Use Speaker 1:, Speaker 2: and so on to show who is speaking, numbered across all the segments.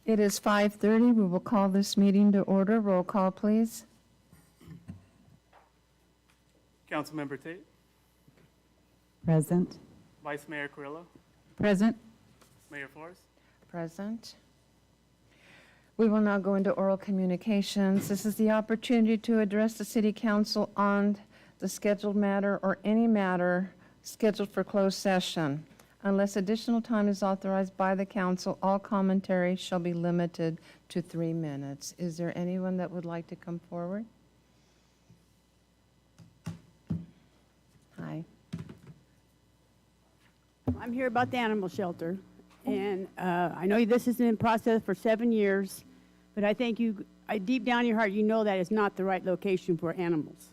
Speaker 1: It is 5:30. We will call this meeting to order. Roll call, please.
Speaker 2: Councilmember Tate,
Speaker 3: Present.
Speaker 2: Vice Mayor Carrillo,
Speaker 3: Present.
Speaker 2: Mayor Flores.
Speaker 1: Present. We will now go into oral communications. This is the opportunity to address the City Council on the scheduled matter or any matter scheduled for closed session. Unless additional time is authorized by the council, all commentary shall be limited to 3 minutes. Is there anyone that would like to come forward? Hi.
Speaker 4: I'm here about the animal shelter, and I know this has been in process for 7 years, but I think deep down in your heart, you know that is not the right location for animals.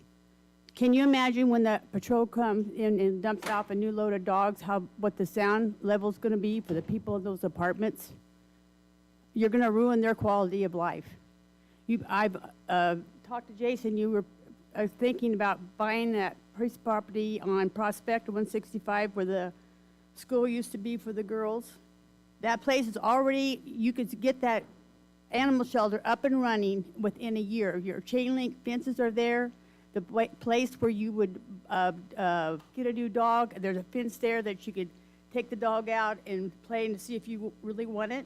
Speaker 4: Can you imagine when the patrol comes in and dumps off a new load of dogs, what the sound level is going to be for the people in those apartments? You're going to ruin their quality of life. I've talked to Jason. You were thinking about buying that piece of property on Prospect 165 where the school used to be for the girls. That place is already, you could get that animal shelter up and running within a year. Your chain link fences are there. The place where you would get a new dog, there's a fence there that you could take the dog out and play and see if you really want it.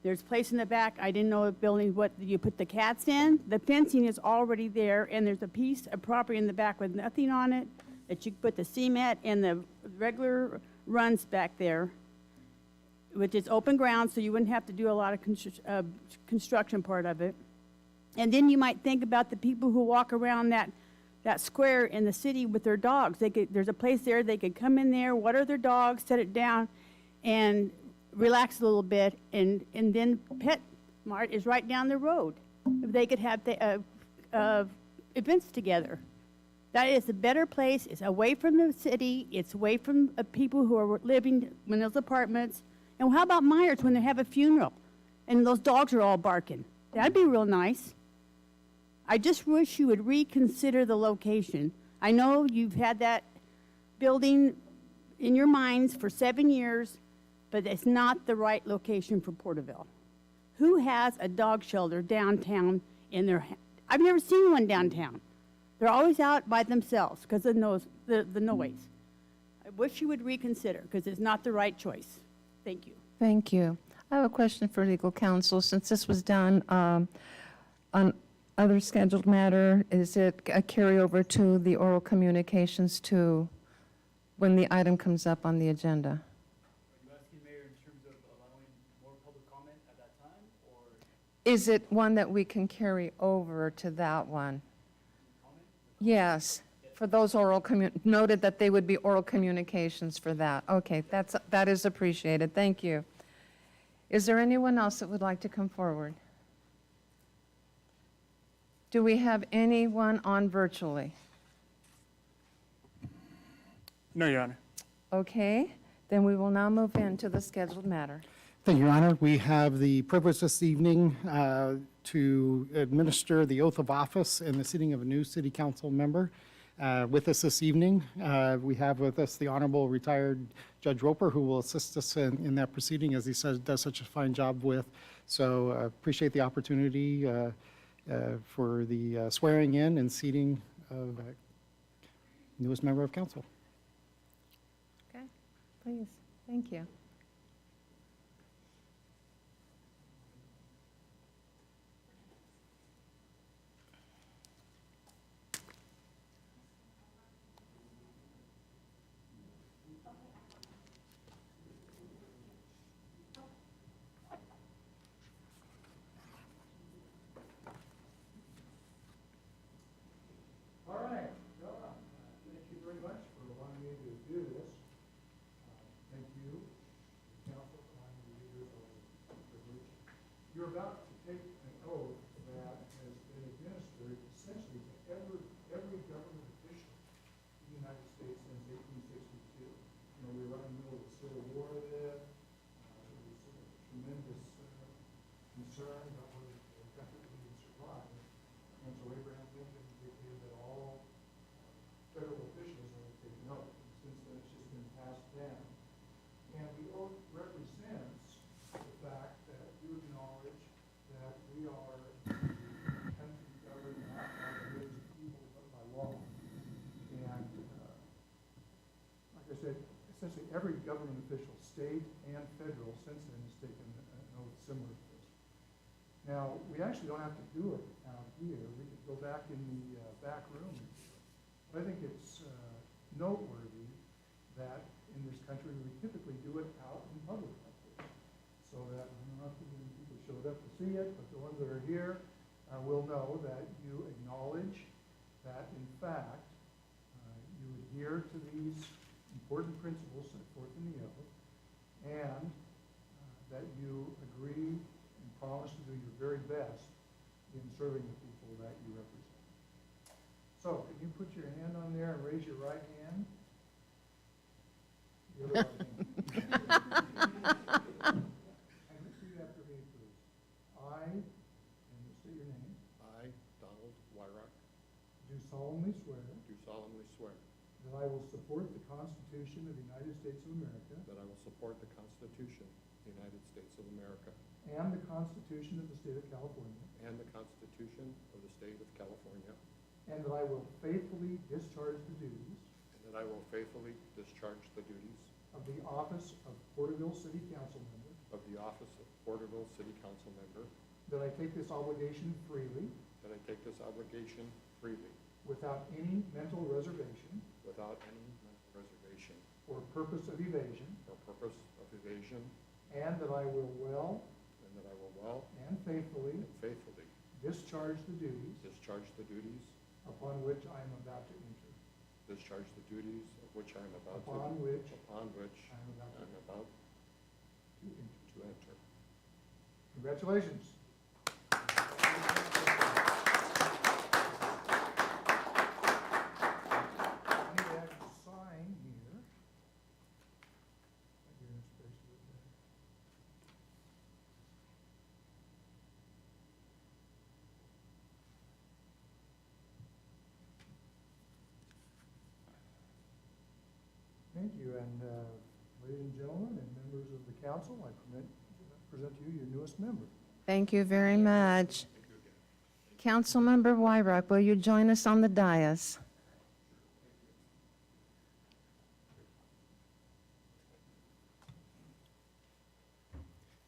Speaker 4: There's a place in the back. I didn't know if building what you put the cats in. The fencing is already there, and there's a piece of property in the back with nothing on it that you could put the cement and the regular runs back there, which is open ground, so you wouldn't have to do a lot of construction part of it. And then you might think about the people who walk around that square in the city with their dogs. There's a place there they could come in there, water their dogs, set it down, and relax a little bit. And then Pet Mart is right down the road. They could have events together. That is a better place. It's away from the city. It's away from people who are living in those apartments. And how about Myers when they have a funeral and those dogs are all barking? That'd be real nice. I just wish you would reconsider the location. I know you've had that building in your minds for 7 years, but it's not the right location for Porterville. Who has a dog shelter downtown in their I've never seen one downtown. They're always out by themselves because of the noise. I wish you would reconsider because it's not the right choice. Thank you.
Speaker 1: Thank you. I have a question for legal counsel. Since this was done on other scheduled matter, is it a carryover to the oral communications to when the item comes up on the agenda?
Speaker 5: Are you asking, Mayor, in terms of allowing more public comment at that time, or?
Speaker 1: Is it one that we can carry over to that one?
Speaker 5: Comment?
Speaker 1: Yes, for those noted that they would be oral communications for that. Okay, that is appreciated. Thank you. Is there anyone else that would like to come forward? Do we have anyone on virtually?
Speaker 2: No, Your Honor.
Speaker 1: Okay, then we will now move into the scheduled matter.
Speaker 6: Thank you, Your Honor. We have the privilege this evening to administer the oath of office and the sitting of a new city council member. With us this evening, we have with us the Honorable Retired Judge Roper, who will assist us in that proceeding, as he says, does such a fine job with. So appreciate the opportunity for the swearing in and seating of newest member of council.
Speaker 1: Okay, please. Thank you.
Speaker 7: All right, Donna, thank you very much for allowing me to do this. Thank you. government official, state and federal, since then has taken an oath similar to this. Now, we actually don't have to do it out here. We could go back in the back room and do it. But I think it's noteworthy that in this country, we typically do it out in public like this. So that not too many people showed up to see it, but the ones that are here will know that you acknowledge that, in fact, you adhere to these important principles set forth in the oath, and that you agree and promise to do your very best in serving the people that you represent. So, can you put your hand on there and raise your right hand? The other right hand. And repeat after me, please. I, and state your name,
Speaker 3: I, Donald Wyrock,
Speaker 7: do solemnly swear
Speaker 3: do solemnly swear
Speaker 7: that I will support the Constitution of the United States of America
Speaker 3: that I will support the Constitution of the United States of America
Speaker 7: and the Constitution of the State of California,
Speaker 3: and the Constitution of the State of California,
Speaker 7: and that I will faithfully discharge the duties
Speaker 3: and that I will faithfully discharge the duties
Speaker 7: of the office of Porterville City Council Member,
Speaker 3: of the office of Porterville City Council Member,
Speaker 7: that I take this obligation freely
Speaker 3: that I take this obligation freely
Speaker 7: without any mental reservation
Speaker 3: without any mental reservation
Speaker 7: or purpose of evasion,
Speaker 3: or purpose of evasion,
Speaker 7: and that I will well
Speaker 3: and that I will well
Speaker 7: and faithfully
Speaker 3: and faithfully
Speaker 7: discharge the duties
Speaker 3: discharge the duties
Speaker 7: upon which I am about to enter.
Speaker 3: discharge the duties of which I am about
Speaker 7: Upon which
Speaker 3: upon which
Speaker 7: I am about
Speaker 3: I am
Speaker 7: to
Speaker 3: about
Speaker 7: enter.
Speaker 3: to enter.
Speaker 7: Congratulations. I need to actually sign here. You're in space with that. Thank you, and ladies and gentlemen, and members of the council, I present to you your newest member.
Speaker 1: Thank you very much. Councilmember Wyrock, will you join us on the dais?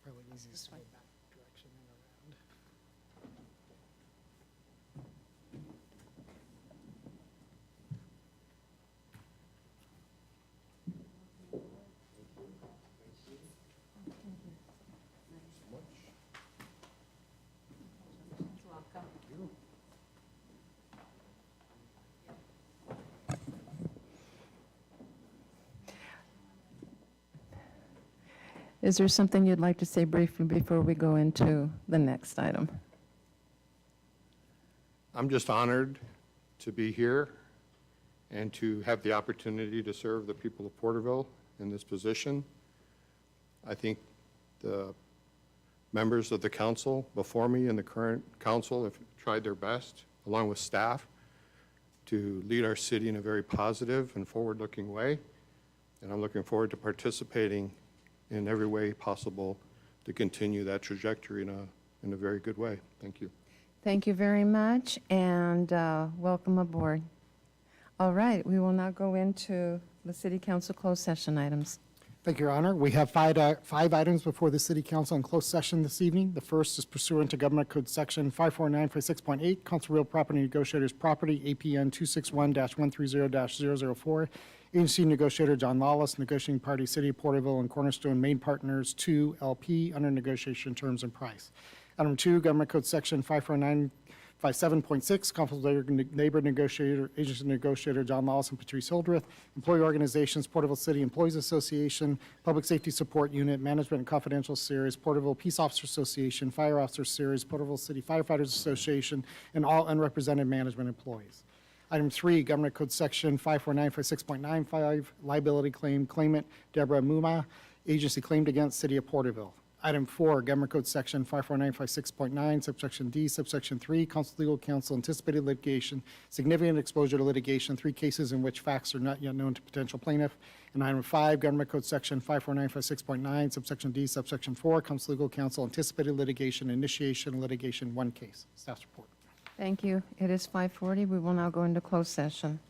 Speaker 6: Probably easiest to go back direction and around.
Speaker 1: Is there something you'd like to say briefly before we go into the next item?
Speaker 3: I'm just honored to be here and to have the opportunity to serve the people of Porterville in this position. I think the members of the council before me and the current council have tried their best, along with staff, to lead our city in a very positive and forward-looking way. And I'm looking forward to participating in every way possible to continue that trajectory in a very good way. Thank you.
Speaker 1: Thank you very much, and welcome aboard. All right, we will now go into the city council closed session items.
Speaker 6: Thank you, Your Honor. We have five items before the City Council in closed session this evening. The first is pursuant to Government Code Section 549.6.8, Council Real Property Negotiators Property, APN 261-130-004. Agency Negotiator John Lawless, negotiating party City of Porterville and Cornerstone Main Partners 2 LP, under negotiation terms and price. Item 2, Government Code Section 549.57.6, Council Labor Negotiator, Agency Negotiator John Lawless and Patrice Hildreth, Employee Organizations, Porterville City Employees Association, Public Safety Support Unit, Management and Confidential Series, Porterville Peace Officer Association, Fire Officer Series, Porterville City Firefighters Association, and all unrepresented management employees. Item 3, Government Code Section 549.6.95, liability claim, claimant Deborah Muma, agency claimed against City of Porterville. Item 4, Government Code Section 549.56.9, subsection D, subsection 3, Council Legal Counsel anticipated litigation, significant exposure to litigation, 3 cases in which facts are not yet known to potential plaintiff. And item 5, Government Code Section 549.56.9, subsection D, subsection 4, Council Legal Counsel anticipated litigation, initiation of litigation, 1 case. Staff's report.
Speaker 1: Thank you. It is 5:40. We will now go into closed session.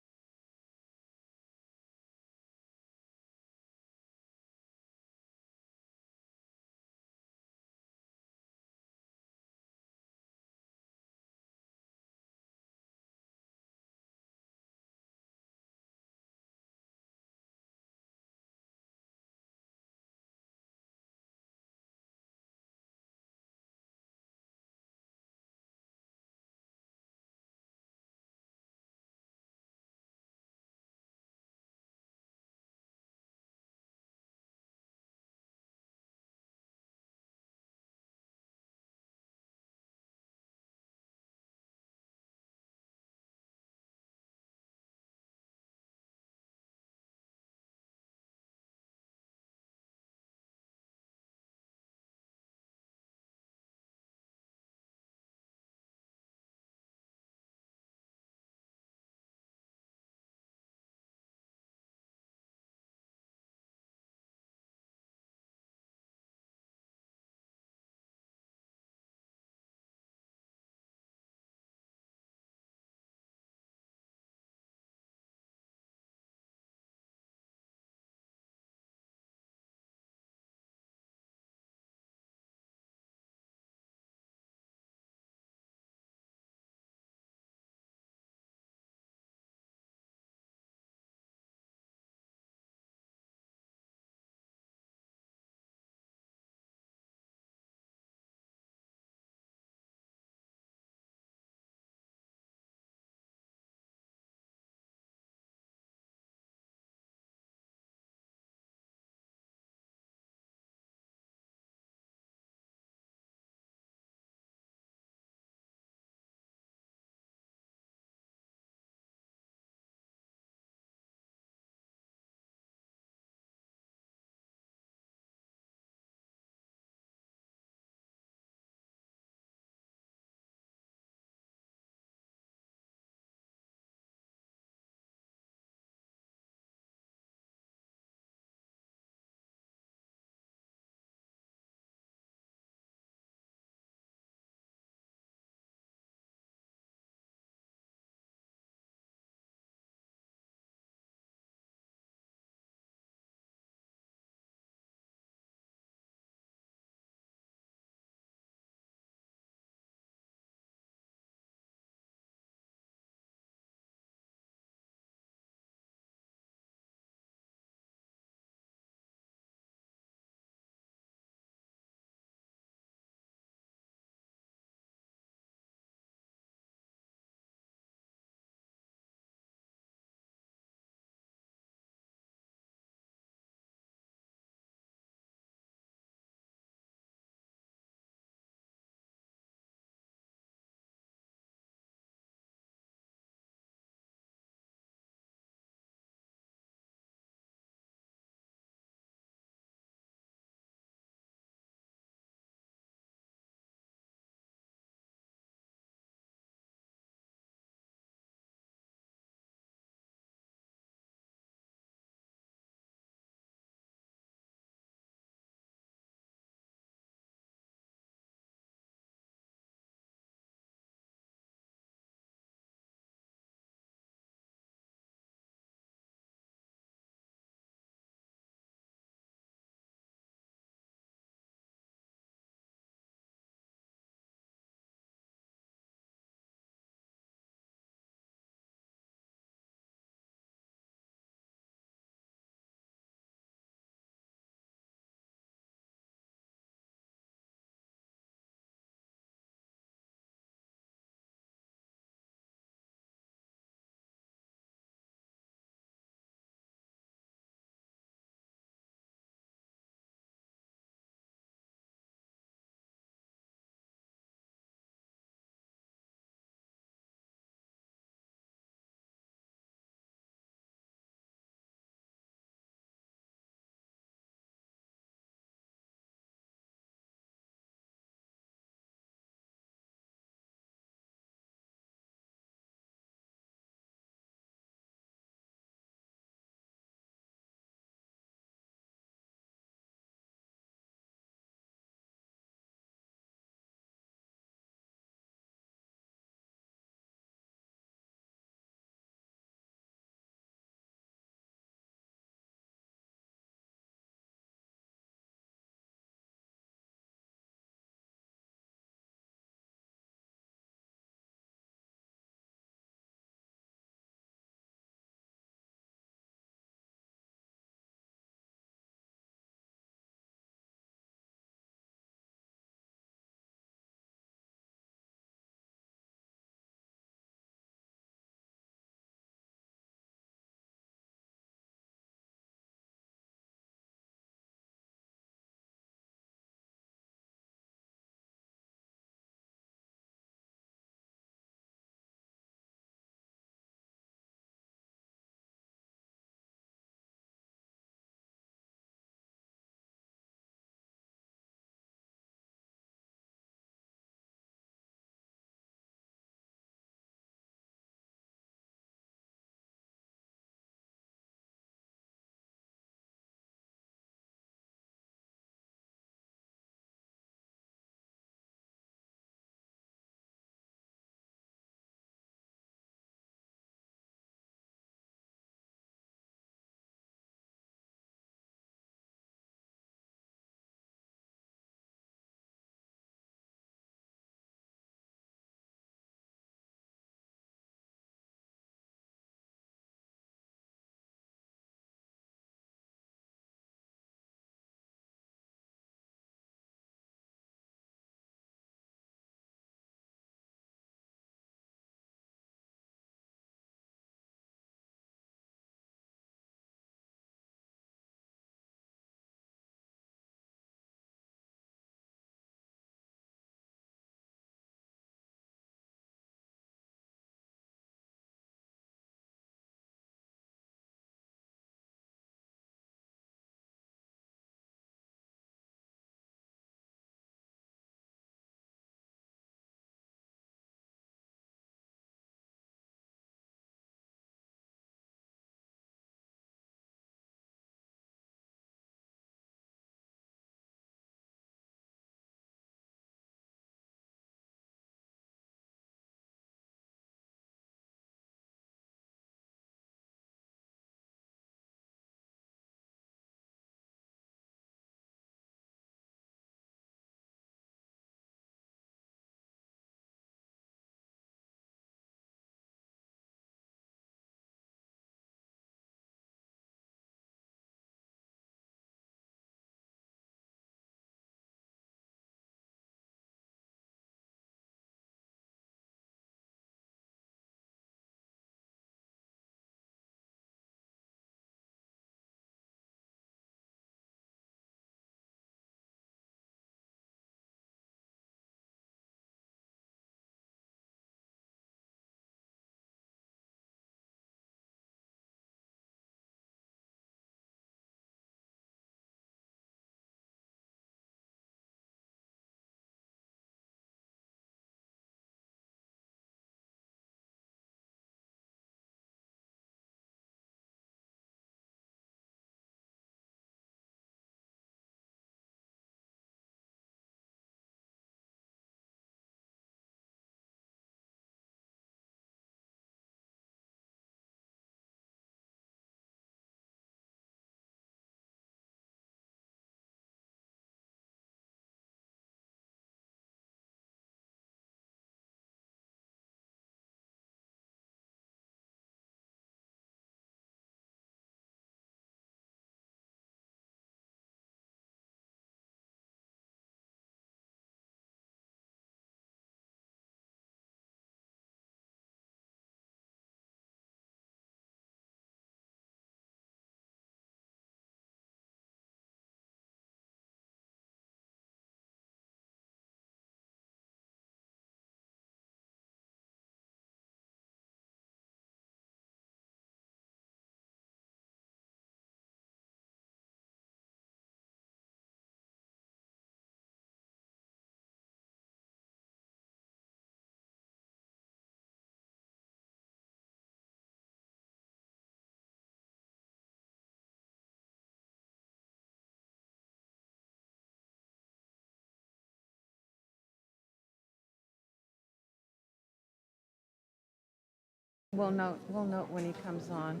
Speaker 1: We'll note when he comes on.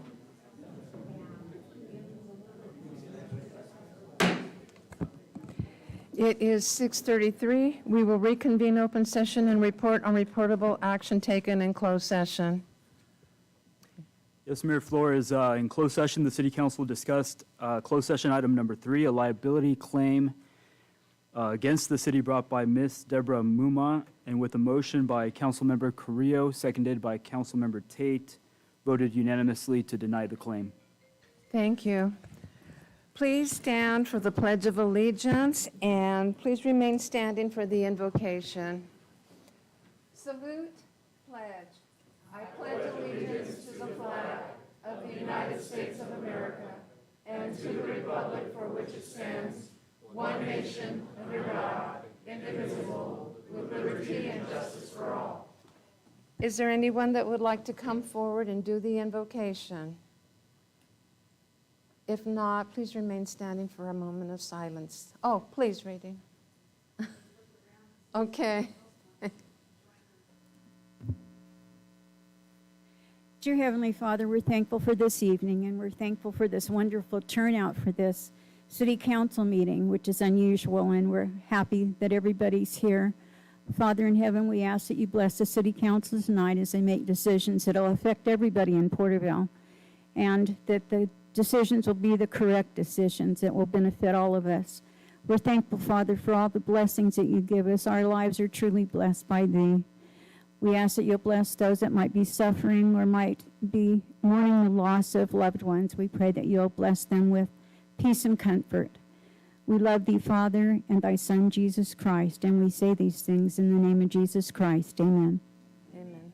Speaker 1: It is 6:33. We will reconvene open session and report on reportable action taken in closed session.
Speaker 5: Yes, Mayor Flores, in closed session, the city council discussed closed session item number 3, a liability claim against the city brought by Ms. Deborah Muma, and with a motion by Councilmember Carrillo, seconded by Councilmember Tate, voted unanimously to deny the claim.
Speaker 1: Thank you. Please stand for the Pledge of Allegiance, and please remain standing for the invocation. Salute, pledge. I pledge allegiance to the flag of the United States of America and to the republic for which it stands, one nation, under God, indivisible, with liberty and justice for all. Is there anyone that would like to come forward and do the invocation? If not, please remain standing for a moment of silence. Oh, please, reading. Okay.
Speaker 8: Dear Heavenly Father, we're thankful for this evening, and we're thankful for this wonderful turnout for this city council meeting, which is unusual, and we're happy that everybody's here. Father in heaven, we ask that you bless the city council tonight as they make decisions that will affect everybody in Porterville, and that the decisions will be the correct decisions that will benefit all of us. We're thankful, Father, for all the blessings that you give us. Our lives are truly blessed by thee. We ask that you'll bless those that might be suffering or might be mourning the loss of loved ones. We pray that you'll bless them with peace and comfort. We love thee, Father, and thy Son, Jesus Christ, and we say these things in the name of Jesus Christ. Amen.
Speaker 1: Amen.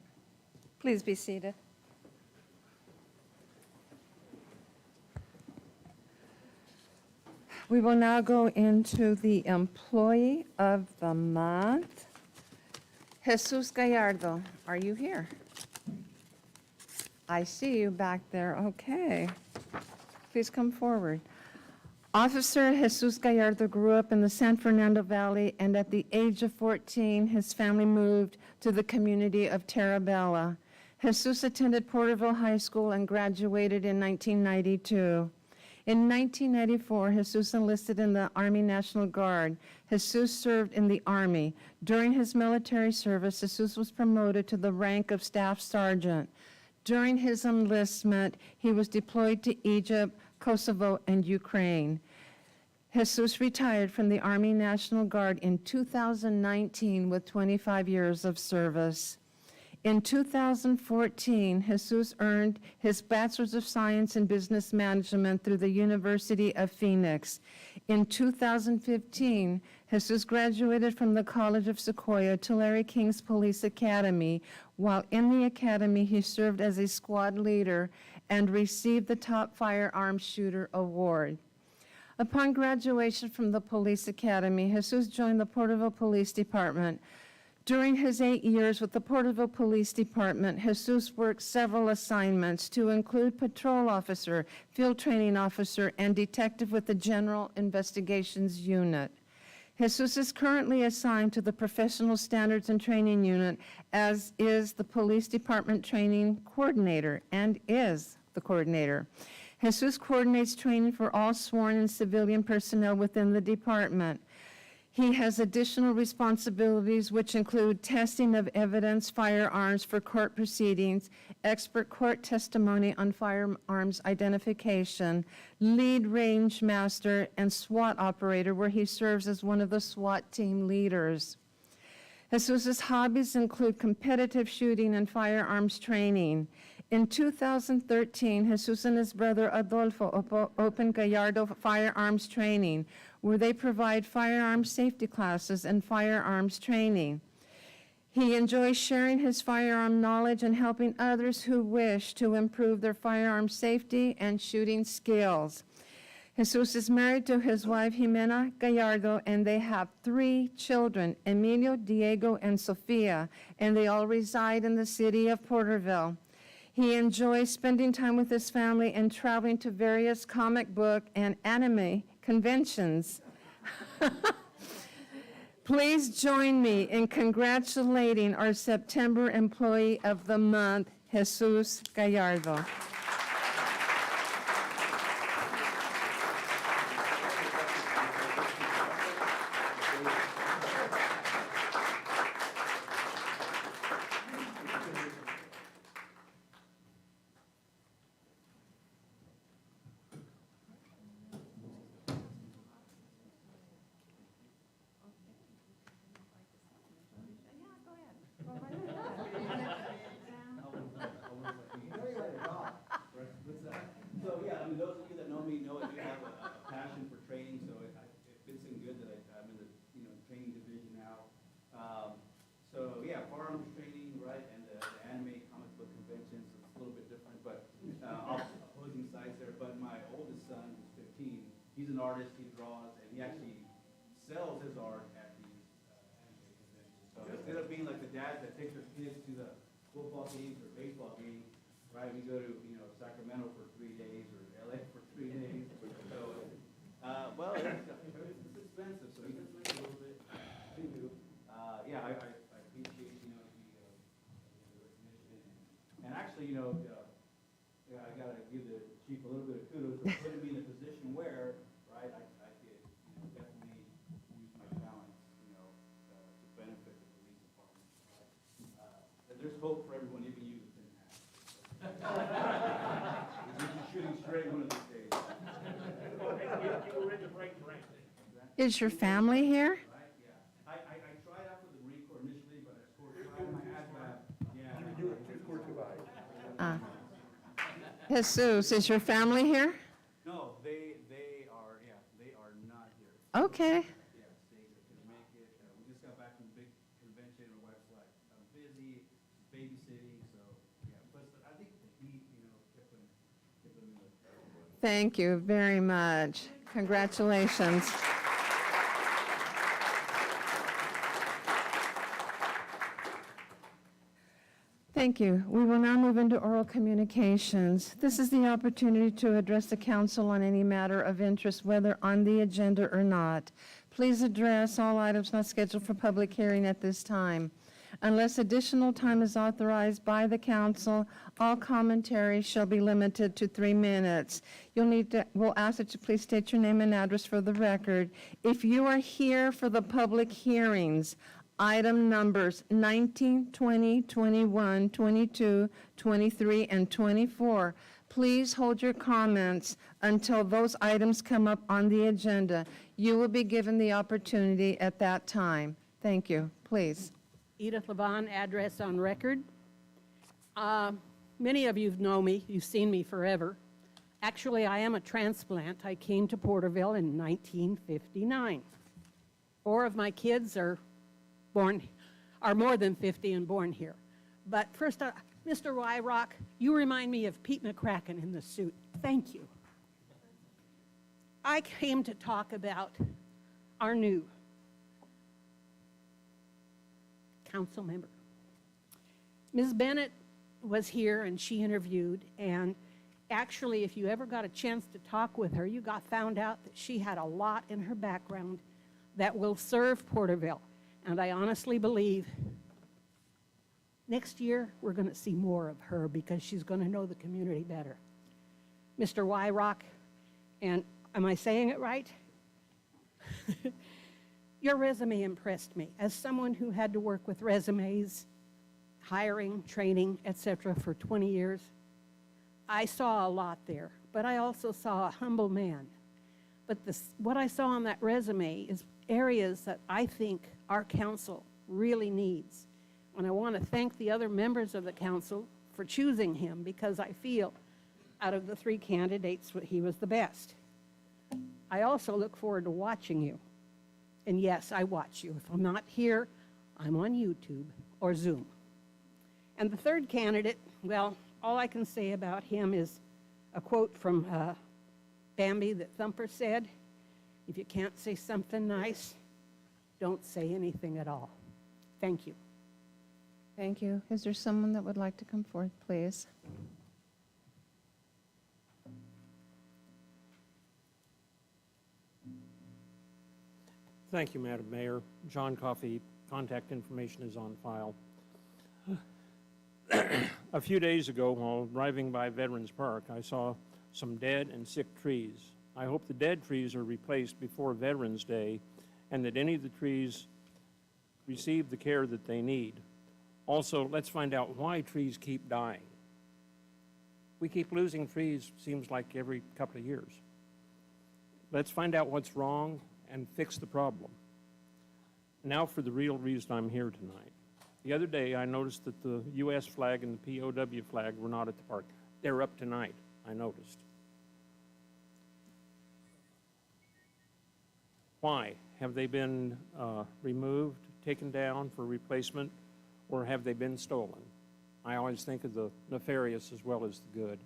Speaker 1: Please be seated. We will now go into the Employee of the Month. Jesus Gallardo, are you here? I see you back there. Okay. Please come forward. Officer Jesus Gallardo grew up in the San Fernando Valley, and at the age of 14, his family moved to the community of Terabella. Jesus attended Porterville High School and graduated in 1992. In 1994, Jesus enlisted in the Army National Guard. Jesus served in the Army. During his military service, Jesus was promoted to the rank of Staff Sergeant. During his enlistment, he was deployed to Egypt, Kosovo, and Ukraine. Jesus retired from the Army National Guard in 2019 with 25 years of service. In 2014, Jesus earned his Bachelor's of Science in Business Management through the University of Phoenix. In 2015, Jesus graduated from the College of Sequoia to Larry King's Police Academy. While in the academy, he served as a squad leader and received the Top Firearms Shooter Award. Upon graduation from the Police Academy, Jesus joined the Porterville Police Department. During his 8 years with the Porterville Police Department, Jesus worked several assignments to include patrol officer, field training officer, and detective with the General Investigations Unit. Jesus is currently assigned to the Professional Standards and Training Unit, as is the Police Department Training Coordinator, and is the coordinator. Jesus coordinates training for all sworn and civilian personnel within the department. He has additional responsibilities, which include testing of evidence, firearms for court proceedings, expert court testimony on firearms identification, lead range master, and SWAT operator, where he serves as one of the SWAT team leaders. Jesus' hobbies include competitive shooting and firearms training. In 2013, Jesus and his brother Adolfo opened Gallardo Firearms Training, where they provide firearms safety classes and firearms training. He enjoys sharing his firearm knowledge and helping others who wish to improve their firearm safety and shooting skills. Jesus is married to his wife, Jimena Gallardo, and they have 3 children, Emilio, Diego, and Sofia, and they all reside in the city of Porterville. He enjoys spending time with his family and traveling to various comic book and anime conventions. Please join me in congratulating our September Employee of the Month, Jesus Gallardo.
Speaker 9: So, yeah, I mean, those of you that know me know I do have a passion for training, so it fits in good that I'm in the, training division now. So, yeah, firearms training, right, and the anime comic book conventions, it's a little bit different, but opposing sides there. But my oldest son, who's 15, he's an artist, he draws, and he actually sells his art at these anime conventions. So instead of being like the dads that take their kids to the football games or baseball games, right, we go to, Sacramento for 3 days or LA for 3 days. So, well, it's expensive, so he does make a little bit too. Yeah, I appreciate, the recognition. And actually, I gotta give the chief a little bit of kudos for putting me in a position where, right, I could, definitely use my talents, to benefit the police department. There's hope for everyone, even you that didn't have. We'll get you shooting straight one of these days.
Speaker 1: Is your family here?
Speaker 9: Right, yeah. I tried out for the Marine Corps initially, but I scored high on my ASVAB. Yeah. You scored too high.
Speaker 1: Jesus, is your family here?
Speaker 9: No, they are not here.
Speaker 1: Okay.
Speaker 9: Yeah, they couldn't make it. We just got back from the big convention, and my wife's like, I'm busy, babysitting, so, yeah. Plus, I think the heat, kept them in the.
Speaker 1: Thank you very much. Congratulations. Thank you. We will now move into oral communications. This is the opportunity to address the council on any matter of interest, whether on the agenda or not. Please address all items not scheduled for public hearing at this time. Unless additional time is authorized by the council, all commentary shall be limited to 3 minutes. We'll ask that you please state your name and address for the record. If you are here for the public hearings, item numbers 19, 20, 21, 22, 23, and 24, please hold your comments until those items come up on the agenda. You will be given the opportunity at that time. Thank you. Please.
Speaker 10: Edith Levon, address on record. Many of you know me. You've seen me forever. Actually, I am a transplant. I came to Porterville in 1959. 4 of my kids are more than 50 and born here. But first, Mr. Wyrock, you remind me of Pete McCracken in the suit. Thank you. I came to talk about our new council member. Ms. Bennett was here and she interviewed, and actually, if you ever got a chance to talk with her, you found out that she had a lot in her background that will serve Porterville. And I honestly believe next year we're going to see more of her because she's going to know the community better. Mr. Wyrock, and am I saying it right? Your resume impressed me. As someone who had to work with resumes, hiring, training, etc. for 20 years, I saw a lot there, but I also saw a humble man. But what I saw on that resume is areas that I think our council really needs. And I want to thank the other members of the council for choosing him, because I feel out of the 3 candidates, he was the best. I also look forward to watching you. And yes, I watch you. If I'm not here, I'm on YouTube or Zoom. And the 3rd candidate, well, all I can say about him is a quote from Bambi that Thumper said, "If you can't say something nice, don't say anything at all." Thank you.
Speaker 1: Thank you. Is there someone that would like to come forth, please?
Speaker 11: Thank you, Madam Mayor. John Coffey, contact information is on file. A few days ago, while driving by Veterans Park, I saw some dead and sick trees. I hope the dead trees are replaced before Veterans Day and that any of the trees receive the care that they need. Also, let's find out why trees keep dying. We keep losing trees, seems like every couple of years. Let's find out what's wrong and fix the problem. Now for the real reason I'm here tonight. The other day, I noticed that the U.S. flag and the POW flag were not at the park. They're up tonight, I noticed. Why? Have they been removed, taken down for replacement, or have they been stolen? I always think of the nefarious as well as the good.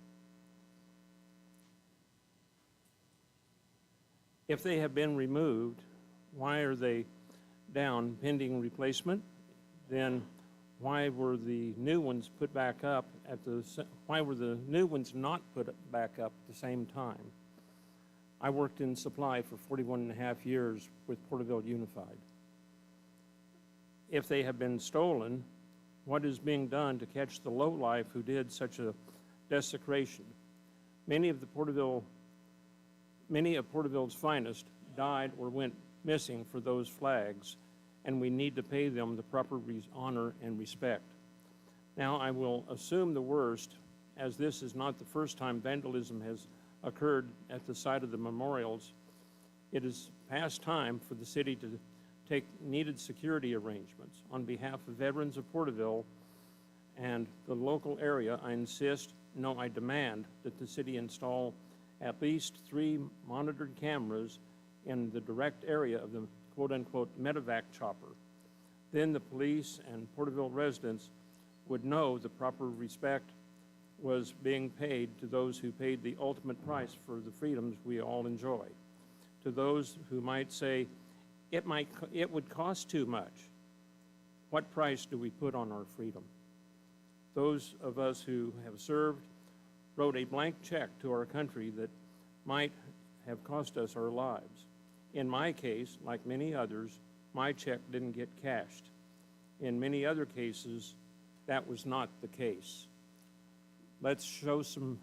Speaker 11: If they have been removed, why are they down pending replacement? Then why were the new ones put back up why were the new ones not put back up at the same time? I worked in supply for 41 and a half years with Porterville Unified. If they have been stolen, what is being done to catch the lowlife who did such a desecration? Many of Porterville's finest died or went missing for those flags, and we need to pay them the proper honor and respect. Now, I will assume the worst, as this is not the first time vandalism has occurred at the site of the memorials. It is past time for the city to take needed security arrangements. On behalf of veterans of Porterville and the local area, I insist, no, I demand that the city install at least 3 monitored cameras in the direct area of the quote-unquote medevac chopper. Then the police and Porterville residents would know the proper respect was being paid to those who paid the ultimate price for the freedoms we all enjoy. To those who might say, it would cost too much. What price do we put on our freedom? Those of us who have served wrote a blank check to our country that might have cost us our lives. In my case, like many others, my check didn't get cashed. In many other cases, that was not the case. Let's show the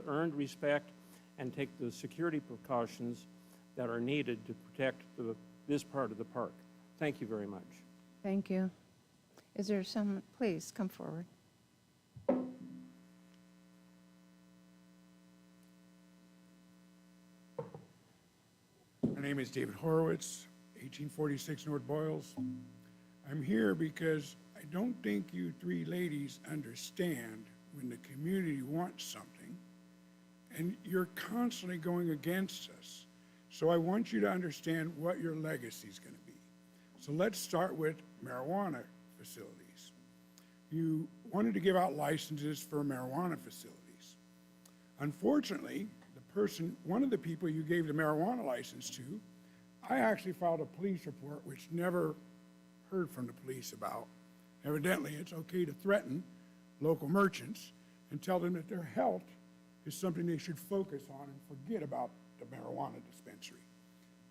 Speaker 11: earned respect and take the security precautions that are needed to protect this part of the park. Thank you very much.
Speaker 1: Thank you. Is there someone, please come forward.
Speaker 12: My name is David Horowitz, 1846 North Boyles. I'm here because I don't think you 3 ladies understand when the community wants something, and you're constantly going against us. So I want you to understand what your legacy is going to be. So let's start with marijuana facilities. You wanted to give out licenses for marijuana facilities. Unfortunately, one of the people you gave the marijuana license to, I actually filed a police report, which never heard from the police about. Evidently, it's okay to threaten local merchants and tell them that their health is something they should focus on and forget about the marijuana dispensary.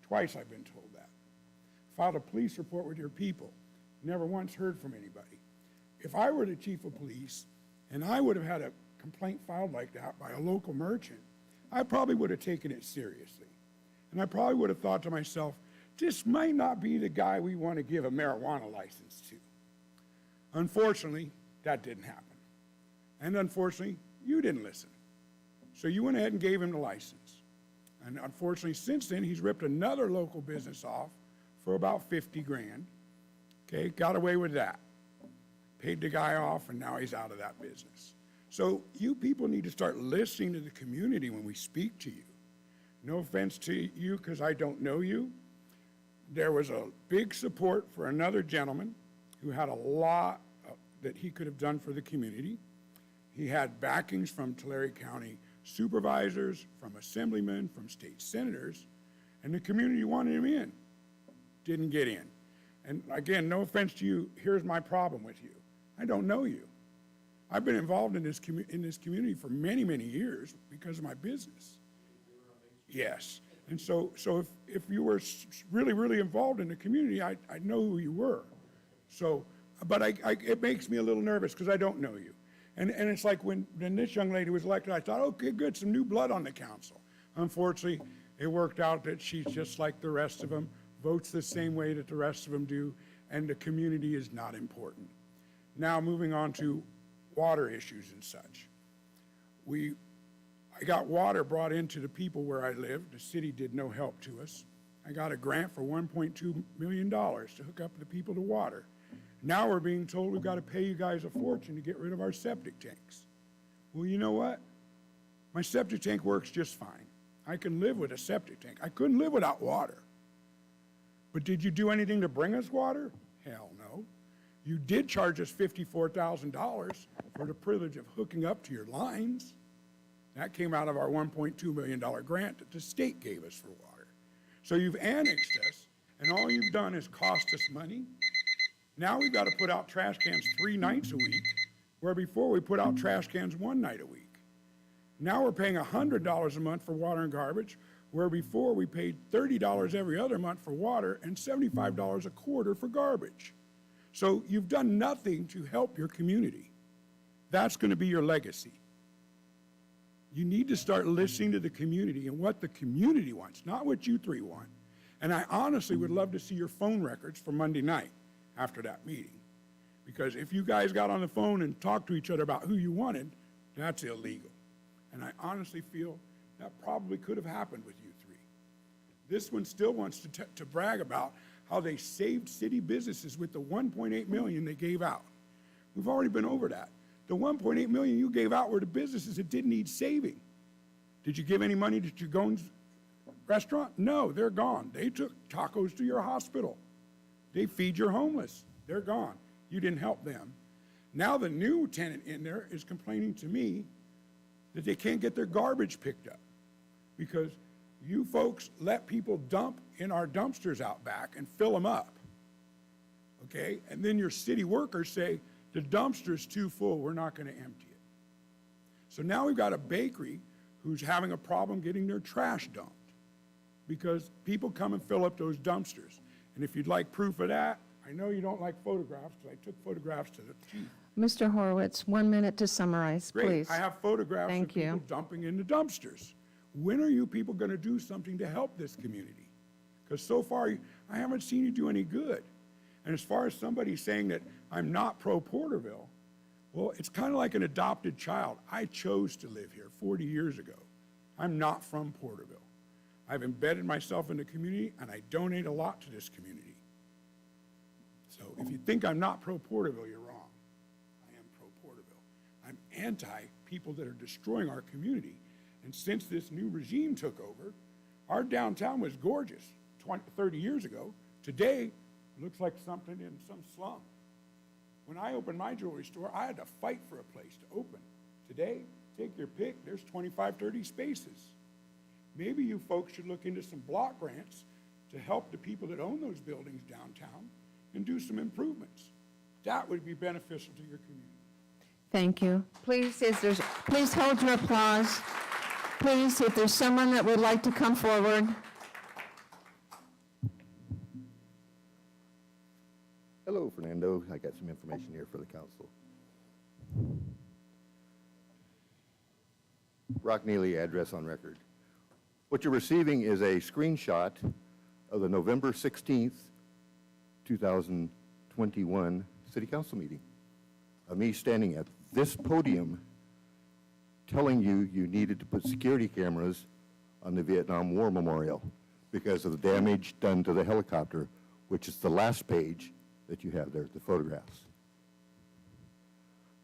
Speaker 12: Twice I've been told that. Filed a police report with your people. Never once heard from anybody. If I were the chief of police and I would have had a complaint filed like that by a local merchant, I probably would have taken it seriously. And I probably would have thought to myself, this might not be the guy we want to give a marijuana license to. Unfortunately, that didn't happen. And unfortunately, you didn't listen. So you went ahead and gave him the license. And unfortunately, since then, he's ripped another local business off for about 50 grand. Okay, got away with that. Paid the guy off, and now he's out of that business. So you people need to start listening to the community when we speak to you. No offense to you, because I don't know you. There was a big support for another gentleman who had a lot that he could have done for the community. He had backings from Tulare County supervisors, from assemblymen, from state senators, and the community wanted him in. Didn't get in. And again, no offense to you, here's my problem with you. I don't know you. I've been involved in this community for many, many years because of my business. Yes. And so if you were really, really involved in the community, I'd know who you were. So but it makes me a little nervous because I don't know you. And it's like when this young lady was elected, I thought, okay, good, some new blood on the council. Unfortunately, it worked out that she's just like the rest of them, votes the same way that the rest of them do, and the community is not important. Now, moving on to water issues and such. I got water brought into the people where I live. The city did no help to us. I got a grant for $1.2 million to hook up the people to water. Now we're being told we've got to pay you guys a fortune to get rid of our septic tanks. Well, you know what? My septic tank works just fine. I can live with a septic tank. I couldn't live without water. But did you do anything to bring us water? Hell no. You did charge us $54,000 for the privilege of hooking up to your lines. That came out of our $1.2 million grant that the state gave us for water. So you've annexed us, and all you've done is cost us money. Now we've got to put out trash cans 3 nights a week, where before we put out trash cans 1 night a week. Now we're paying $100 a month for water and garbage, where before we paid $30 every other month for water and $75 a quarter for garbage. So you've done nothing to help your community. That's going to be your legacy. You need to start listening to the community and what the community wants, not what you three want. And I honestly would love to see your phone records for Monday night after that meeting. Because if you guys got on the phone and talked to each other about who you wanted, that's illegal. And I honestly feel that probably could have happened with you three. This one still wants to brag about how they saved city businesses with the $1.8 million they gave out. We've already been over that. The $1.8 million you gave out were to businesses that didn't need saving. Did you give any money to Chagon's restaurant? No, they're gone. They took tacos to your hospital. They feed your homeless. They're gone. You didn't help them. Now the new tenant in there is complaining to me that they can't get their garbage picked up because you folks let people dump in our dumpsters out back and fill them up, okay? And then your city workers say, the dumpster's too full, we're not gonna empty it. So now we've got a bakery who's having a problem getting their trash dumped because people come and fill up those dumpsters. And if you'd like proof of that, I know you don't like photographs because I took photographs to the chief.
Speaker 1: Mr. Horowitz, 1 minute to summarize,
Speaker 12: Great.
Speaker 1: please.
Speaker 12: I have photographs of
Speaker 1: Thank you.
Speaker 12: people dumping in the dumpsters. When are you people going to do something to help this community? Because so far, I haven't seen you do any good. And as far as somebody saying that I'm not pro-Porterville, well, it's kind of like an adopted child. I chose to live here 40 years ago. I'm not from Porterville. I've embedded myself in the community, and I donate a lot to this community. So if you think I'm not pro-Porterville, you're wrong. I am pro-Porterville. I'm anti-people that are destroying our community. And since this new regime took over, our downtown was gorgeous 30 years ago. Today, it looks like something in some slum. When I opened my jewelry store, I had to fight for a place to open. Today, take your pick, there's 25, 30 spaces. Maybe you folks should look into some block grants to help the people that own those buildings downtown and do some improvements. That would be beneficial to your community.
Speaker 1: Thank you. Please, please hold your applause. Please, if there's someone that would like to come forward.
Speaker 13: Hello, Fernando. I got some information here for the council. Rock Neely, address on record. What you're receiving is a screenshot of the November 16th, 2021 City Council meeting of me standing at this podium telling you you needed to put security cameras on the Vietnam War Memorial because of the damage done to the helicopter, which is the last page that you have there, the photographs.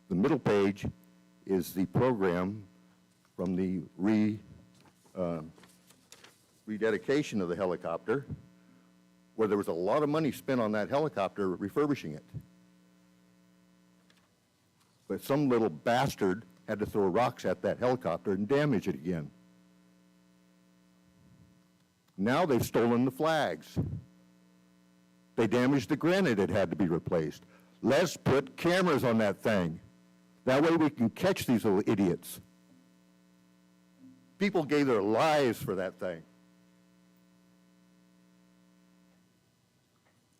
Speaker 13: The middle page is the program from the rededication of the helicopter, where there was a lot of money spent on that helicopter refurbishing it. But some little bastard had to throw rocks at that helicopter and damage it again. Now they've stolen the flags. They damaged the granite, it had to be replaced. Let's put cameras on that thing. That way we can catch these little idiots. People gave their lives for that thing.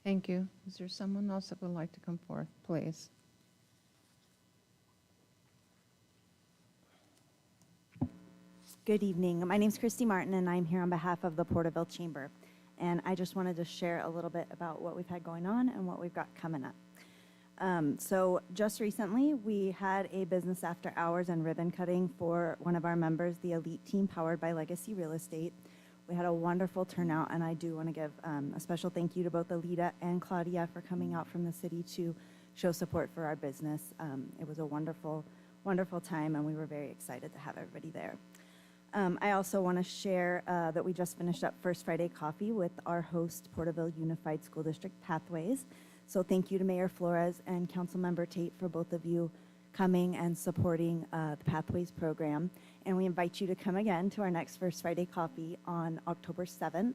Speaker 1: Thank you. Is there someone else that would like to come forth, please?
Speaker 14: Good evening. My name's Christy Martin, and I'm here on behalf of the Porterville Chamber. And I just wanted to share a little bit about what we've had going on and what we've got coming up. So just recently, we had a business after hours and ribbon cutting for one of our members, the Elite Team powered by Legacy Real Estate. We had a wonderful turnout, and I do want to give a special thank you to both Alita and Claudia for coming out from the city to show support for our business. It was a wonderful, wonderful time, and we were very excited to have everybody there. I also want to share that we just finished up First Friday Coffee with our host, Porterville Unified School District Pathways. So thank you to Mayor Flores and Councilmember Tate for both of you coming and supporting the Pathways program. And we invite you to come again to our next First Friday Coffee on October 7th.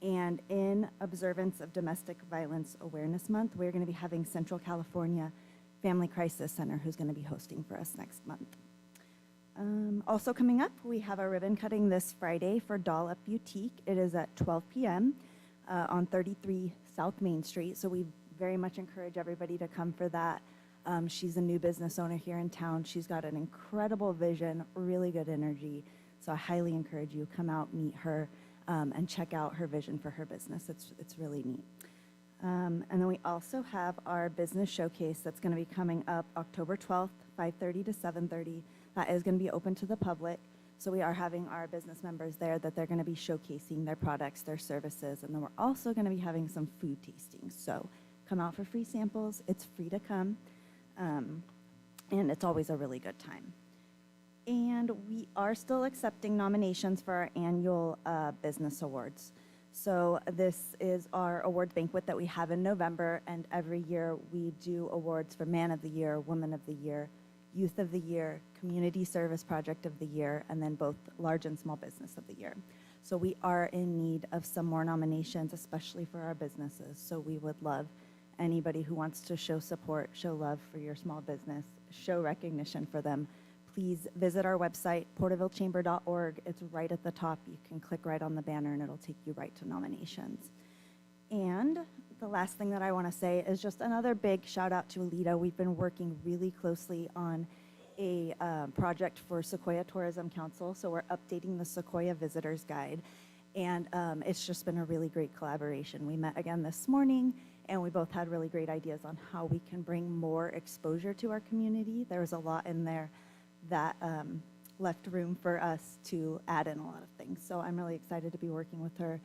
Speaker 14: And in observance of Domestic Violence Awareness Month, we're going to be having Central California Family Crisis Center, who's going to be hosting for us next month. Also coming up, we have a ribbon cutting this Friday for Doll Up Boutique. It is at 12 p.m. On 33 South Main Street. So we very much encourage everybody to come for that. She's a new business owner here in town. She's got an incredible vision, really good energy. So I highly encourage you, come out, meet her, and check out her vision for her business. It's really neat. And then we also have our business showcase that's going to be coming up October 12th, 5:30 to 7:30. That is going to be open to the public. So we are having our business members there that they're going to be showcasing their products, their services, and then we're also going to be having some food tastings. So come out for free samples. It's free to come, and it's always a really good time. And we are still accepting nominations for our annual business awards. So this is our awards banquet that we have in November, and every year we do awards for Man of the Year, Woman of the Year, Youth of the Year, Community Service Project of the Year, and then both Large and Small Business of the Year. So we are in need of some more nominations, especially for our businesses. So we would love anybody who wants to show support, show love for your small business, show recognition for them. Please visit our website, portervillechamber.org. It's right at the top. You can click right on the banner and it'll take you right to nominations. And the last thing that I want to say is just another big shout out to Alita. We've been working really closely on a project for Sequoia Tourism Council. So we're updating the Sequoia Visitors Guide. And it's just been a really great collaboration. We met again this morning, and we both had really great ideas on how we can bring more exposure to our community. There was a lot in there that left room for us to add in a lot of things. So I'm really excited to be working with her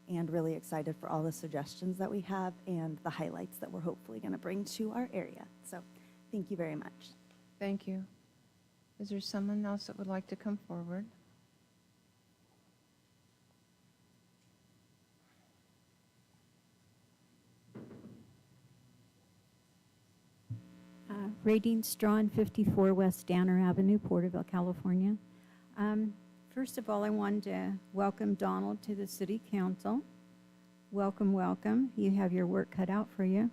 Speaker 14: and really excited for all the suggestions that we have and the highlights that we're hopefully going to bring to our area. So thank you very much.
Speaker 1: Thank you. Is there someone else that would like to come forward?
Speaker 8: Radine Strawn, 54 West Danner Avenue, Porterville, California. First of all, I wanted to welcome Donald to the City Council. Welcome, welcome. You have your work cut out for you.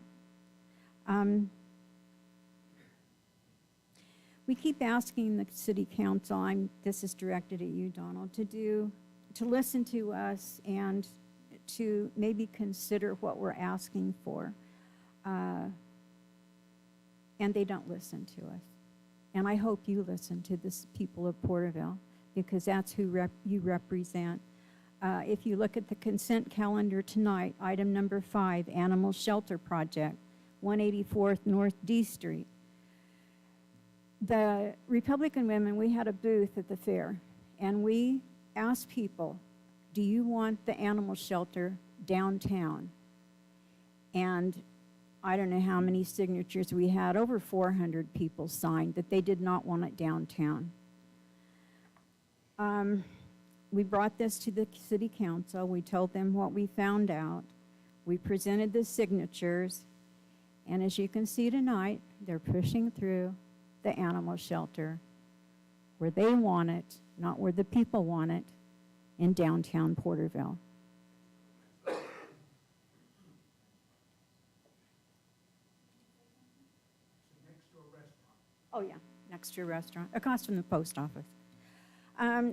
Speaker 8: We keep asking the City Council, this is directed at you, Donald, to listen to us and to maybe consider what we're asking for. And they don't listen to us. And I hope you listen to the people of Porterville, because that's who you represent. If you look at the consent calendar tonight, item number 5, Animal Shelter Project, 184th North D Street. The Republican women, we had a booth at the fair, and we asked people, do you want the animal shelter downtown? And I don't know how many signatures we had. Over 400 people signed that they did not want it downtown. We brought this to the City Council. We told them what we found out. We presented the signatures. And as you can see tonight, they're pushing through the animal shelter where they want it, not where the people want it, in downtown Porterville. Oh, yeah, next to your restaurant, across from the post office.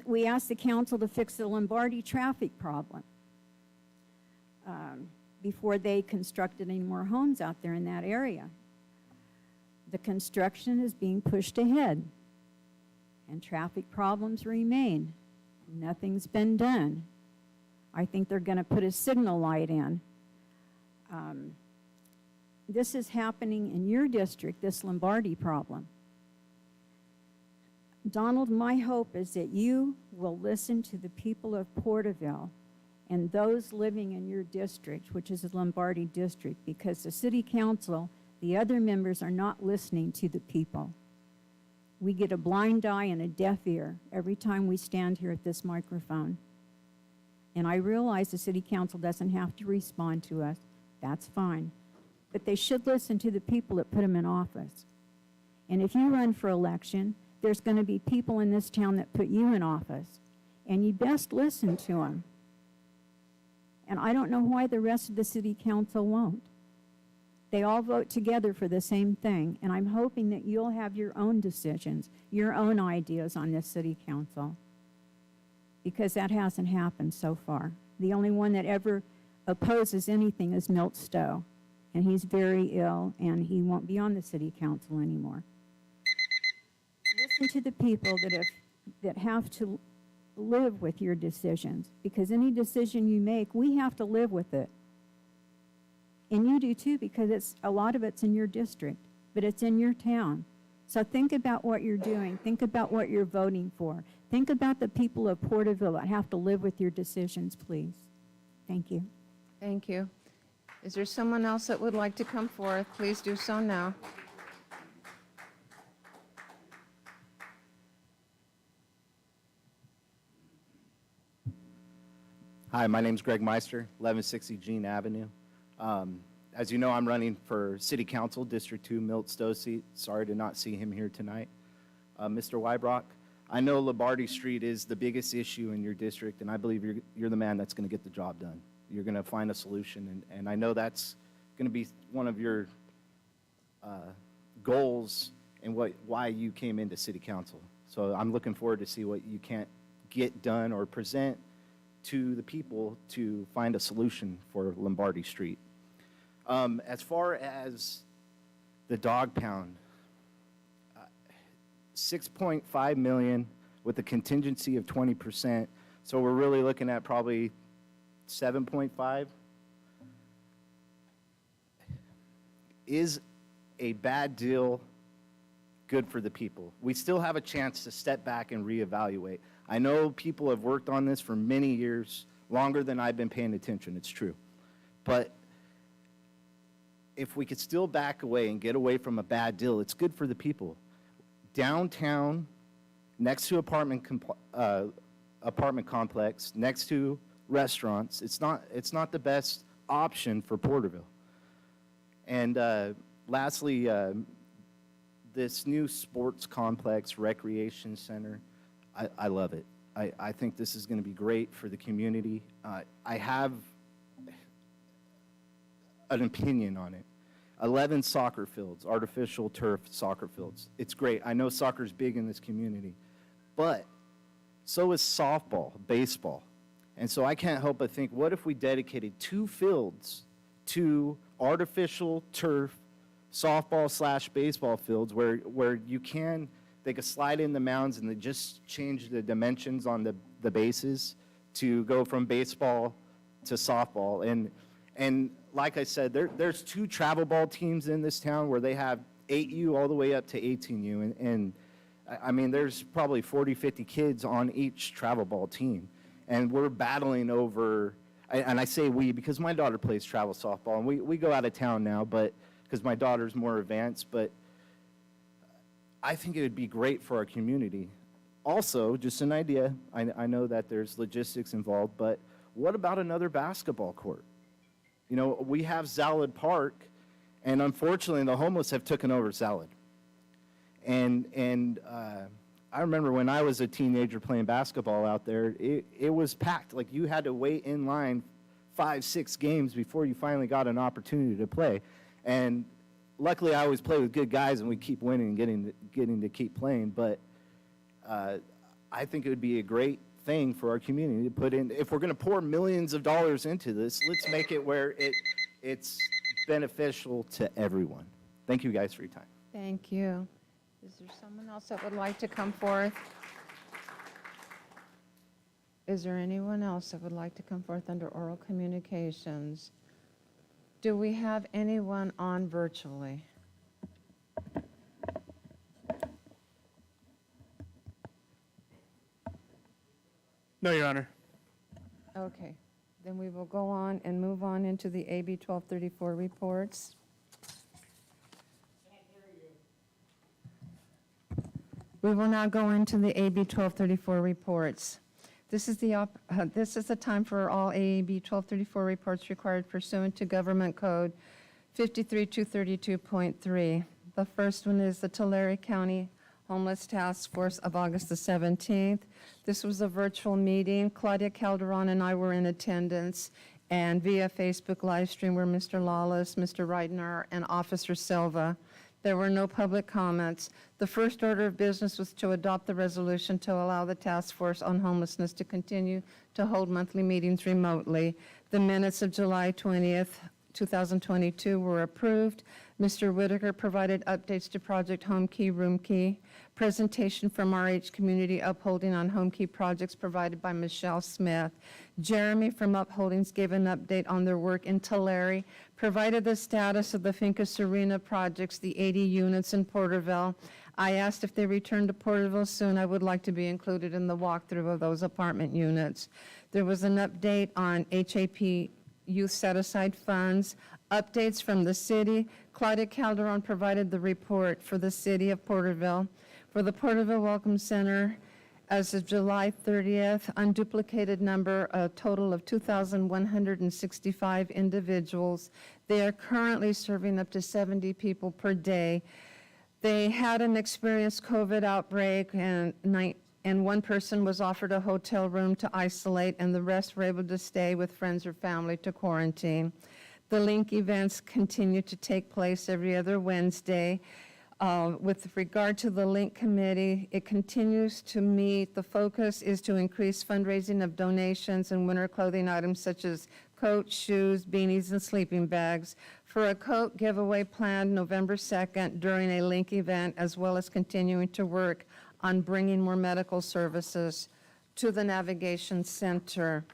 Speaker 8: We asked the council to fix the Lombardi traffic problem before they constructed any more homes out there in that area. The construction is being pushed ahead, and traffic problems remain. Nothing's been done. I think they're going to put a signal light in. This is happening in your district, this Lombardi problem. Donald, my hope is that you will listen to the people of Porterville and those living in your district, which is the Lombardi district, because the city council, the other members are not listening to the people. We get a blind eye and a deaf ear every time we stand here at this microphone. And I realize the city council doesn't have to respond to us. That's fine. But they should listen to the people that put them in office. And if you run for election, there's going to be people in this town that put you in office. And you best listen to them. And I don't know why the rest of the city council won't. They all vote together for the same thing. And I'm hoping that you'll have your own decisions, your own ideas on this city council. Because that hasn't happened so far. The only one that ever opposes anything is Milt Stowe. And he's very ill, and he won't be on the city council anymore. Listen to the people that have to live with your decisions, because any decision you make, we have to live with it. And you do too, because a lot of it's in your district, but it's in your town. So think about what you're doing. Think about what you're voting for. Think about the people of Porterville that have to live with your decisions, please. Thank you.
Speaker 1: Thank you. Is there someone else that would like to come forth? Please do so now.
Speaker 15: Hi, my name's Greg Meister, 1160 Jean Avenue. As you know, I'm running for City Council, District 2, Milt Stowe seat. Sorry to not see him here tonight. Mr. Wybrock, I know Lombardi Street is the biggest issue in your district, and I believe you're the man that's going to get the job done. You're going to find a solution, and I know that's going to be one of your goals and why you came into City Council. So I'm looking forward to see what you can't get done or present to the people to find a solution for Lombardi Street. As far as the dog pound, 6.5 million with a contingency of 20%. So we're really looking at probably 7.5. Is a bad deal good for the people? We still have a chance to step back and reevaluate. I know people have worked on this for many years, longer than I've been paying attention, it's true. But if we could still back away and get away from a bad deal, it's good for the people. Downtown, next to apartment complex, next to restaurants, it's not the best option for Porterville. And lastly, this new sports complex, recreation center, I love it. I think this is going to be great for the community. I have an opinion on it. 11 soccer fields, artificial turf soccer fields. It's great. I know soccer's big in this community, but so is softball, baseball. And so I can't help but think, what if we dedicated 2 fields to artificial turf softball / baseball fields where they could slide in the mounds and they just change the dimensions on the bases to go from baseball to softball. And like I said, there's 2 travel ball teams in this town where they have 8U all the way up to 18U. And I mean, there's probably 40, 50 kids on each travel ball team. And we're battling over, and I say we because my daughter plays travel softball. And we go out of town now, but because my daughter's more advanced. But I think it would be great for our community. Also, just an idea, I know that there's logistics involved, but what about another basketball court? You know, we have Zalad Park, and unfortunately, the homeless have taken over Zalad. And I remember when I was a teenager playing basketball out there, it was packed. Like, you had to wait in line 5, 6 games before you finally got an opportunity to play. And luckily, I always play with good guys, and we keep winning and getting to keep playing. But I think it would be a great thing for our community to put in. If we're going to pour millions of dollars into this, let's make it where it's beneficial to everyone. Thank you guys for your time.
Speaker 1: Thank you. Is there someone else that would like to come forth? Is there anyone else that would like to come forth under oral communications? Do we have anyone on virtually?
Speaker 2: No, Your Honor.
Speaker 1: Okay, then we will go on and move on into the AB 1234 reports. We will now go into the AB 1234 reports. This is the time for all AB 1234 reports required pursuant to Government Code 53232.3. The first one is the Tulare County Homeless Task Force of August the 17th. This was a virtual meeting. Claudia Calderon and I were in attendance, and via Facebook live stream were Mr. Lawless, Mr. Reitner, and Officer Silva. There were no public comments. The first order of business was to adopt the resolution to allow the Task Force on Homelessness to continue to hold monthly meetings remotely. The minutes of July 20th, 2022 were approved. Mr. Whitaker provided updates to Project Home Key, Room Key. Presentation from RH Community Upholding on Home Key projects provided by Michelle Smith. Jeremy from Upholdings gave an update on their work in Tulare, provided the status of the Finca Serena projects, the 80 units in Porterville. I asked if they returned to Porterville soon, I would like to be included in the walkthrough of those apartment units. There was an update on HAP youth set-aside funds, updates from the city. Claudia Calderon provided the report for the city of Porterville. For the Porterville Welcome Center, as of July 30th, unduplicated number, a total of 2,165 individuals. They are currently serving up to 70 people per day. They had an experienced COVID outbreak, and one person was offered a hotel room to isolate, and the rest were able to stay with friends or family to quarantine. The link events continue to take place every other Wednesday. With regard to the link committee, it continues to meet. The focus is to increase fundraising of donations and winter clothing items such as coats, shoes, beanies, and sleeping bags. For a coat giveaway planned November 2nd during a link event, as well as continuing to work on bringing more medical services to the Navigation Center.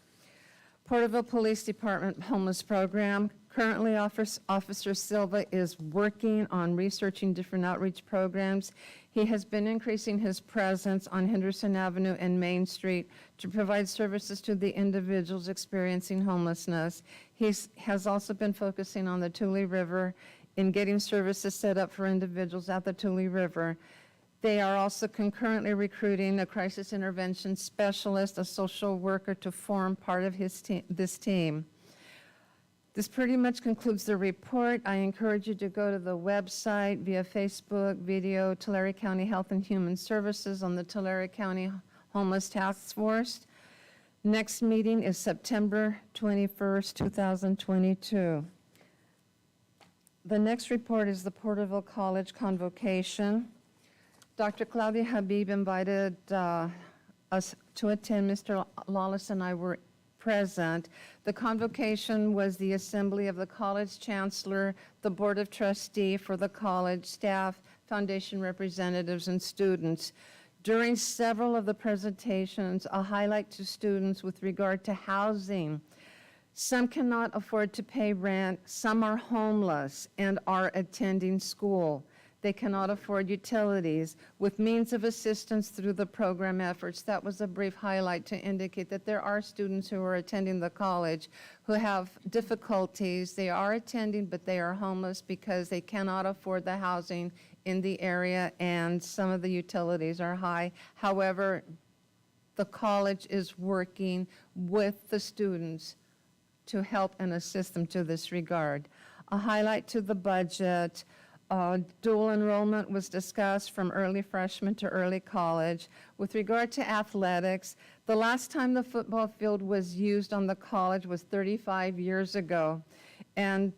Speaker 1: Porterville Police Department Homeless Program. Currently, Officer Silva is working on researching different outreach programs. He has been increasing his presence on Henderson Avenue and Main Street to provide services to the individuals experiencing homelessness. He has also been focusing on the Tule River in getting services set up for individuals at the Tule River. They are also concurrently recruiting a crisis intervention specialist, a social worker, to form part of this team. This pretty much concludes the report. I encourage you to go to the website via Facebook, video, Tulare County Health and Human Services on the Tulare County Homeless Task Force. Next meeting is September 21st, 2022. The next report is the Porterville College Convocation. Dr. Claudia Habib invited us to attend. Mr. Lawless and I were present. The convocation was the assembly of the college chancellor, the board of trustee for the college, staff, foundation representatives, and students. During several of the presentations, a highlight to students with regard to housing. Some cannot afford to pay rent, some are homeless and are attending school. They cannot afford utilities. With means of assistance through the program efforts, that was a brief highlight to indicate that there are students who are attending the college who have difficulties. They are attending, but they are homeless because they cannot afford the housing in the area, and some of the utilities are high. However, the college is working with the students to help and assist them to this regard. A highlight to the budget. Dual enrollment was discussed from early freshman to early college. With regard to athletics, the last time the football field was used on the college was 35 years ago. And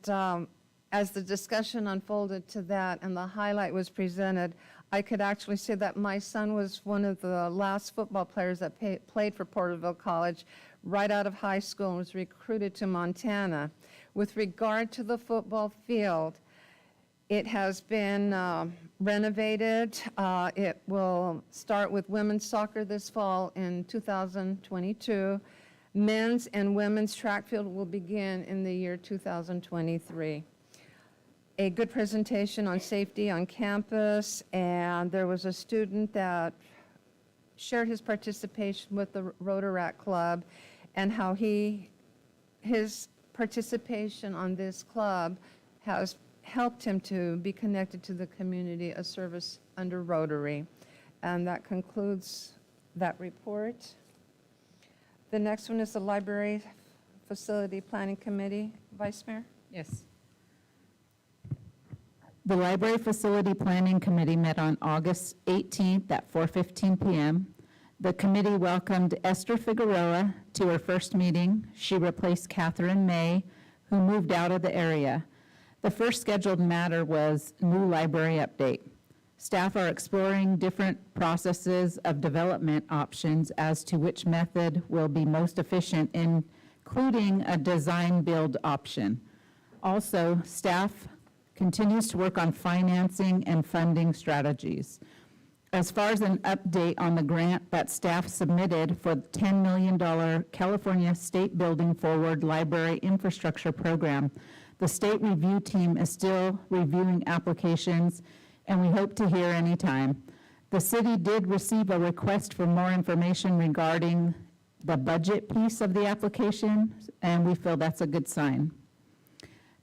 Speaker 1: as the discussion unfolded to that and the highlight was presented, I could actually say that my son was one of the last football players that played for Porterville College right out of high school and was recruited to Montana. With regard to the football field, it has been renovated. It will start with women's soccer this fall in 2022. Men's and women's track field will begin in the year 2023. A good presentation on safety on campus, and there was a student that shared his participation with the Rotaract Club and how his participation on this club has helped him to be connected to the community, a service under Rotary. And that concludes that report. The next one is the Library Facility Planning Committee. Vice Mayor?
Speaker 16: Yes. The Library Facility Planning Committee met on August 18th at 4:15 p.m. The committee welcomed Esther Figueroa to her first meeting. She replaced Catherine May, who moved out of the area. The first scheduled matter was new library update. Staff are exploring different processes of development options as to which method will be most efficient, including a design-build option. Also, staff continues to work on financing and funding strategies. As far as an update on the grant that staff submitted for the $10 million California State Building Forward Library Infrastructure Program, the state review team is still reviewing applications, and we hope to hear anytime. The city did receive a request for more information regarding the budget piece of the application, and we feel that's a good sign.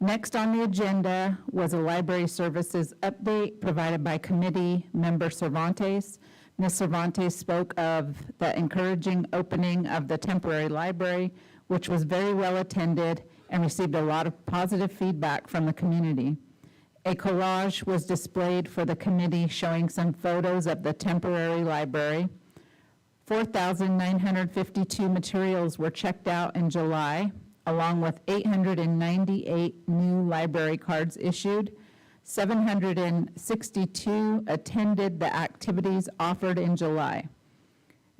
Speaker 16: Next on the agenda was a library services update provided by committee member Cervantes. Ms. Cervantes spoke of the encouraging opening of the temporary library, which was very well attended and received a lot of positive feedback from the community. A collage was displayed for the committee showing some photos of the temporary library. 4,952 materials were checked out in July, along with 898 new library cards issued. 762 attended the activities offered in July.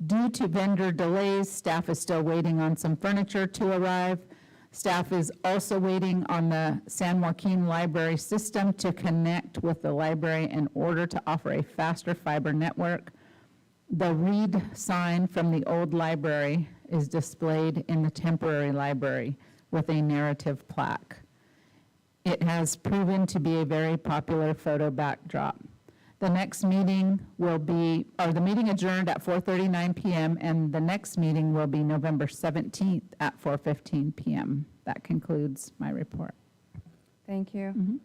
Speaker 16: Due to vendor delays, staff is still waiting on some furniture to arrive. Staff is also waiting on the San Joaquin Library system to connect with the library in order to offer a faster fiber network. The read sign from the old library is displayed in the temporary library with a narrative plaque. It has proven to be a very popular photo backdrop. The next meeting will be, or the meeting adjourned at 4:39 p.m. and the next meeting will be November 17th at 4:15 p.m. That concludes my report.
Speaker 1: Thank you.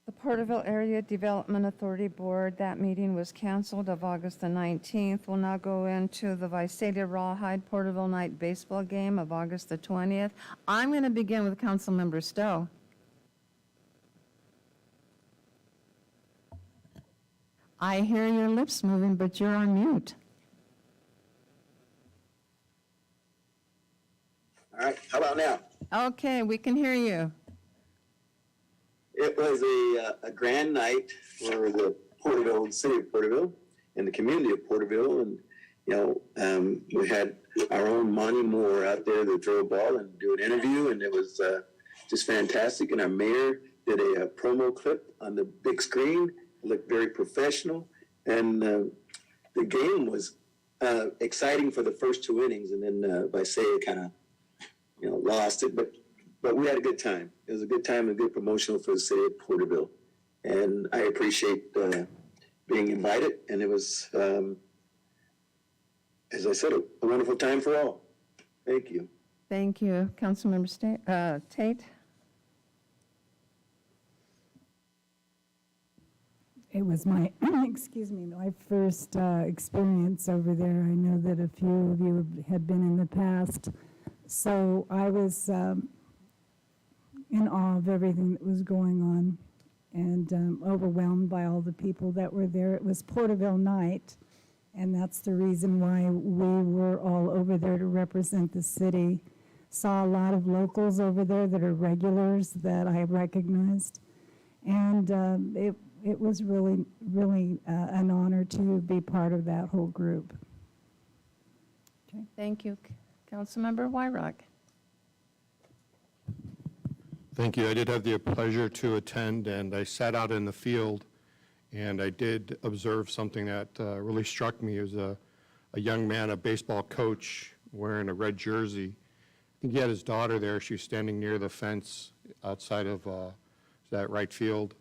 Speaker 1: The Porterville Area Development Authority Board, that meeting was canceled of August the 19th. We'll now go into the Visalia Rawhide Porterville Night Baseball game of August the 20th. I'm going to begin with Councilmember Stowe. I hear your lips moving, but you're on mute.
Speaker 17: All right, how about now?
Speaker 1: Okay, we can hear you.
Speaker 17: It was a grand night for the Porterville, city of Porterville, and the community of Porterville, and we had our own Monty Moore out there that throw a ball and do an interview, and it was just fantastic. And our mayor did a promo clip on the big screen. It looked very professional, and the game was exciting for the first two innings, and then Visalia kind of lost it, but we had a good time. It was a good time and a good promotional for the city of Porterville. And I appreciate being invited. And it was, as I said, a wonderful time for all. Thank you.
Speaker 1: Thank you. Councilmember Tate?
Speaker 18: It was my, excuse me, my first experience over there. I know that a few of you have been in the past. So I was in awe of everything that was going on and overwhelmed by all the people that were there. It was Porterville night, and that's the reason why we were all over there to represent the city. Saw a lot of locals over there that are regulars that I recognized. And it was really, really an honor to be part of that whole group. Okay.
Speaker 1: Thank you. Councilmember Wyrock.
Speaker 3: Thank you. I did have the pleasure to attend, and I sat out in the field, and I did observe something that really struck me. It was a young man, a baseball coach, wearing a red jersey. I think he had his daughter there. She was standing near the fence outside of that right field.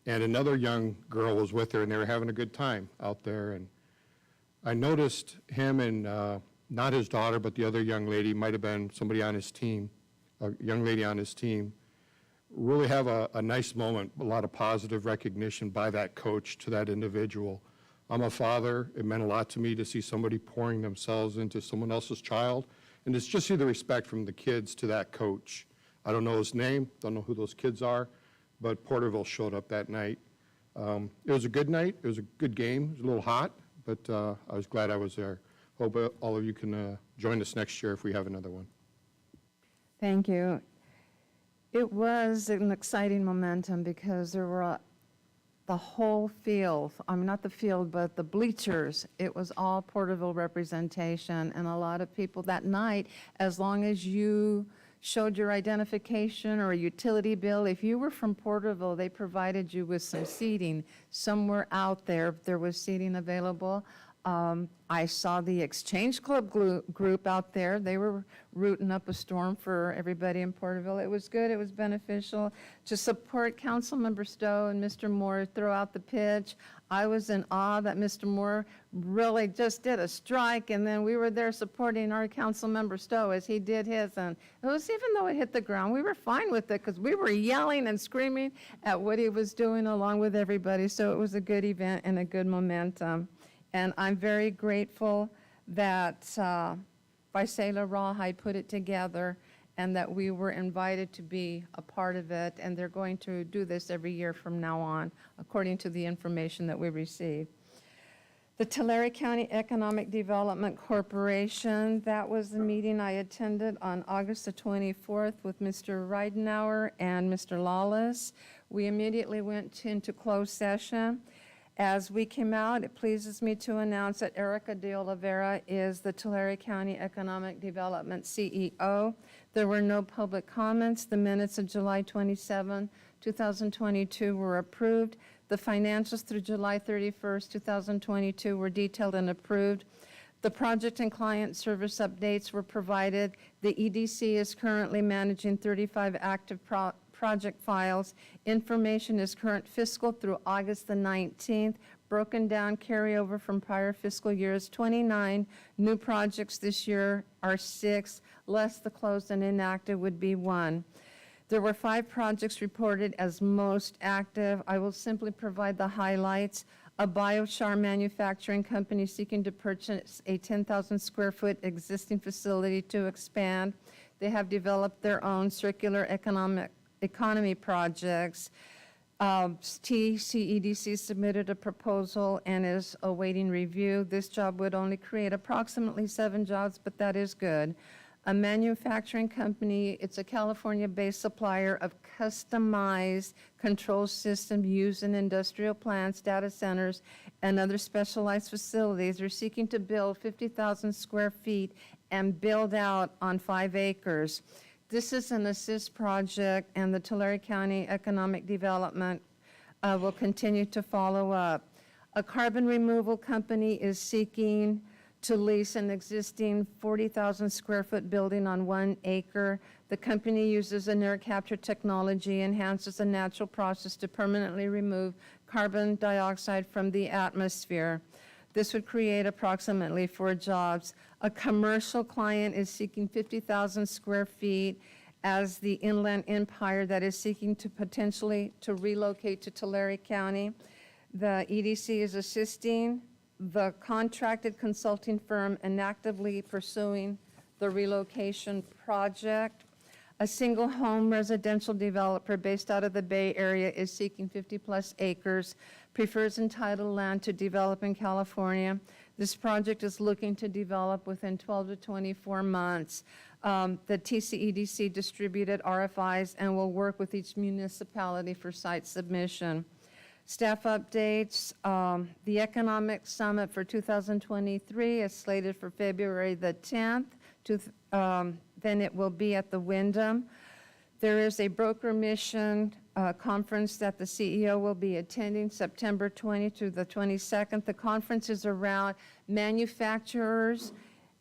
Speaker 3: And another young girl was with her, and they were having a good time out there. And I noticed him and not his daughter, but the other young lady, might have been somebody on his team, a young lady on his team, really have a nice moment, a lot of positive recognition by that coach to that individual. I'm a father. It meant a lot to me to see somebody pouring themselves into someone else's child. And it's just see the respect from the kids to that coach. I don't know his name, don't know who those kids are, but Porterville showed up that night. It was a good night. It was a good game. It was a little hot, but I was glad I was there. Hope all of you can join us next year if we have another one.
Speaker 1: Thank you. It was an exciting momentum because there were the whole field, not the field, but the bleachers. It was all Porterville representation, and a lot of people that night, as long as you showed your identification or a utility bill, if you were from Porterville, they provided you with some seating. Somewhere out there was seating available. I saw the Exchange Club group out there. They were rooting up a storm for everybody in Porterville. It was good. It was beneficial to support Councilmember Stowe and Mr. Moore throw out the pitch. I was in awe that Mr. Moore really just did a strike, and then we were there supporting our Councilmember Stowe as he did his. And it was, even though it hit the ground, we were fine with it because we were yelling and screaming at what he was doing along with everybody. So it was a good event and a good momentum. And I'm very grateful that Visela Rawhide put it together and that we were invited to be a part of it. And they're going to do this every year from now on, according to the information that we received. The Tulare County Economic Development Corporation, that was the meeting I attended on August the 24th with Mr. Reidenauer and Mr. Lawless. We immediately went into closed session. As we came out, it pleases me to announce that Erica De Oliveira is the Tulare County Economic Development CEO. There were no public comments. The minutes of July 27, 2022 were approved. The financials through July 31st, 2022 were detailed and approved. The project and client service updates were provided. The EDC is currently managing 35 active project files. Information is current fiscal through August the 19th. Broken down carryover from prior fiscal years, 29. New projects this year are 6, less the closed and inactive would be 1. There were 5 projects reported as most active. I will simply provide the highlights. A biochar manufacturing company seeking to purchase a 10,000 square foot existing facility to expand. They have developed their own circular economy projects. TCEDC submitted a proposal and is awaiting review. This job would only create approximately 7 jobs, but that is good. A manufacturing company, it's a California-based supplier of customized control systems used in industrial plants, data centers, and other specialized facilities. They're seeking to build 50,000 square feet and build out on 5 acres. This is an assist project, and the Tulare County Economic Development will continue to follow up. A carbon removal company is seeking to lease an existing 40,000 square foot building on 1 acre. The company uses an air capture technology, enhances a natural process to permanently remove carbon dioxide from the atmosphere. This would create approximately 4 jobs. A commercial client is seeking 50,000 square feet as the Inland Empire that is seeking to potentially to relocate to Tulare County. The EDC is assisting the contracted consulting firm and actively pursuing the relocation project. A single home residential developer based out of the Bay Area is seeking 50+ acres, prefers entitled land to develop in California. This project is looking to develop within 12 to 24 months. The TCEDC distributed RFIs and will work with each municipality for site submission. Staff updates, the Economic Summit for 2023 is slated for February the 10th. Then it will be at the Wyndham. There is a broker mission conference that the CEO will be attending September 20 through the 22nd. The conference is around manufacturers,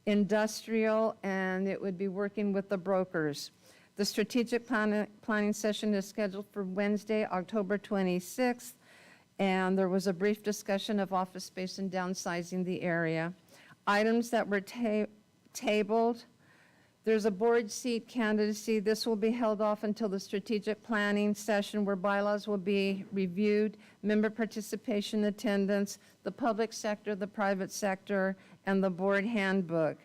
Speaker 1: industrial, and it would be working with the brokers. The strategic planning session is scheduled for Wednesday, October 26th, and there was a brief discussion of office space and downsizing the area. Items that were tabled. There's a board seat candidacy. This will be held off until the strategic planning session where bylaws will be reviewed, member participation, attendance, the public sector, the private sector, and the board handbook.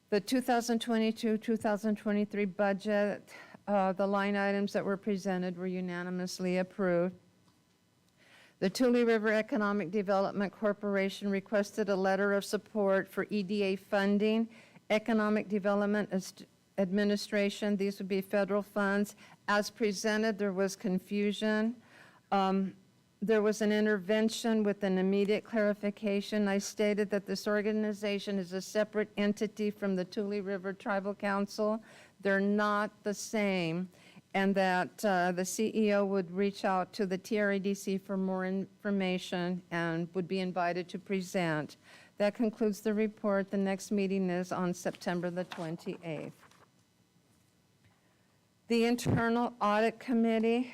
Speaker 1: The 2022-2023 budget, the line items that were presented were unanimously approved. The Tule River Economic Development Corporation requested a letter of support for EDA funding. Economic Development Administration, these would be federal funds. As presented, there was confusion. There was an intervention with an immediate clarification. I stated that this organization is a separate entity from the Tule River Tribal Council. They're not the same, and that the CEO would reach out to the TRADC for more information and would be invited to present. That concludes the report. The next meeting is on September the 28th. The Internal Audit Committee,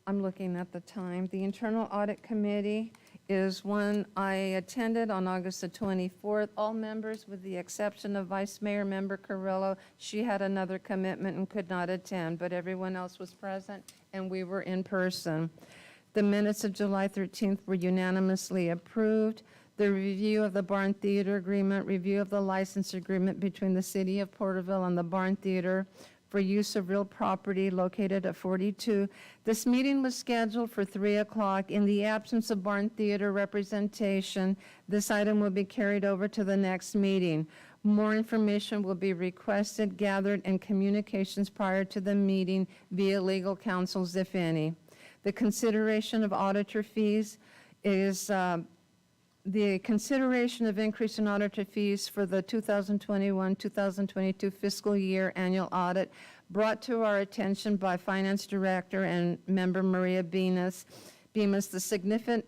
Speaker 1: I'm looking at the time. The Internal Audit Committee is one I attended on August the 24th. All members, with the exception of Vice Mayor Member Carrillo, she had another commitment and could not attend, but everyone else was present and we were in person. The minutes of July 13th were unanimously approved. The review of the Barn Theater Agreement, review of the license agreement between the City of Porterville and the Barn Theater for use of real property located at 42. This meeting was scheduled for 3 o'clock. In the absence of Barn Theater representation, this item will be carried over to the next meeting. More information will be requested, gathered, and communications prior to the meeting via legal counsels, if any. The consideration of auditor fees is the consideration of increase in auditor fees for the 2021-2022 fiscal year annual audit brought to our attention by Finance Director and Member Maria Bemis. The significant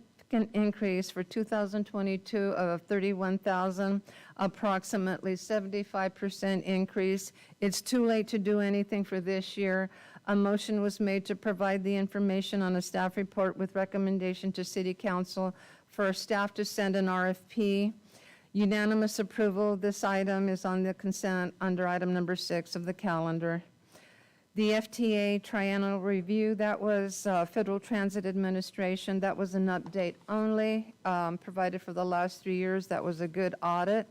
Speaker 1: increase for 2022 of 31,000, approximately 75% increase. It's too late to do anything for this year. A motion was made to provide the information on a staff report with recommendation to City Council for staff to send an RFP. Unanimous approval of this item is on the consent under item number 6 of the calendar. The FTA triennial review, that was Federal Transit Administration. That was an update only, provided for the last 3 years. That was a good audit.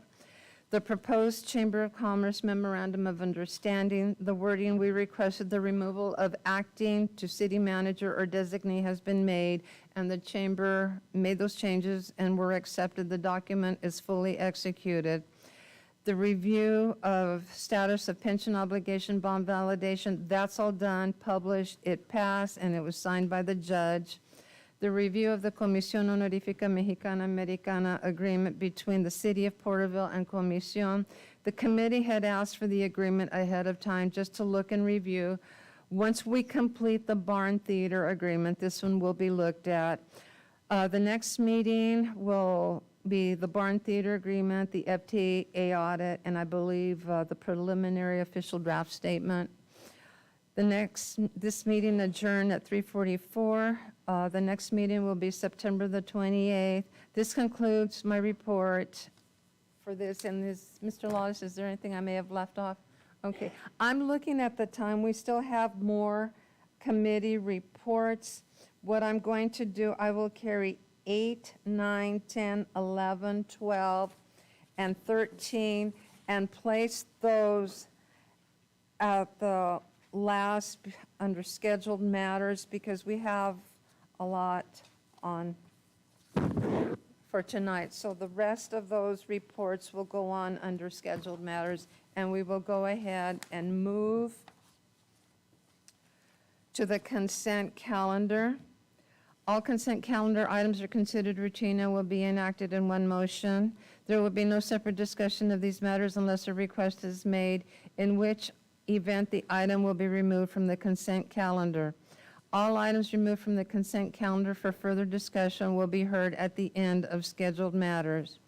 Speaker 1: The proposed Chamber of Commerce Memorandum of Understanding, the wording we requested the removal of acting to city manager or designee has been made, and the Chamber made those changes and were accepted. The document is fully executed. The review of status of pension obligation bond validation, that's all done, published, it passed, and it was signed by the judge. The review of the Comisión Honorífica Mexicana-Americana agreement between the City of Porterville and Comisión. The committee had asked for the agreement ahead of time just to look and review. Once we complete the Barn Theater agreement, this one will be looked at. The next meeting will be the Barn Theater agreement, the FTA audit, and I believe the preliminary official draft statement. This meeting adjourned at 3:44. The next meeting will be September the 28th. This concludes my report for this. And Mr. Lawless, is there anything I may have left off? Okay. I'm looking at the time. We still have more committee reports. What I'm going to do, I will carry 8, 9, 10, 11, 12, and 13 and place those at the last under scheduled matters because we have a lot on for tonight. So the rest of those reports will go on under scheduled matters, and we will go ahead and move to the consent calendar. All consent calendar items are considered routine and will be enacted in one motion. There will be no separate discussion of these matters unless a request is made, in which event the item will be removed from the consent calendar. All items removed from the consent calendar for further discussion will be heard at the end of scheduled matters.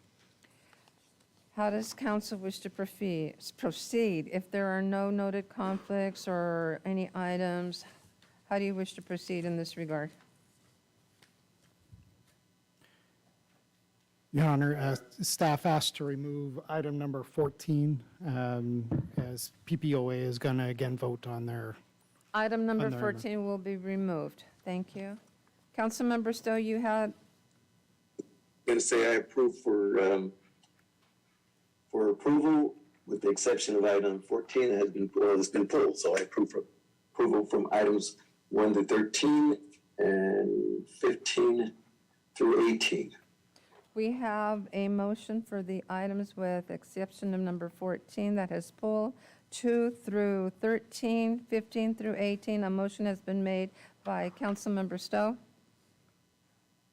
Speaker 1: How does council wish to proceed? If there are no noted conflicts or any items, how do you wish to proceed in this regard?
Speaker 6: Your Honor, staff asked to remove item number 14, as PPOA is going to again vote on their.
Speaker 1: Item number
Speaker 6: On their-
Speaker 1: 14 will be removed. Thank you. Councilmember Stowe, you had,
Speaker 17: Going to say I approve for approval, with the exception of item 14 that has been, well, it's been pulled, so I approve for approval from items 1 to 13 and 15 through 18.
Speaker 1: we have a motion for the items with exception of number 14 that has pulled, 2 through 13, 15 through 18. A motion has been made by Councilmember Stowe.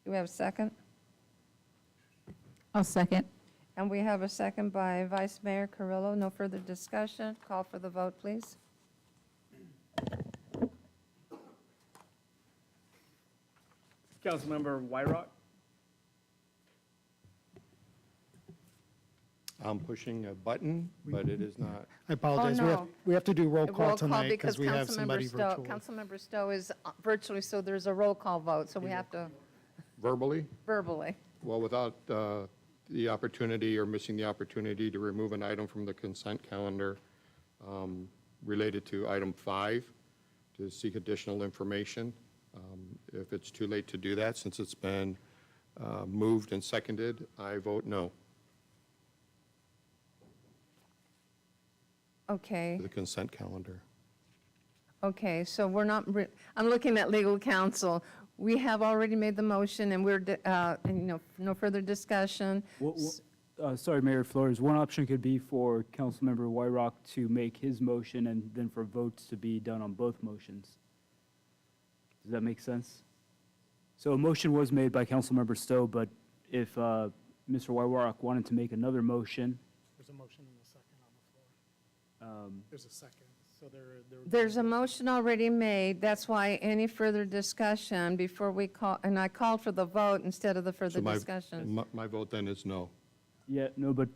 Speaker 1: Do we have a second?
Speaker 16: I'll second.
Speaker 1: And we have a second by Vice Mayor Carrillo. No further discussion. Call for the vote, please.
Speaker 2: Councilmember Wyrock,
Speaker 3: I'm pushing a button, but it is not.
Speaker 6: I apologize.
Speaker 1: Oh, no.
Speaker 6: We have to do roll
Speaker 1: Roll
Speaker 6: call
Speaker 1: call
Speaker 6: tonight
Speaker 1: because
Speaker 6: because we have
Speaker 1: Councilmember
Speaker 6: somebody
Speaker 1: Stowe,
Speaker 6: virtual.
Speaker 1: Councilmember Stowe is virtually, so there's a roll call vote, so we have to
Speaker 3: Verbally?
Speaker 1: verbally.
Speaker 3: Well, without the opportunity or missing the opportunity to remove an item from the consent calendar related to item 5, to seek additional information. If it's too late to do that, since it's been moved and seconded, I vote no
Speaker 1: Okay.
Speaker 3: to the consent calendar.
Speaker 1: Okay, so we're not, I'm looking at legal counsel. We have already made the motion, and we're, and, no further discussion.
Speaker 5: Sorry, Mayor Flores, one option could be for Councilmember Wyrock to make his motion and then for votes to be done on both motions. Does that make sense? So a motion was made by Councilmember Stowe, but if Mr. Wyrock wanted to make another motion,
Speaker 6: There's a motion and a second on the floor. There's a second, so
Speaker 1: There's a motion already made. That's why any further discussion before we call, and I called for the vote instead of the further
Speaker 3: So
Speaker 1: discussion.
Speaker 3: my vote then is no.
Speaker 5: yeah, no, but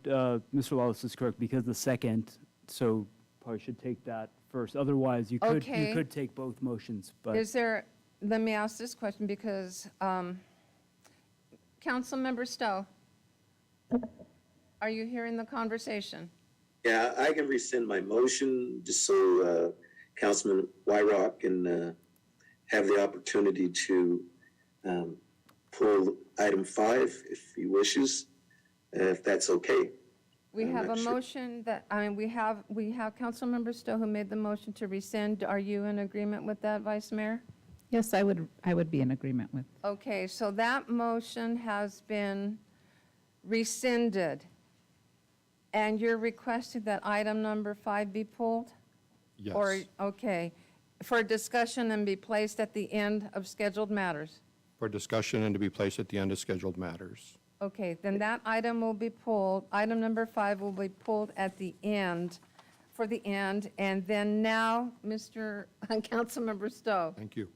Speaker 5: Mr. Wallace is correct because the second, so probably should take that first. Otherwise, you
Speaker 1: Okay.
Speaker 5: could take both motions, but.
Speaker 1: Is there, let me ask this question because, Councilmember Stowe, are you hearing the conversation?
Speaker 17: Yeah, I can rescind my motion just so Councilman Wyrock can have the opportunity to pull item 5 if he wishes, if that's okay.
Speaker 1: We
Speaker 17: I'm
Speaker 1: have
Speaker 17: not
Speaker 1: a
Speaker 17: sure.
Speaker 1: motion that, we have Councilmember Stowe who made the motion to rescind. Are you in agreement with that, Vice Mayor?
Speaker 16: Yes, I would be in agreement with.
Speaker 1: Okay, so that motion has been rescinded. And you're requesting that item number 5 be pulled?
Speaker 3: Yes.
Speaker 1: Or, okay, for discussion and be placed at the end of scheduled matters?
Speaker 3: For discussion and to be placed at the end of scheduled matters.
Speaker 1: Okay, then that item will be pulled. Item number 5 will be pulled at the end, for the end. And then now, Mr. Councilmember Stowe.
Speaker 3: Thank you.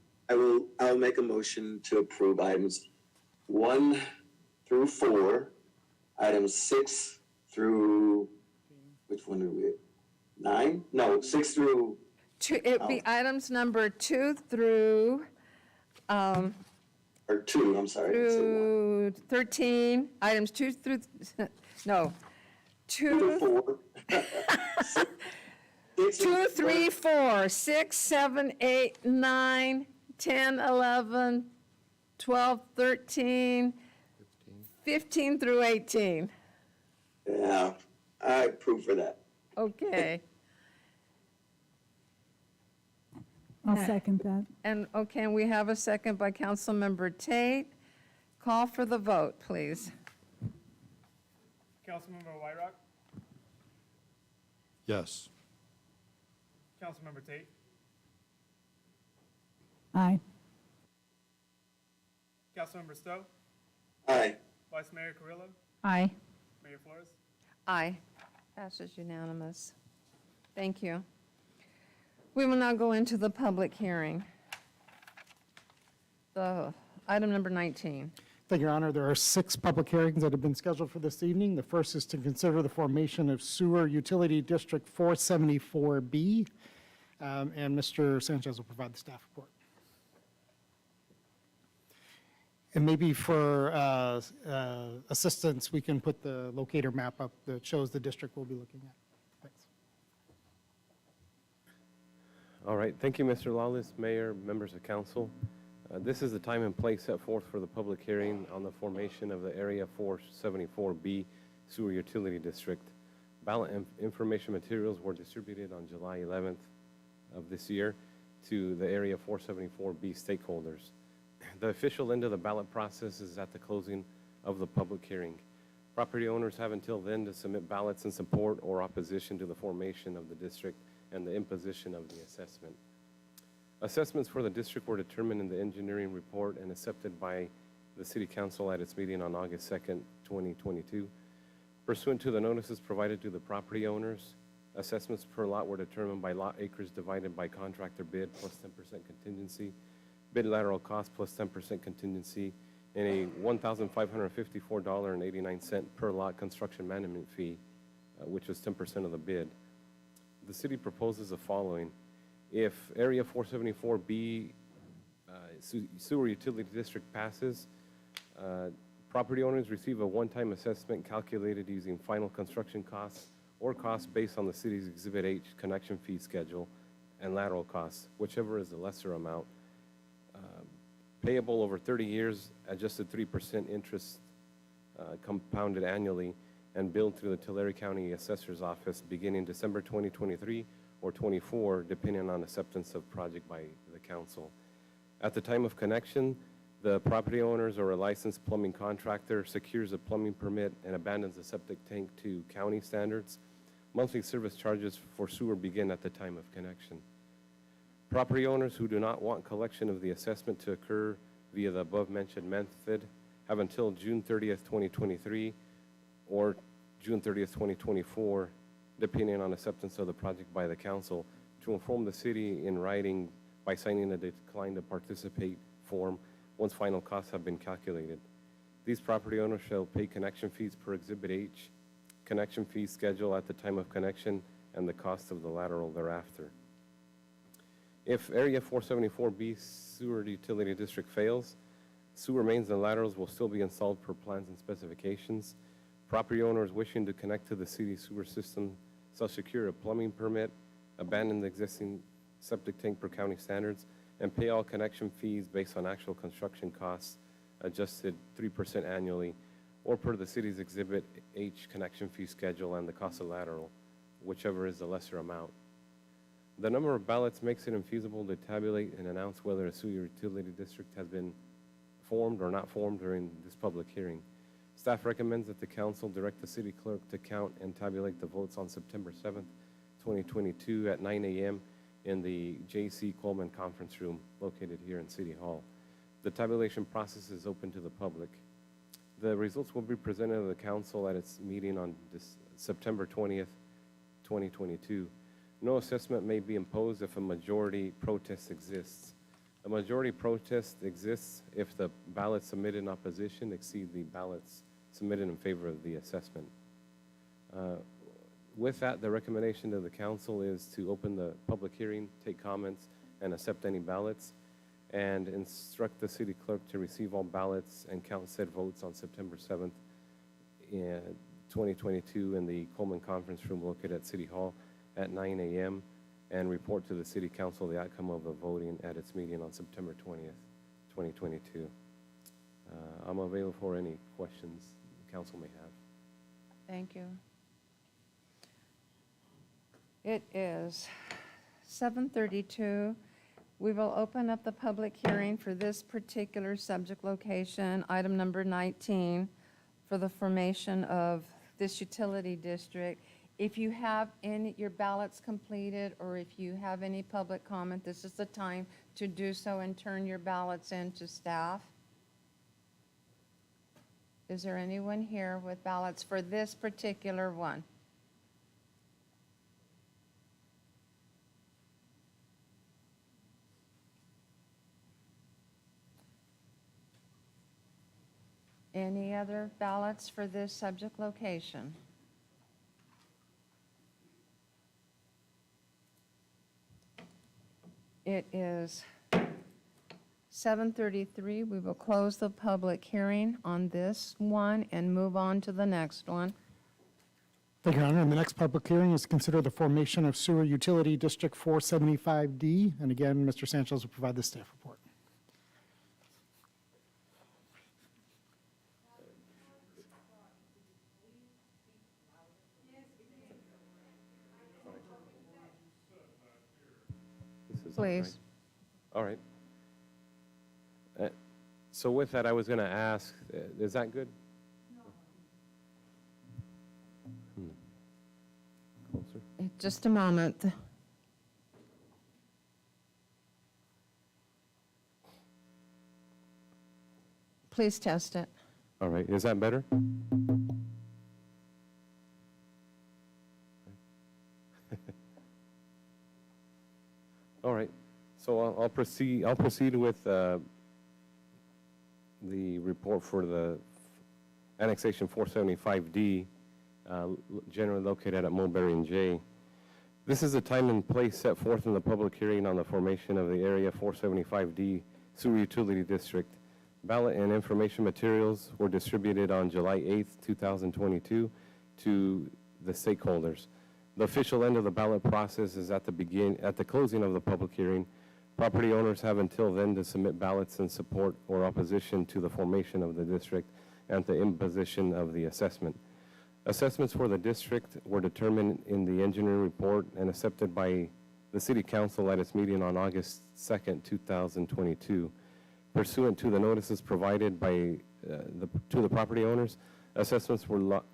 Speaker 17: I'll make a motion to approve items 1 through 4, items 6 through, which one are we at? 9? No, 6 through,
Speaker 1: It'd be items number 2 through,
Speaker 17: or 2, I'm sorry. I said 1.
Speaker 1: through 13, items 2 through, no,
Speaker 17: 2 to 4.
Speaker 1: 2, 3, 4, 6, 7, 8, 9, 10, 11, 12, 13, 15 through 18.
Speaker 17: Yeah, I approve for that.
Speaker 1: Okay.
Speaker 18: I'll second that.
Speaker 1: And, okay, we have a second by Councilmember Tate. Call for the vote, please.
Speaker 2: Councilmember Wyrock,
Speaker 3: Yes.
Speaker 2: Councilmember Tate,
Speaker 18: Aye.
Speaker 2: Councilmember Stowe,
Speaker 17: Aye.
Speaker 2: Vice Mayor Carrillo,
Speaker 16: Aye.
Speaker 2: Mayor Flores.
Speaker 1: Aye. Passes unanimous. Thank you. We will now go into the public hearing. The item number 19.
Speaker 6: Thank you, Your Honor. There are 6 public hearings that have been scheduled for this evening. The first is to consider the formation of Sewer Utility District 474B, and Mr. Sanchez will provide the staff report. And maybe for assistance, we can put the locator map up that shows the district we'll be looking at. Thanks.
Speaker 19: All right, thank you, Mr. Lawless, Mayor, members of council. This is the time and place set forth for the public hearing on the formation of the Area 474B Sewer Utility District. Ballot information materials were distributed on July 11th of this year to the Area 474B stakeholders. The official end of the ballot process is at the closing of the public hearing. Property owners have until then to submit ballots in support or opposition to the formation of the district and the imposition of the assessment. Assessments for the district were determined in the engineering report and accepted by the City Council at its meeting on August 2nd, 2022. Pursuant to the notices provided to the property owners, assessments per lot were determined by lot acres divided by contractor bid plus 10% contingency, bid lateral cost plus 10% contingency, and a $1,554.89 per lot construction management fee, which was 10% of the bid. The city proposes the following. If Area 474B Sewer Utility District passes, property owners receive a one-time assessment calculated using final construction costs or costs based on the city's Exhibit H connection fee schedule and lateral costs, whichever is the lesser amount. Payable over 30 years, adjusted 3% interest compounded annually, and billed through the Tulare County Assessor's Office beginning December 2023 or 24, depending on acceptance of project by the council. At the time of connection, the property owners or a licensed plumbing contractor secures a plumbing permit and abandons the septic tank to county standards. Monthly service charges for sewer begin at the time of connection. Property owners who do not want collection of the assessment to occur via the above-mentioned method have until June 30th, 2023 or June 30th, 2024, depending on acceptance of the project by the council, to inform the city in writing by signing a decline to participate form once final costs have been calculated. These property owners shall pay connection fees per Exhibit H, connection fee schedule at the time of connection, and the cost of the lateral thereafter. If Area 474B Sewer Utility District fails, sewer mains and laterals will still be installed per plans and specifications. Property owners wishing to connect to the city sewer system shall secure a plumbing permit, abandon the existing septic tank per county standards, and pay all connection fees based on actual construction costs, adjusted 3% annually, or per the city's Exhibit H connection fee schedule and the cost of lateral, whichever is the lesser amount. The number of ballots makes it infeasible to tabulate and announce whether a sewer utility district has been formed or not formed during this public hearing. Staff recommends that the council direct the city clerk to count and tabulate the votes on September 7th, 2022 at 9 a.m. in the J.C. Coleman Conference Room located here in City Hall. The tabulation process is open to the public. The results will be presented to the council at its meeting on September 20th, 2022. No assessment may be imposed if a majority protest exists. A majority protest exists if the ballots submitted in opposition exceed the ballots submitted in favor of the assessment. With that, the recommendation to the council is to open the public hearing, take comments, and accept any ballots, and instruct the city clerk to receive all ballots and count said votes on September 7th, 2022 in the Coleman Conference Room located at City Hall at 9 a.m. and report to the City Council the outcome of the voting at its meeting on September 20th, 2022. I'm available for any questions the council may have.
Speaker 1: Thank you. It is 7:32. We will open up the public hearing for this particular subject location, item number 19, for the formation of this utility district. If you have your ballots completed, or if you have any public comment, this is the time to do so and turn your ballots in to staff. Is there anyone here with ballots for this particular one? Any other ballots for this subject location? It is 7:33. We will close the public hearing on this one and move on to the next one.
Speaker 6: Thank you, Your Honor. And the next public hearing is to consider the formation of Sewer Utility District 475D. And again, Mr. Sanchez will provide the staff report.
Speaker 19: This is
Speaker 1: Please.
Speaker 19: All right. So with that, I was going to ask, is that good? Closer.
Speaker 1: Just a moment. Please test it.
Speaker 19: All right, is that better? All right, so I'll proceed with the report for the annexation 475D, generally located at Mulberry and J. This is the time and place set forth in the public hearing on the formation of the Area 475D Sewer Utility District. Ballot and information materials were distributed on July 8th, 2022 to the stakeholders. The official end of the ballot process is at the closing of the public hearing. Property owners have until then to submit ballots in support or opposition to the formation of the district and the imposition of the assessment. Assessments for the district were determined in the engineering report and accepted by the City Council at its meeting on August 2nd, 2022. Pursuant to the notices provided by to the property owners, assessments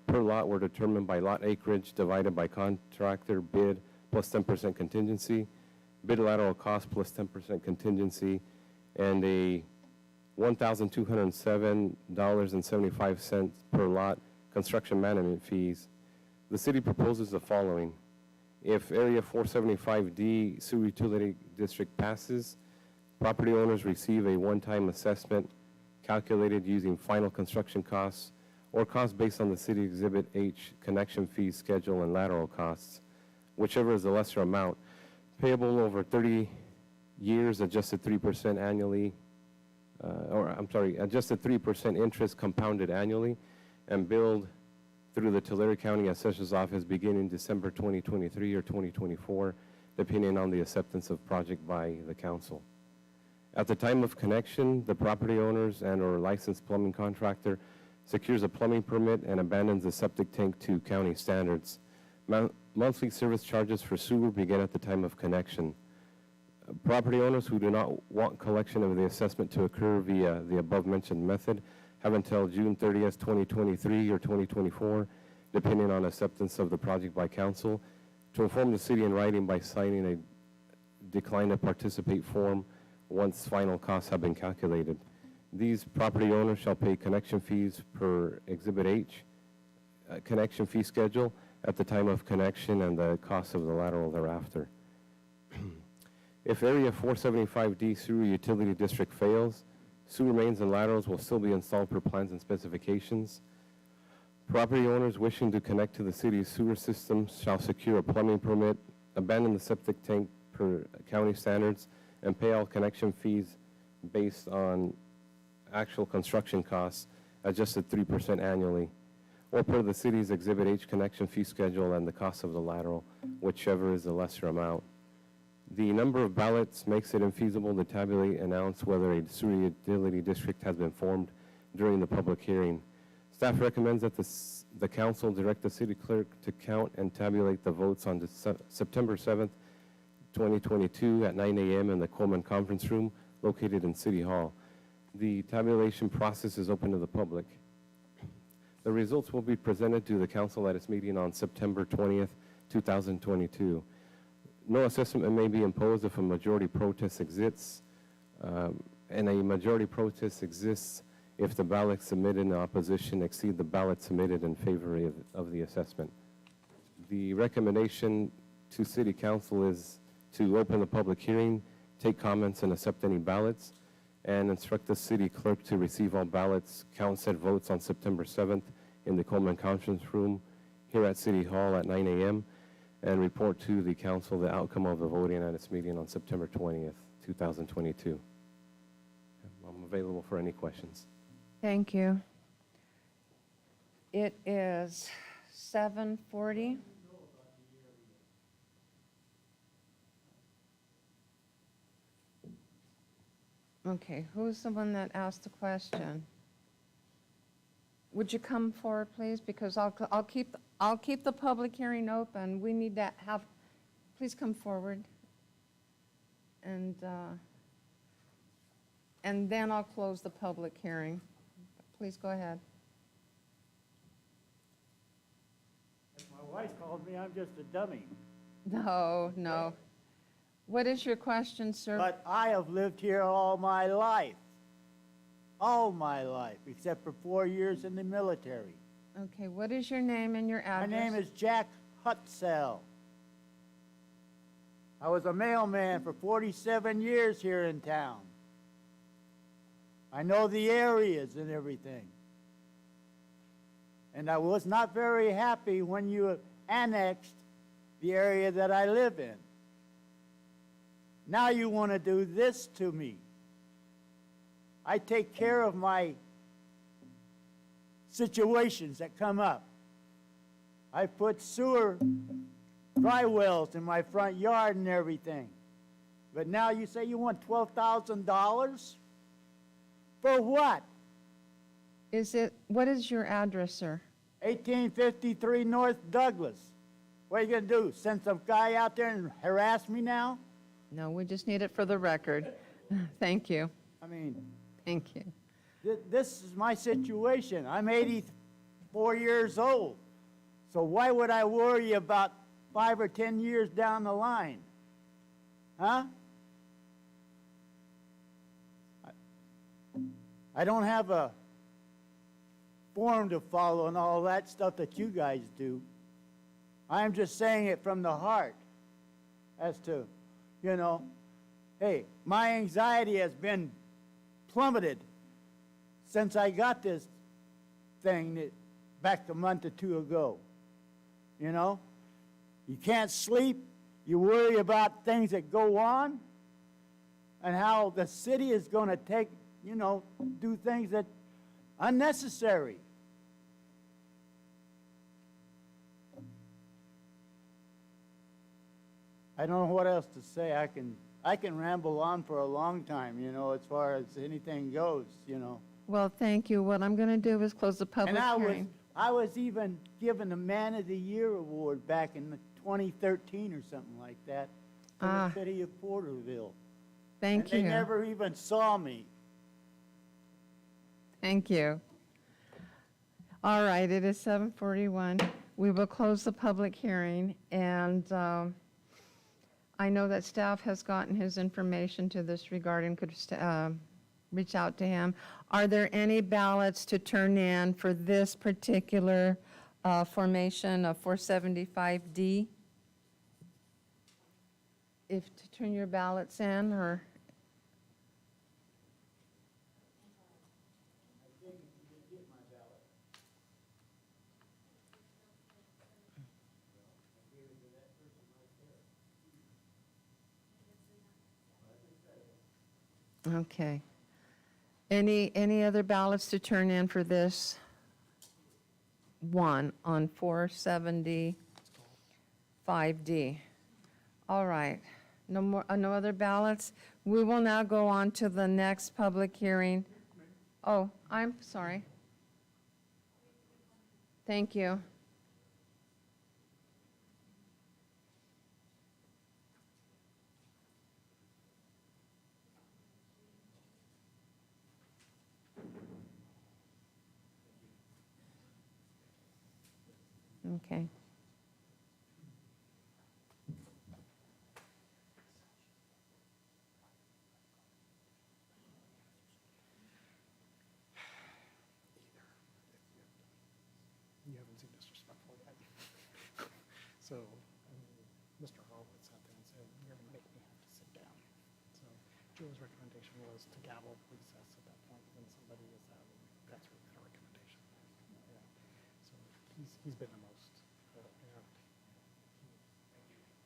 Speaker 19: per lot were determined by lot acreage divided by contractor bid plus 10% contingency, bid lateral cost plus 10% contingency, and a $1,207.75 per lot construction management fees. The city proposes the following. If Area 475D Sewer Utility District passes, property owners receive a one-time assessment calculated using final construction costs or costs based on the City Exhibit H connection fees schedule and lateral costs, whichever is the lesser amount, payable over 30 years, adjusted 3% annually, adjusted 3% interest compounded annually, and billed through the Tulare County Assessor's Office beginning December 2023 or 2024, depending on the acceptance of project by the council. At the time of connection, the property owners and/or licensed plumbing contractor secures a plumbing permit and abandons the septic tank to county standards. Monthly service charges for sewer begin at the time of connection. Property owners who do not want collection of the assessment to occur via the above-mentioned method have until June 30th, 2023 or 2024, depending on acceptance of the project by council, to inform the city in writing by signing a decline to participate form once final costs have been calculated. These property owners shall pay connection fees per Exhibit H, connection fee schedule at the time of connection and the cost of the lateral thereafter. If Area 475D Sewer Utility District fails, sewer mains and laterals will still be installed per plans and specifications. Property owners wishing to connect to the city's sewer system shall secure a plumbing permit, abandon the septic tank per county standards, and pay all connection fees based on actual construction costs, adjusted 3% annually, or per the city's Exhibit H connection fee schedule and the cost of the lateral, whichever is the lesser amount. The number of ballots makes it infeasible to tabulate and announce whether a sewer utility district has been formed during the public hearing. Staff recommends that the council direct the city clerk to count and tabulate the votes on September 7th, 2022 at 9 a.m. in the Coleman Conference Room located in City Hall. The tabulation process is open to the public. The results will be presented to the council at its meeting on September 20th, 2022. No assessment may be imposed if a majority protest exists, and a majority protest exists if the ballots submitted in opposition exceed the ballots submitted in favor of the assessment. The recommendation to City Council is to open the public hearing, take comments, and accept any ballots, and instruct the city clerk to receive all ballots, count said votes on September 7th in the Coleman Conference Room here at City Hall at 9 a.m., and report to the council the outcome of the voting at its meeting on September 20th, 2022. I'm available for any questions.
Speaker 1: Thank you. It is 7:40. Okay, who's the one that asked the question? Would you come forward, please? Because I'll keep the public hearing open. We need to have, please come forward. And then I'll close the public hearing. Please go ahead.
Speaker 20: If my wife calls me, I'm just a dummy.
Speaker 1: No, no. What is your question, sir?
Speaker 20: But I have lived here all my life, except for 4 years in the military.
Speaker 1: Okay, what is your name and your address?
Speaker 20: My name is Jack Hutsell. I was a mailman for 47 years here in town. I know the areas and everything. And I was not very happy when you annexed the area that I live in. Now you want to do this to me. I take care of my situations that come up. I put sewer dry wells in my front yard and everything. But now you say you want $12,000? For what?
Speaker 1: What is your address, sir?
Speaker 20: 1853 North Douglas. What are you going to do, send some guy out there and harass me now?
Speaker 1: No, we just need it for the record. Thank you.
Speaker 20: I mean,
Speaker 1: thank you.
Speaker 20: This is my situation. I'm 84 years old. So why would I worry about 5 or 10 years down the line? Huh? I don't have a form to follow and all that stuff that you guys do. I'm just saying it from the heart as to, you know, hey, my anxiety has been plummeted since I got this thing back a month or two ago. You know, you can't sleep, you worry about things that go on and how the city is going to take, you know, do things that unnecessary. I don't know what else to say. I can ramble on for a long time, you know, as far as anything goes, you know.
Speaker 1: Well, thank you. What I'm going to do is close the public hearing.
Speaker 20: I was even given a Man of the Year award back in 2013 or something like that from the city of Porterville.
Speaker 1: Thank you.
Speaker 20: They never even saw me.
Speaker 1: Thank you. All right, it is 7:41. We will close the public hearing, and I know that staff has gotten his information to this regard and could reach out to him. Are there any ballots to turn in for this particular formation of 475D? If to turn your ballots in, or? Okay. Any other ballots to turn in for this one on 475D? All right. No more, no other ballots? We will now go on to the next public hearing. Oh, I'm sorry. Thank you. Okay.
Speaker 6: You haven't seen disrespectful yet. So, Mr. Horowitz sat there and said, you're going to make me have to sit down. So Joe's recommendation was to gavel recess at that point when somebody is, that's really the recommendation. Yeah. So he's been the most,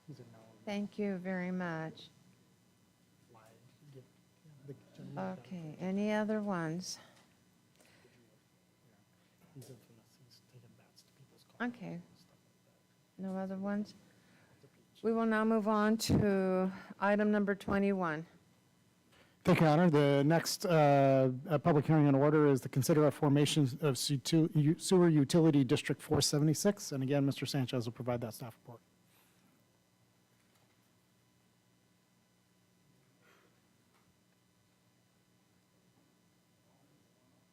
Speaker 6: he's a known.
Speaker 1: Thank you very much. Okay, any other ones?
Speaker 6: He's infamous, he's taken bats to people's cars.
Speaker 1: Okay. No other ones? We will now move on to item number 21.
Speaker 6: Thank you, Your Honor. The next public hearing in order is to consider a formation of Sewer Utility District 476. And again, Mr. Sanchez will provide that staff report.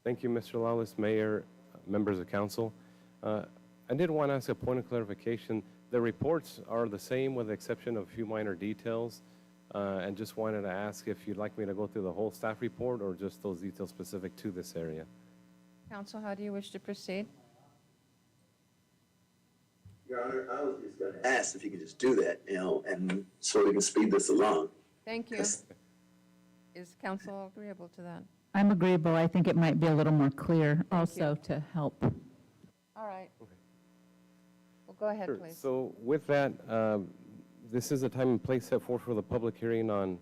Speaker 19: Thank you, Mr. Lawless, Mayor, members of council. I did want to ask a point of clarification. The reports are the same with the exception of a few minor details, and just wanted to ask if you'd like me to go through the whole staff report or just those details specific to this area.
Speaker 1: Council, how do you wish to proceed?
Speaker 17: Your Honor, I was just going to ask if you could just do that, and so we can speed this along.
Speaker 1: Thank you. Is council agreeable to that?
Speaker 16: I'm agreeable. I think it might be a little more clear also to help.
Speaker 1: All right. Well, go ahead,
Speaker 19: Sure.
Speaker 1: please.
Speaker 19: So with that, this is a time and place set forth for the public hearing on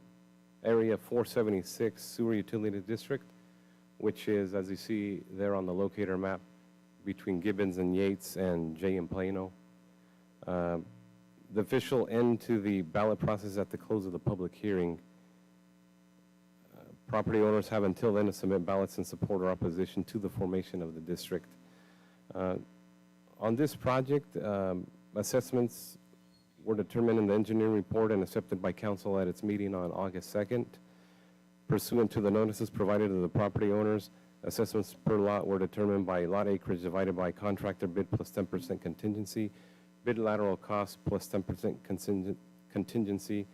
Speaker 19: Area 476 Sewer Utility District, which is, as you see there on the locator map, between Gibbons and Yates and Jay and Plano. The official end to the ballot process at the close of the public hearing. Property owners have until then to submit ballots in support or opposition to the formation of the district. On this project, assessments were determined in the engineering report and accepted by council at its meeting on August 2nd. Pursuant to the notices provided to the property owners, assessments per lot were determined by lot acreage divided by contractor bid plus 10% contingency, bid lateral cost plus 10% contingency,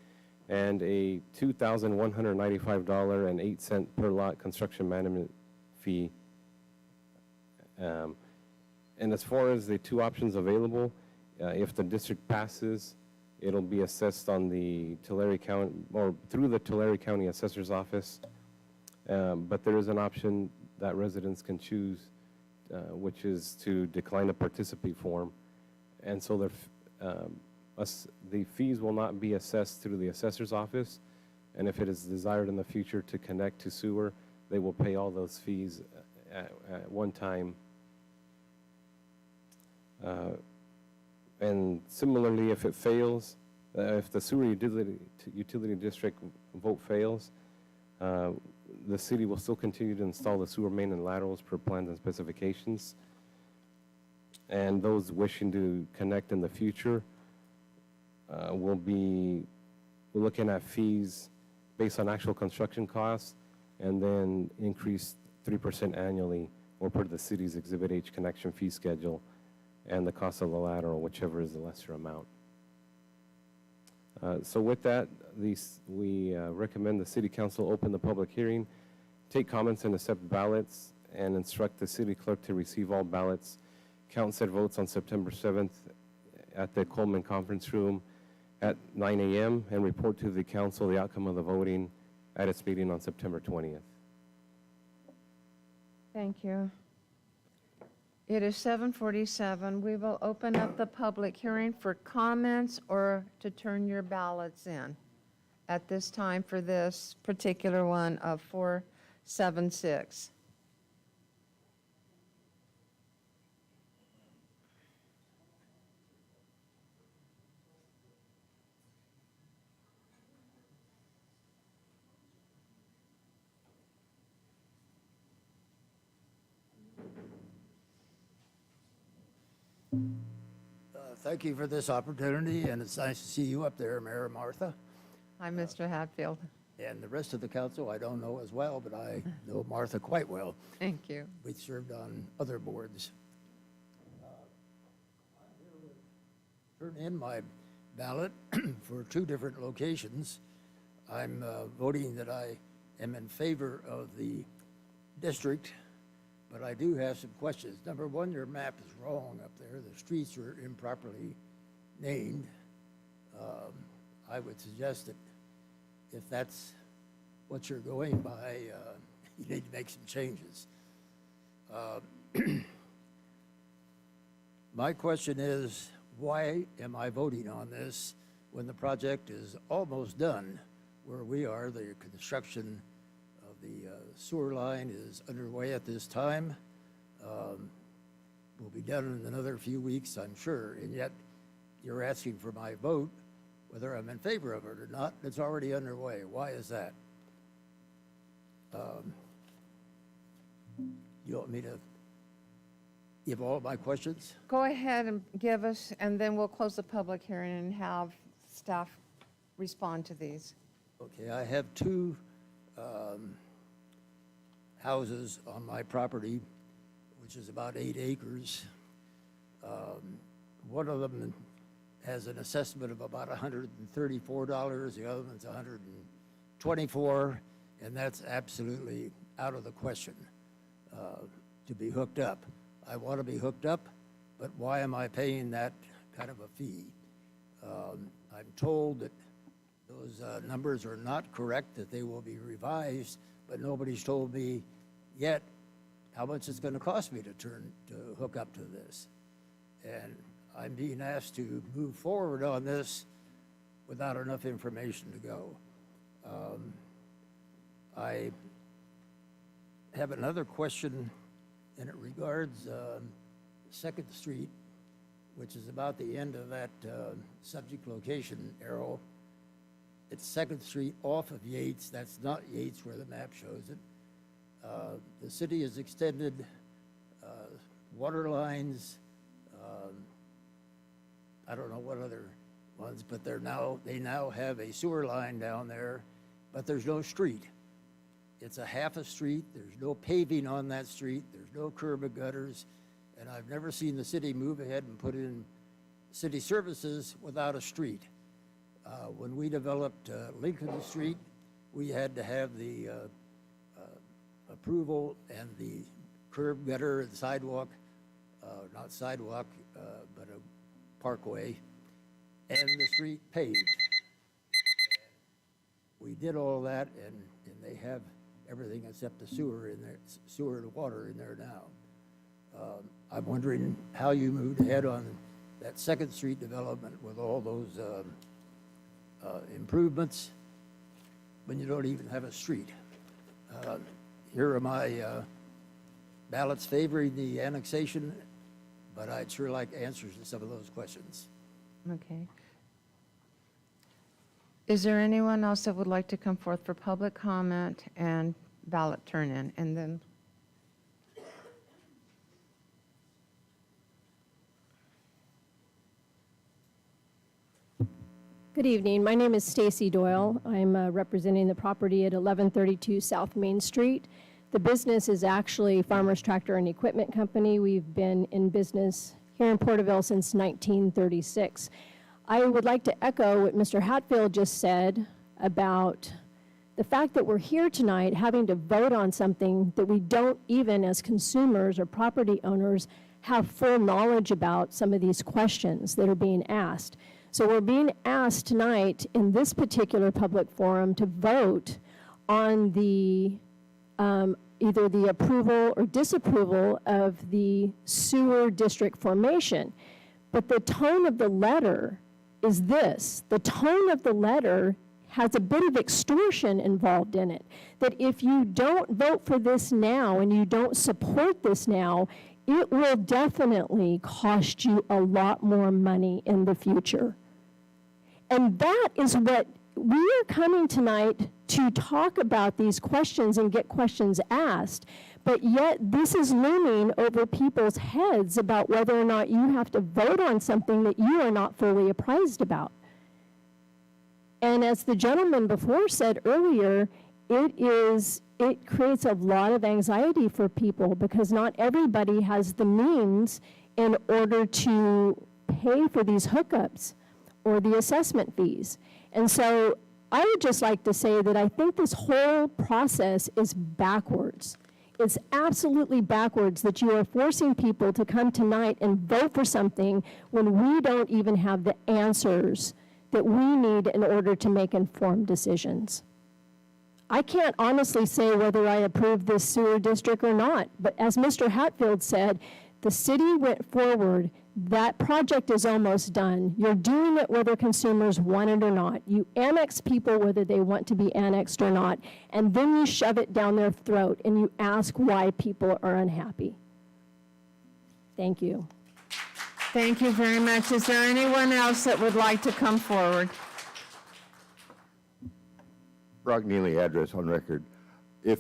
Speaker 19: and a $2,195.08 per lot construction management fee. And as far as the two options available, if the district passes, it'll be assessed on the Tulare County, or through the Tulare County Assessor's Office. But there is an option that residents can choose, which is to decline a participate form. And so the fees will not be assessed through the assessor's office, and if it is desired in the future to connect to sewer, they will pay all those fees at one time. And similarly, if it fails, if the sewer utility district vote fails, the city will still continue to install the sewer main and laterals per plans and specifications. And those wishing to connect in the future will be looking at fees based on actual construction costs, and then increase 3% annually or per the city's Exhibit H connection fee schedule and the cost of the lateral, whichever is the lesser amount. So with that, we recommend the City Council open the public hearing, take comments and accept ballots, and instruct the city clerk to receive all ballots, count said votes on September 7th at the Coleman Conference Room at 9 a.m. and report to the council the outcome of the voting at its meeting on September 20th.
Speaker 1: Thank you. It is 7:47. We will open up the public hearing for comments or to turn your ballots in at this time for this particular one of 476.
Speaker 21: Thank you for this opportunity, and it's nice to see you up there, Mayor Martha.
Speaker 1: Hi, Mr. Hatfield.
Speaker 21: And the rest of the council, I don't know as well, but I know Martha quite well.
Speaker 1: Thank you.
Speaker 21: We served on other boards. I'm here turn in my ballot for 2 different locations. I'm voting that I am in favor of the district, but I do have some questions. Number one, your map is wrong up there. The streets are improperly named. I would suggest that if that's what you're going by, you need to make some changes. My question is, why am I voting on this when the project is almost done? Where we are, the construction of the sewer line is underway at this time. Will be done in another few weeks, I'm sure, and yet you're asking for my vote, whether I'm in favor of it or not. It's already underway. Why is that? You want me to give all my questions?
Speaker 1: Go ahead and give us, and then we'll close the public hearing and have staff respond to these.
Speaker 21: Okay, I have 2 houses on my property, which is about 8 acres. One of them has an assessment of about $134. The other one's $124, and that's absolutely out of the question to be hooked up. I want to be hooked up, but why am I paying that kind of a fee? I'm told that those numbers are not correct, that they will be revised, but nobody's told me yet how much it's going to cost me to hook up to this. And I'm being asked to move forward on this without enough information to go. I have another question, and it regards 2nd Street, which is about the end of that subject location arrow. It's 2nd Street off of Yates. That's not Yates where the map shows it. The city has extended water lines. I don't know what other ones, but they now have a sewer line down there, but there's no street. It's a half a street. There's no paving on that street. There's no curb and gutters. And I've never seen the city move ahead and put in city services without a street. When we developed Lincoln Street, we had to have the approval and the curb, gutter, and sidewalk, not sidewalk, but a parkway, and the street paved. We did all that, and they have everything except the sewer in there, sewer and water in there now. I'm wondering how you moved ahead on that 2nd Street development with all those improvements when you don't even have a street. Here are my ballots favoring the annexation, but I'd sure like answers to some of those questions.
Speaker 1: Okay. Is there anyone else that would like to come forth for public comment and ballot turn-in? And then,
Speaker 4: good evening. My name is Stacy Doyle. I'm representing the property at 1132 South Main Street. The business is actually Farmers Tractor and Equipment Company. We've been in business here in Porterville since 1936. I would like to echo what Mr. Hatfield just said about the fact that we're here tonight having to vote on something that we don't even as consumers or property owners have full knowledge about some of these questions that are being asked. So we're being asked tonight in this particular public forum to vote on the either the approval or disapproval of the sewer district formation. But the tone of the letter is this. The tone of the letter has a bit of extortion involved in it, that if you don't vote for this now and you don't support this now, it will definitely cost you a lot more money in the future. And that is what we are coming tonight to talk about, these questions and get questions asked, but yet this is looming over people's heads about whether or not you have to vote on something that you are not fully apprised about. And as the gentleman before said earlier, it creates a lot of anxiety for people because not everybody has the means in order to pay for these hookups or the assessment fees. And so I would just like to say that I think this whole process is backwards. It's absolutely backwards that you are forcing people to come tonight and vote for something when we don't even have the answers that we need in order to make informed decisions. I can't honestly say whether I approve this sewer district or not, but as Mr. Hatfield said, the city went forward. That project is almost done. You're doing it whether consumers want it or not. You annex people whether they want to be annexed or not, and then you shove it down their throat and you ask why people are unhappy. Thank you.
Speaker 1: Thank you very much. Is there anyone else that would like to come forward?
Speaker 13: Brock Neely, address on record. If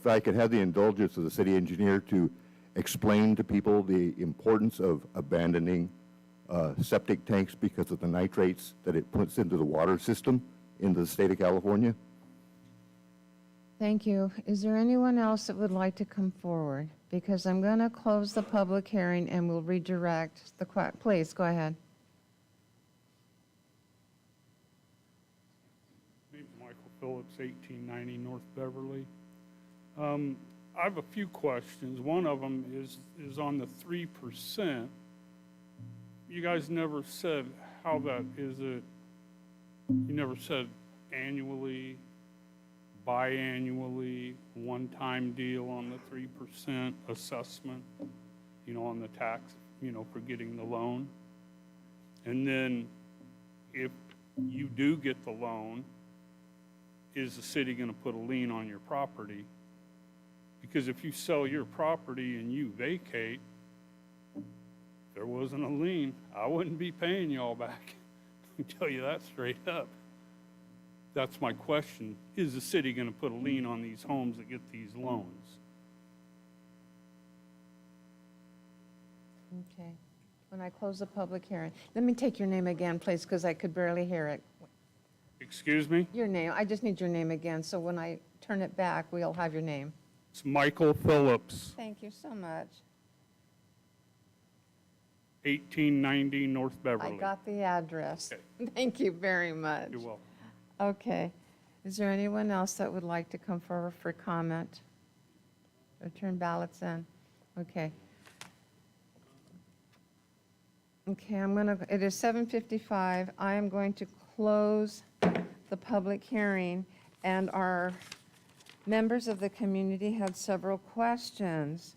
Speaker 13: I could have the indulgence of the city engineer to explain to people the importance of abandoning septic tanks because of the nitrates that it puts into the water system in the state of California.
Speaker 1: Thank you. Is there anyone else that would like to come forward? Because I'm going to close the public hearing and we'll redirect the, please, go ahead.
Speaker 7: Name's Michael Phillips, 1890 North Beverly. I have a few questions. One of them is on the 3%. You guys never said how that is it. You never said annually, biannually, one-time deal on the 3% assessment, on the tax, for getting the loan. And then if you do get the loan, is the city going to put a lien on your property? Because if you sell your property and you vacate, if there wasn't a lien, I wouldn't be paying y'all back. I can tell you that straight up. That's my question. Is the city going to put a lien on these homes that get these loans?
Speaker 1: Okay. When I close the public hearing, let me take your name again, please, because I could barely hear it.
Speaker 7: Excuse me?
Speaker 1: Your name. I just need your name again, so when I turn it back, we'll have your name.
Speaker 7: It's Michael Phillips,
Speaker 1: Thank you so much.
Speaker 7: 1890 North Beverly.
Speaker 1: I got the address.
Speaker 7: Okay.
Speaker 1: Thank you very much.
Speaker 7: You're welcome.
Speaker 1: Okay. Is there anyone else that would like to come forward for comment? Or turn ballots in? Okay. Okay, it is 7:55. I am going to close the public hearing, and our members of the community had several questions,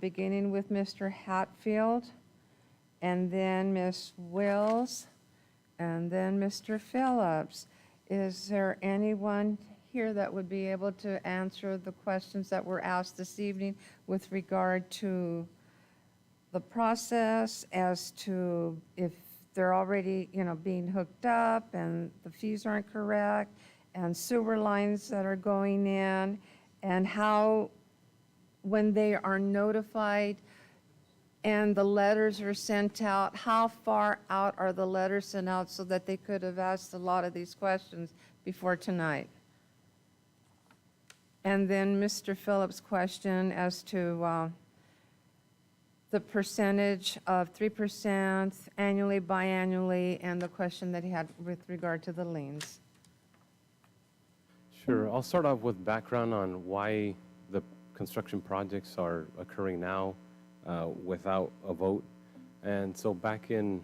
Speaker 1: beginning with Mr. Hatfield, and then Ms. Wills, and then Mr. Phillips. Is there anyone here that would be able to answer the questions that were asked this evening with regard to the process as to if they're already, being hooked up and the fees aren't correct, and sewer lines that are going in, and how, when they are notified and the letters are sent out, how far out are the letters sent out so that they could have asked a lot of these questions before tonight? And then Mr. Phillips' question as to the percentage of 3% annually, biannually, and the question that he had with regard to the liens.
Speaker 19: Sure. I'll start off with background on why the construction projects are occurring now without a vote. And so back in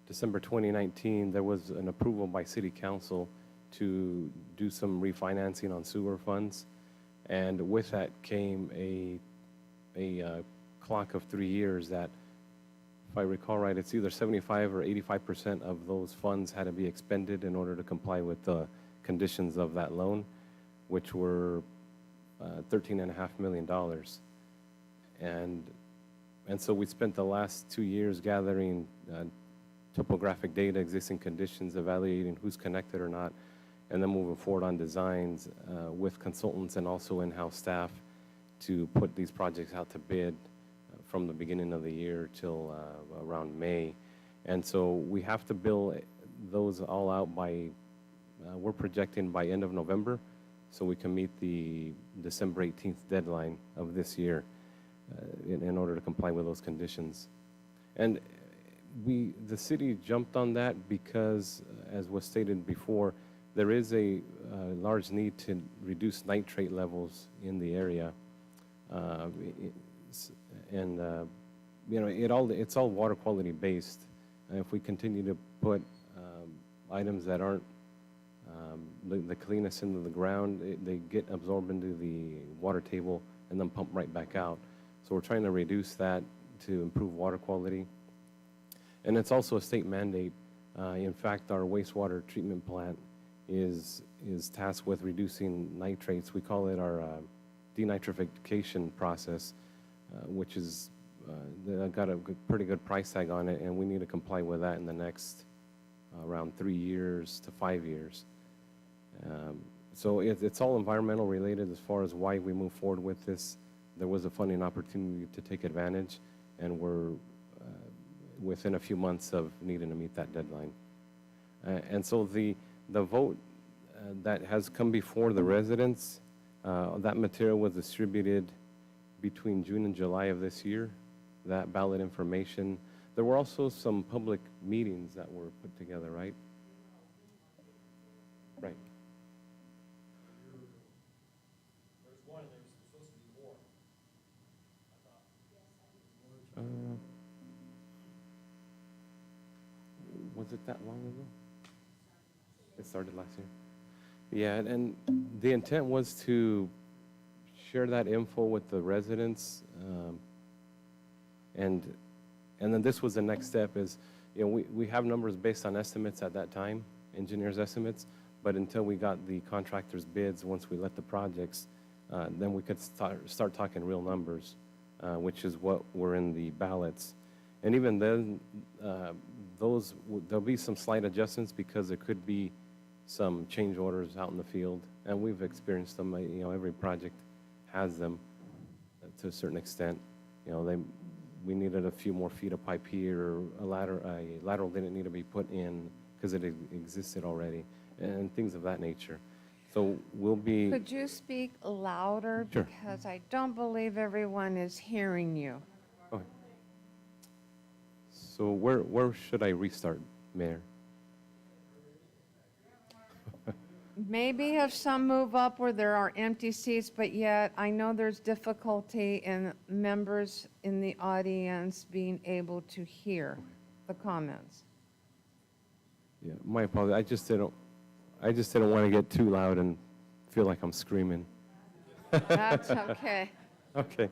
Speaker 19: December 2019, there was an approval by City Council to do some refinancing on sewer funds. And with that came a clock of 3 years that, if I recall right, it's either 75 or 85% of those funds had to be expended in order to comply with the conditions of that loan, which were $13.5 million. And so we spent the last 2 years gathering topographic data, existing conditions, evaluating who's connected or not, and then moving forward on designs with consultants and also in-house staff to put these projects out to bid from the beginning of the year till around May. And so we have to bill those all out by, we're projecting by end of November, so we can meet the December 18th deadline of this year in order to comply with those conditions. And the city jumped on that because, as was stated before, there is a large need to reduce nitrate levels in the area. It's all water quality based. And if we continue to put items that aren't the cleanest into the ground, they get absorbed into the water table and then pump right back out. So we're trying to reduce that to improve water quality. And it's also a state mandate. In fact, our wastewater treatment plant is tasked with reducing nitrates. We call it our denitrification process, which is got a pretty good price tag on it, and we need to comply with that in the next around 3 years to 5 years. So it's all environmental related as far as why we move forward with this. There was a funding opportunity to take advantage, and we're within a few months of needing to meet that deadline. And so the vote that has come before the residents, that material was distributed between June and July of this year, that ballot information. There were also some public meetings that were put together, right? Right. Was it that long ago? It started last year. Yeah, and the intent was to share that info with the residents, and then this was the next step. Is we have numbers based on estimates at that time, engineers' estimates, but until we got the contractors' bids, once we let the projects, then we could start talking real numbers, which is what were in the ballots. And even then, there'll be some slight adjustments because there could be some change orders out in the field, and we've experienced them. Every project has them to a certain extent. We needed a few more feet of pipe here, or a lateral didn't need to be put in because it existed already, and things of that nature. So we'll be.
Speaker 1: Could you speak louder?
Speaker 19: Sure.
Speaker 1: Because I don't believe everyone is hearing you.
Speaker 19: Okay. So where should I restart, Mayor?
Speaker 1: Maybe have some move up where there are empty seats, but yet I know there's difficulty in members in the audience being able to hear the comments.
Speaker 19: Yeah, my apologies. I just didn't want to get too loud and feel like I'm screaming.
Speaker 1: That's okay.
Speaker 19: Okay.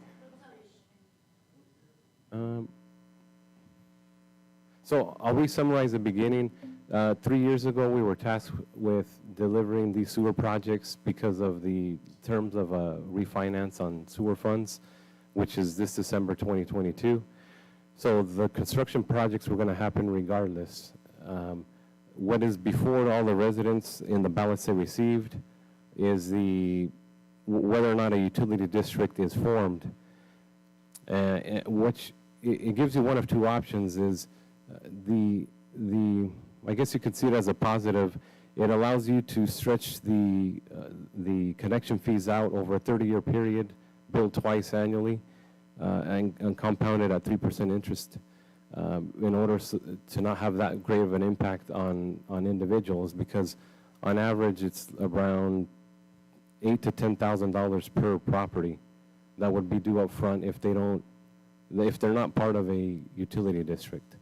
Speaker 19: So I'll re-summarize the beginning. 3 years ago, we were tasked with delivering these sewer projects because of the terms of refinance on sewer funds, which is this December 2022. So the construction projects were going to happen regardless. What is before all the residents in the ballots they received is whether or not a utility district is formed, which it gives you one of two options. Is I guess you could see it as a positive. It allows you to stretch the connection fees out over a 30-year period, billed twice annually, and compounded at 3% interest, in order to not have that great of an impact on individuals, because on average it's around $8,000 to $10,000 per property that would be due up front if they're not part of a utility district.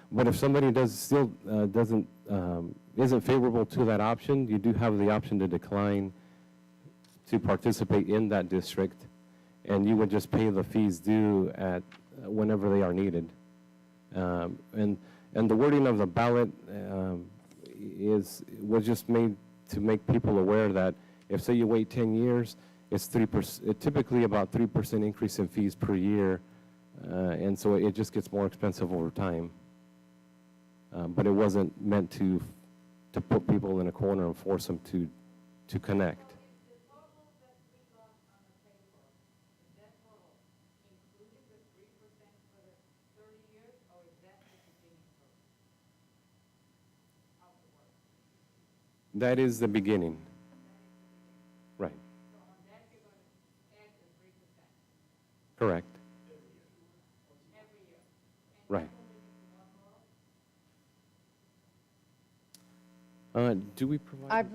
Speaker 19: But if somebody isn't favorable to that option, you do have the option to decline to participate in that district, and you would just pay the fees due at whenever they are needed. And the wording of the ballot was just made to make people aware that if, say, you wait 10 years, it's 3%, typically about 3% increase in fees per year, and so it just gets more expensive over time. But it wasn't meant to put people in a corner and force them to connect. That is the beginning. Right. Correct. Do we provide?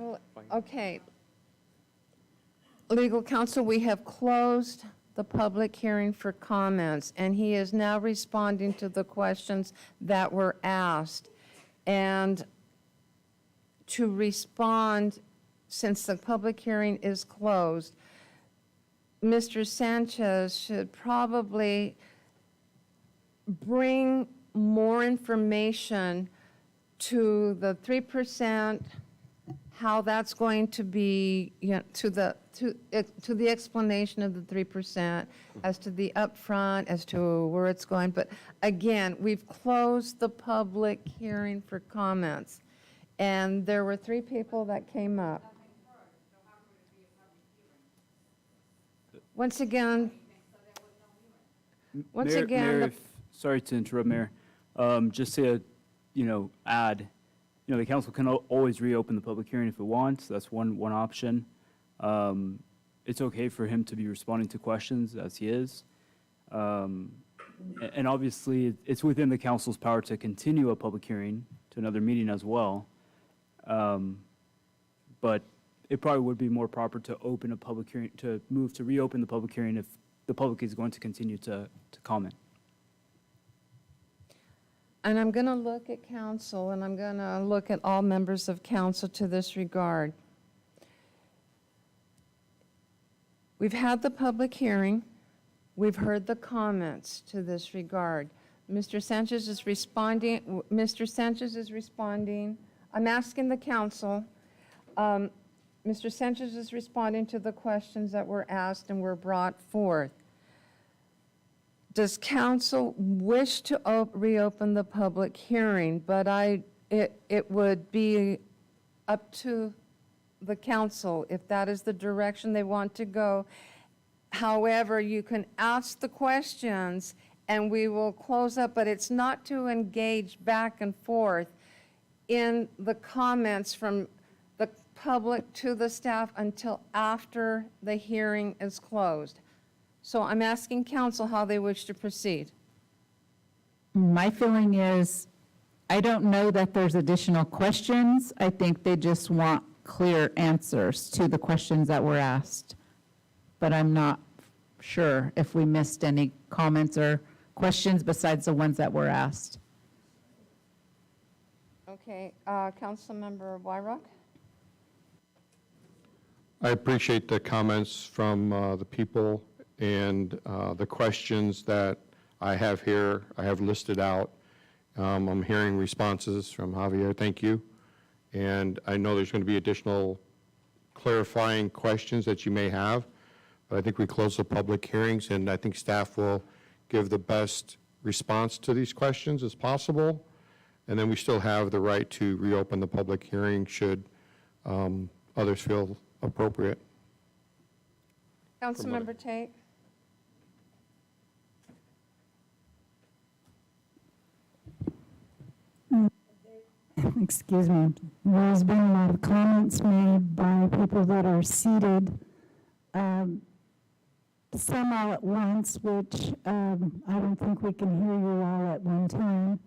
Speaker 1: I, okay. Legal counsel, we have closed the public hearing for comments, and he is now responding to the questions that were asked. And to respond, since the public hearing is closed, Mr. Sanchez should probably bring more information to the 3%, how that's going to be, you know, to the explanation of the 3%, as to the upfront, as to where it's going. But again, we've closed the public hearing for comments, and there were 3 people that came up. Once again,
Speaker 5: Mayor, sorry to interrupt, Mayor. Just to, add, the council can always reopen the public hearing if it wants. That's one option. It's okay for him to be responding to questions as he is. And obviously, it's within the council's power to continue a public hearing to another meeting as well. But it probably would be more proper to open a public hearing, to move to reopen the public hearing if the public is going to continue to comment.
Speaker 1: and I'm going to look at council, and I'm going to look at all members of council to this regard. We've had the public hearing. We've heard the comments to this regard. Mr. Sanchez is responding. I'm asking the council. Mr. Sanchez is responding to the questions that were asked and were brought forth. Does council wish to reopen the public hearing? But it would be up to the council if that is the direction they want to go. However, you can ask the questions and we will close up, but it's not to engage back and forth in the comments from the public to the staff until after the hearing is closed. So I'm asking council how they wish to proceed.
Speaker 16: My feeling is, I don't know that there's additional questions. I think they just want clear answers to the questions that were asked. But I'm not sure if we missed any comments or questions besides the ones that were asked.
Speaker 1: Okay, Councilmember Wyrock?
Speaker 3: I appreciate the comments from the people and the questions that I have here, I have listed out. I'm hearing responses from Javier, thank you. And I know there's going to be additional clarifying questions that you may have, but I think we close the public hearings, and I think staff will give the best response to these questions as possible. And then we still have the right to reopen the public hearing should others feel appropriate.
Speaker 1: Councilmember Tate?
Speaker 18: Excuse me. There's been a lot of comments made by people that are seated, some all at once, which I don't think we can hear you all at one time.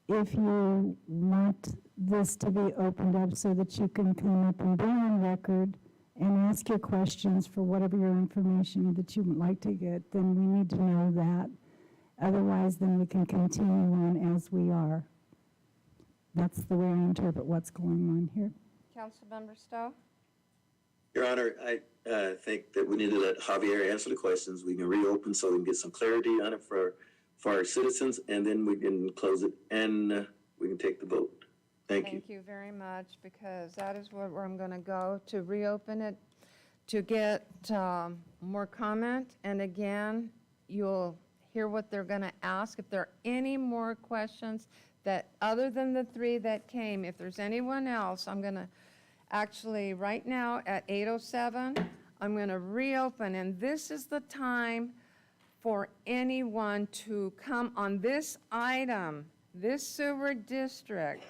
Speaker 18: If you want this to be opened up so that you can come up and be on record and ask your questions for whatever your information that you would like to get, then we need to know that. Otherwise, then we can continue on as we are. That's the way I interpret what's going on here.
Speaker 1: Councilmember Stowe?
Speaker 17: Your Honor, I think that we need to let Javier answer the questions. We can reopen so we can get some clarity on it for our citizens, and then we can close it and we can take the vote. Thank you.
Speaker 1: Thank you very much, because that is where I'm going to go, to reopen it, to get more comment. And again, you'll hear what they're going to ask. If there are any more questions that, other than the 3 that came, if there's anyone else, I'm going to actually, right now at 8:07, I'm going to reopen. And this is the time for anyone to come on this item, this sewer district.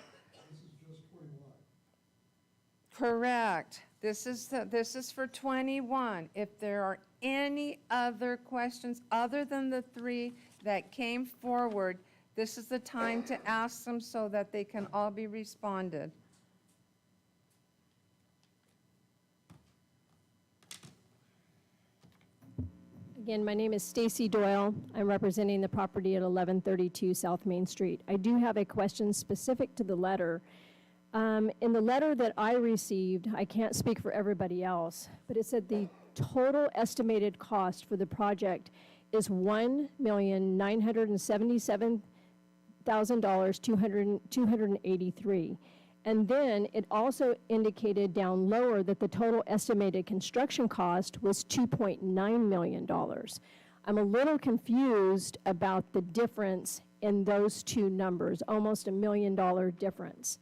Speaker 1: Correct. This is for 21. If there are any other questions other than the 3 that came forward, this is the time to ask them so that they can all be responded.
Speaker 4: Again, my name is Stacy Doyle. I'm representing the property at 1132 South Main Street. I do have a question specific to the letter. In the letter that I received, I can't speak for everybody else, but it said the total estimated cost for the project is $1,977,283. And then it also indicated down lower that the total estimated construction cost was $2.9 million. I'm a little confused about the difference in those two numbers, almost $1 million difference.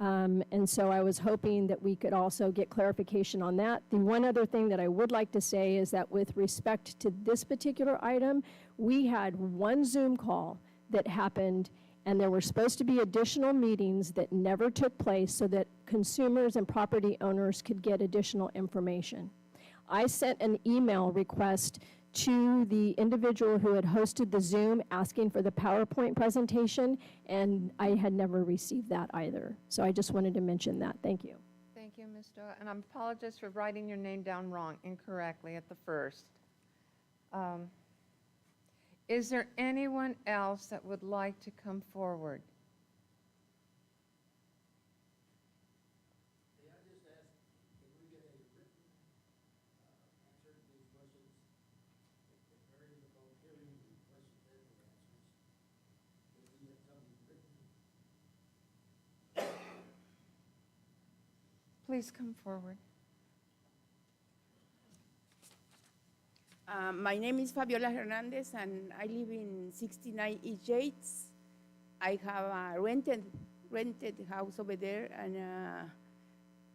Speaker 4: And so I was hoping that we could also get clarification on that. The one other thing that I would like to say is that with respect to this particular item, we had one Zoom call that happened, and there were supposed to be additional meetings that never took place so that consumers and property owners could get additional information. I sent an email request to the individual who had hosted the Zoom asking for the PowerPoint presentation, and I had never received that either. So I just wanted to mention that. Thank you.
Speaker 1: Thank you, Ms. Doyle, and I apologize for writing your name down wrong, incorrectly at the first. Is there anyone else that would like to come forward? Please come forward.
Speaker 9: My name is Fabiola Hernandez, and I live in 69 East Yates. I have a rented house over there, and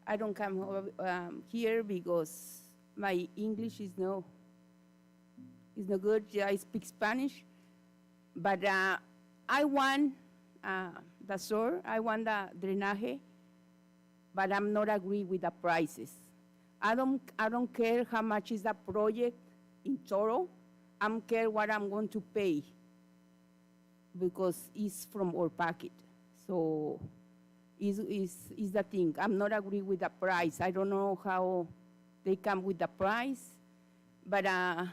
Speaker 9: I don't come here because my English is no good. I speak Spanish, but I want the sewer, I want the drainage, but I'm not agree with the prices. I don't care how much is the project in total. I don't care what I'm going to pay because it's from our pocket. So is the thing. I'm not agree with the price. I don't know how they come with the price, but I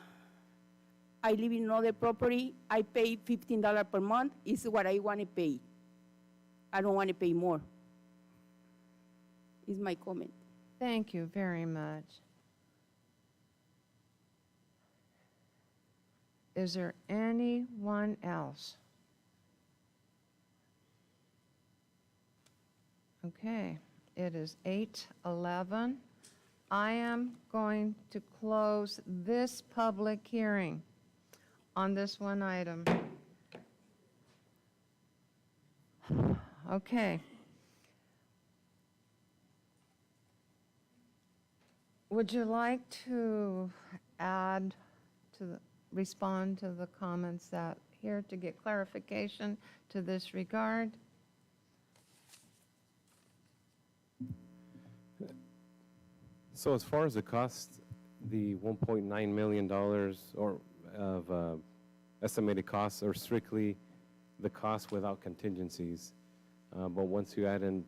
Speaker 9: live in another property. I pay $15 per month. Is what I want to pay. I don't want to pay more. Is my comment.
Speaker 1: Thank you very much. Is there anyone else? Okay, it is 8:11. I am going to close this public hearing on this one item. Okay. Would you like to add to the, respond to the comments that here to get clarification to this regard?
Speaker 19: So as far as the cost, the $1.9 million or of estimated costs are strictly the cost without contingencies. But once you add in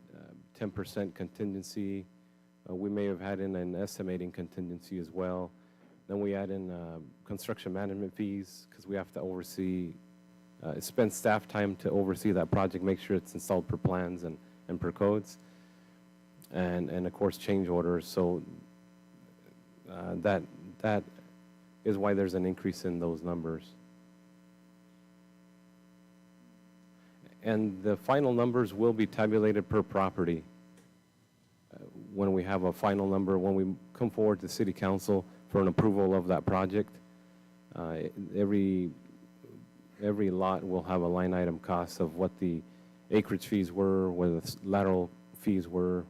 Speaker 19: 10% contingency, we may have had in an estimating contingency as well. Then we add in construction management fees because we have to oversee, spend staff time to oversee that project, make sure it's installed per plans and per codes. And of course change orders. So that is why there's an increase in those numbers. And the final numbers will be tabulated per property. When we have a final number, when we come forward to City Council for an approval of that project, every lot will have a line item cost of what the acreage fees were, what the lateral fees were,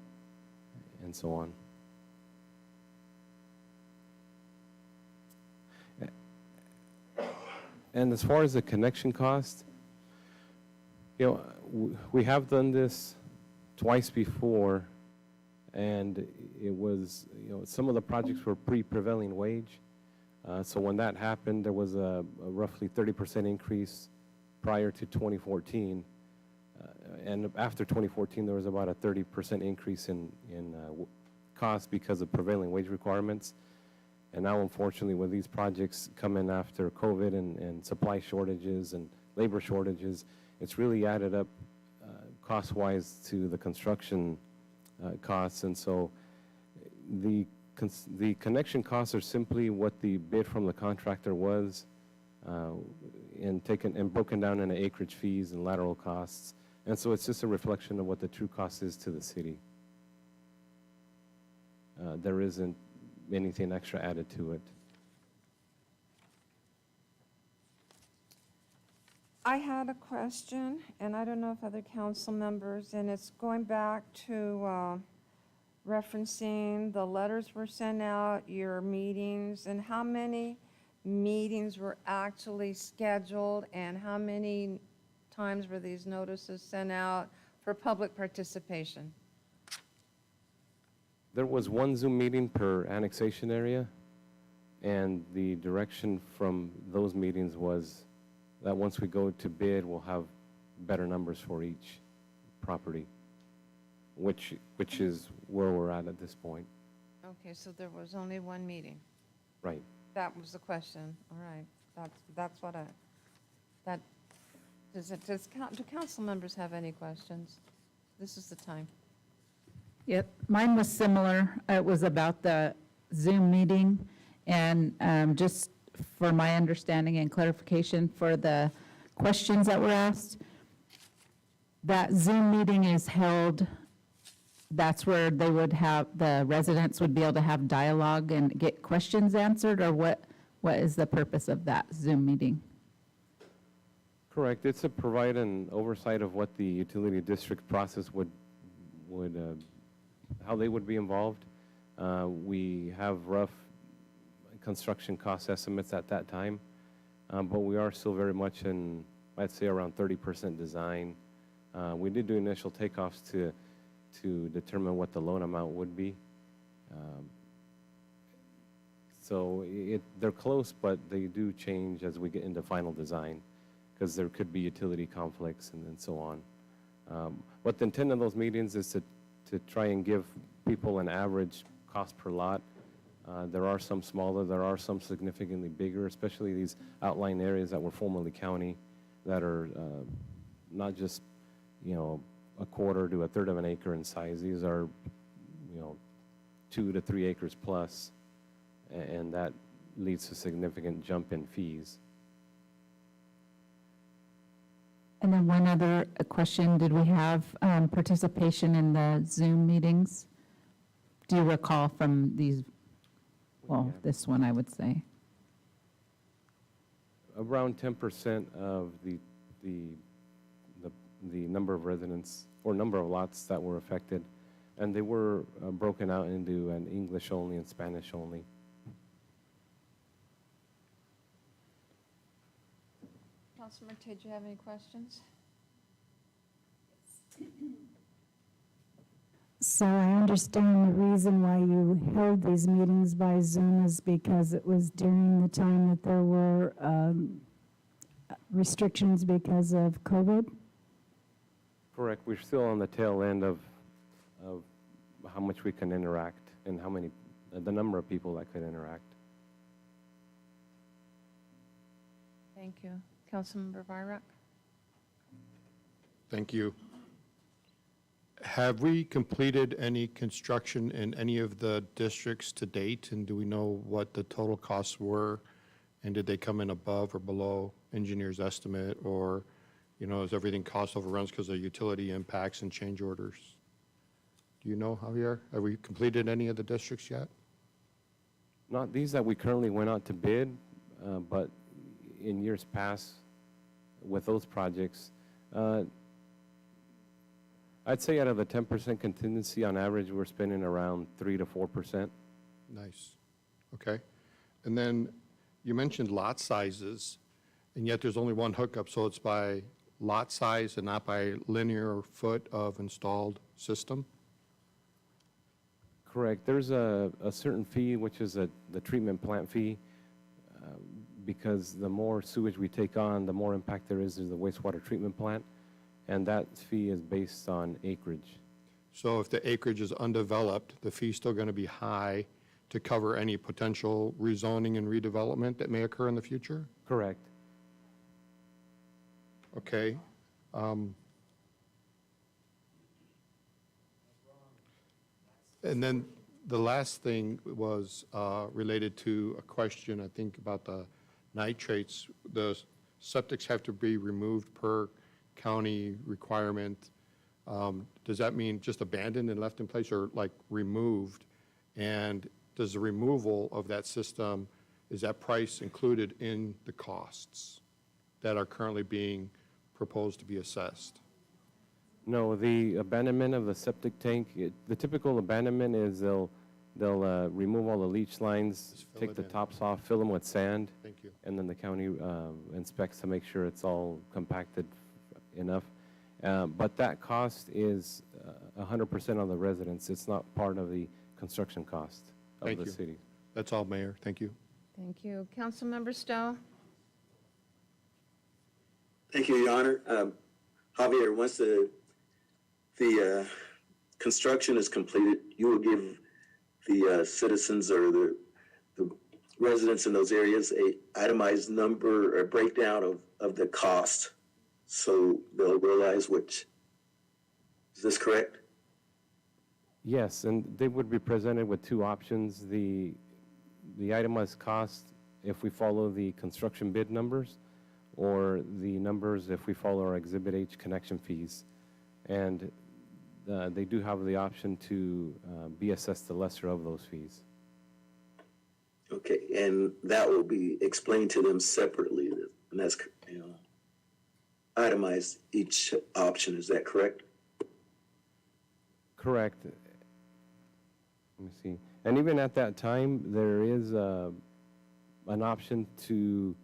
Speaker 19: and so on. And as far as the connection cost, you know, we have done this twice before, and it was, you know, some of the projects were pre-prevailing wage. So when that happened, there was a roughly 30% increase prior to 2014. And after 2014, there was about a 30% increase in cost because of prevailing wage requirements. And now, unfortunately, with these projects coming after COVID and supply shortages and labor shortages, it's really added up cost-wise to the construction costs. And so the connection costs are simply what the bid from the contractor was, and broken down into acreage fees and lateral costs. And so it's just a reflection of what the true cost is to the city. There isn't anything extra added to it.
Speaker 1: I had a question, and I don't know if other council members, and it's going back to referencing the letters were sent out, your meetings, and how many meetings were actually scheduled, and how many times were these notices sent out for public participation?
Speaker 19: There was one Zoom meeting per annexation area, and the direction from those meetings was that once we go to bid, we'll have better numbers for each property, which is where we're at this point.
Speaker 1: Okay, so there was only one meeting.
Speaker 19: Right.
Speaker 1: That was the question. All right. That's what do council members have any questions? This is the time.
Speaker 16: Yep, mine was similar. It was about the Zoom meeting, and just for my understanding and clarification for the questions that were asked, that Zoom meeting is held, that's where they would have, the residents would be able to have dialogue and get questions answered, or what is the purpose of that Zoom meeting?
Speaker 19: Correct. It's to provide an oversight of what the utility district process would how they would be involved. We have rough construction cost estimates at that time, but we are still very much in, I'd say, around 30% design. We did do initial takeoffs to determine what the loan amount would be. So they're close, but they do change as we get into final design, because there could be utility conflicts and so on. What the intent of those meetings is to try and give people an average cost per lot. There are some smaller, there are some significantly bigger, especially these outlying areas that were formerly county that are not just, a quarter to a third of an acre in size. These are, 2 to 3 acres plus, and that leads to significant jump in fees.
Speaker 16: And then one other question, did we have participation in the Zoom meetings? Do you recall from these, well, this one, I would say?
Speaker 19: Around 10% of the number of residents or number of lots that were affected, and they were broken out into an English only and Spanish only.
Speaker 1: Councilor Tate, do you have any questions?
Speaker 18: So I understand the reason why you held these meetings by Zoom is because it was during the time that there were restrictions because of COVID?
Speaker 19: Correct. We're still on the tail end of how much we can interact and the number of people that could interact.
Speaker 1: Thank you. Councilmember Vyrak?
Speaker 3: Thank you. Have we completed any construction in any of the districts to date, and do we know what the total costs were? And did they come in above or below engineer's estimate, or, is everything cost overruns because of utility impacts and change orders? Do you know, Javier? Have we completed any of the districts yet?
Speaker 19: Not these that we currently went out to bid, but in years past with those projects, I'd say out of the 10% contingency, on average, we're spending around 3 to 4%.
Speaker 3: Nice. Okay. And then you mentioned lot sizes, and yet there's only one hookup, so it's by lot size and not by linear foot of installed system?
Speaker 19: Correct. There's a certain fee, which is the treatment plant fee, because the more sewage we take on, the more impact there is to the wastewater treatment plant, and that fee is based on acreage.
Speaker 3: So if the acreage is undeveloped, the fee's still going to be high to cover any potential rezoning and redevelopment that may occur in the future?
Speaker 19: Correct.
Speaker 3: Okay. And then the last thing was related to a question, I think, about the nitrates. The septics have to be removed per county requirement. Does that mean just abandoned and left in place, or like removed? And does the removal of that system, is that price included in the costs that are currently being proposed to be assessed?
Speaker 19: No, the abandonment of the septic tank, the typical abandonment is they'll remove all the leach lines,
Speaker 3: fill
Speaker 19: take
Speaker 3: it
Speaker 19: the
Speaker 3: in.
Speaker 19: tops off, fill them with sand.
Speaker 3: Thank you.
Speaker 19: And then the county inspects to make sure it's all compacted enough. But that cost is 100% on the residents. It's not part of the construction cost of
Speaker 3: Thank
Speaker 19: the
Speaker 3: you.
Speaker 19: city.
Speaker 3: That's all, Mayor. Thank you.
Speaker 1: Thank you. Councilmember Stowe?
Speaker 17: Thank you, Your Honor. Javier, once the construction is completed, you will give the citizens or the residents in those areas a itemized number or breakdown of the cost, so they'll realize which. Is this correct?
Speaker 19: Yes, and they would be presented with two options. The itemized cost if we follow the construction bid numbers, or the numbers if we follow our Exhibit H connection fees. And they do have the option to be assessed the lesser of those fees.
Speaker 17: Okay, and that will be explained to them separately, and that's, itemized each option, is that correct?
Speaker 19: Correct. Let me see. And even at that time, there is an option to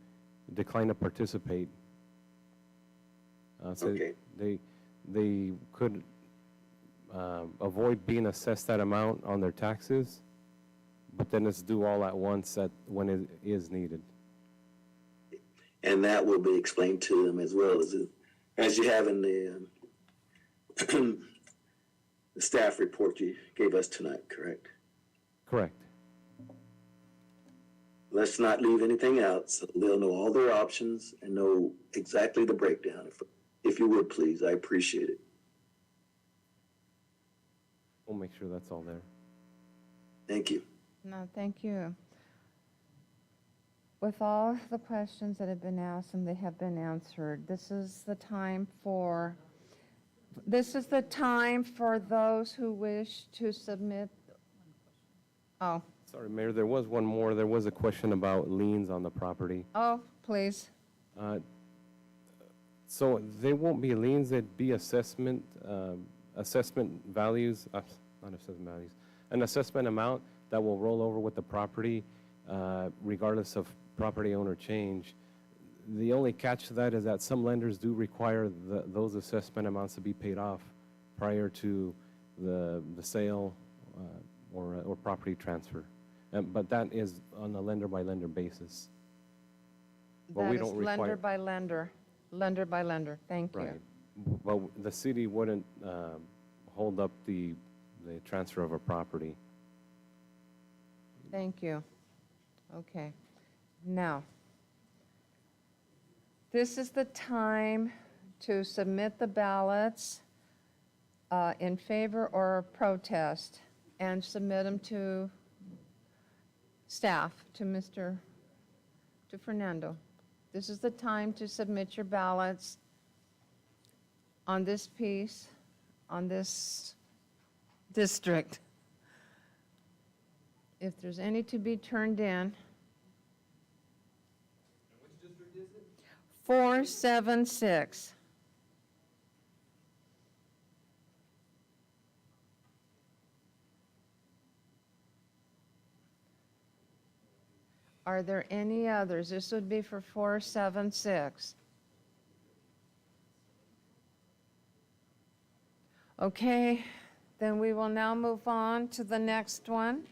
Speaker 19: decline to participate. So
Speaker 17: Okay.
Speaker 19: they could avoid being assessed that amount on their taxes, but then it's due all at once when it is needed.
Speaker 17: And that will be explained to them as well as you have in the the staff report you gave us tonight, correct?
Speaker 19: Correct.
Speaker 17: Let's not leave anything out, so they'll know all their options and know exactly the breakdown. If you would, please, I appreciate it.
Speaker 19: We'll make sure that's all there.
Speaker 17: Thank you.
Speaker 1: No, thank you. With all the questions that have been asked and they have been answered, this is the time for those who wish to submit. Oh,
Speaker 19: Sorry, Mayor, there was one more. There was a question about liens on the property.
Speaker 1: please.
Speaker 19: So they won't be liens, they'd be assessment values, not assessment values, an assessment amount that will roll over with the property regardless of property owner change. The only catch to that is that some lenders do require those assessment amounts to be paid off prior to the sale or property transfer. But that is on a lender-by-lender basis. But
Speaker 1: That
Speaker 19: we
Speaker 1: is
Speaker 19: don't require.
Speaker 1: lender by lender. Thank you.
Speaker 19: Right. But the city wouldn't hold up the transfer of a property.
Speaker 1: Thank you. Okay. Now, this is the time to submit the ballots in favor or protest and submit them to staff, to Fernando. This is the time to submit your ballots on this piece, on this district. If there's any to be turned in. Which district is it? 476. Are there any others? This would be for 476. Okay, then we will now move on to the next one.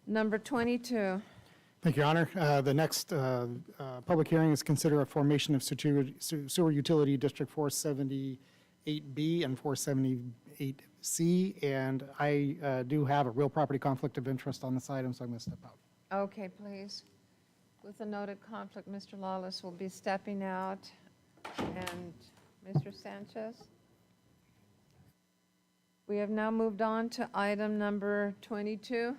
Speaker 1: Number 22.
Speaker 6: Thank you, Your Honor. The next public hearing is consider a formation of sewer utility District 478 478B and 478C, and I do have a real property conflict of interest on this item, so I'm going to step out.
Speaker 1: Okay, please. With a noted conflict, Mr. Lawless will be stepping out. And Mr. Sanchez? We have now moved on to item number 22.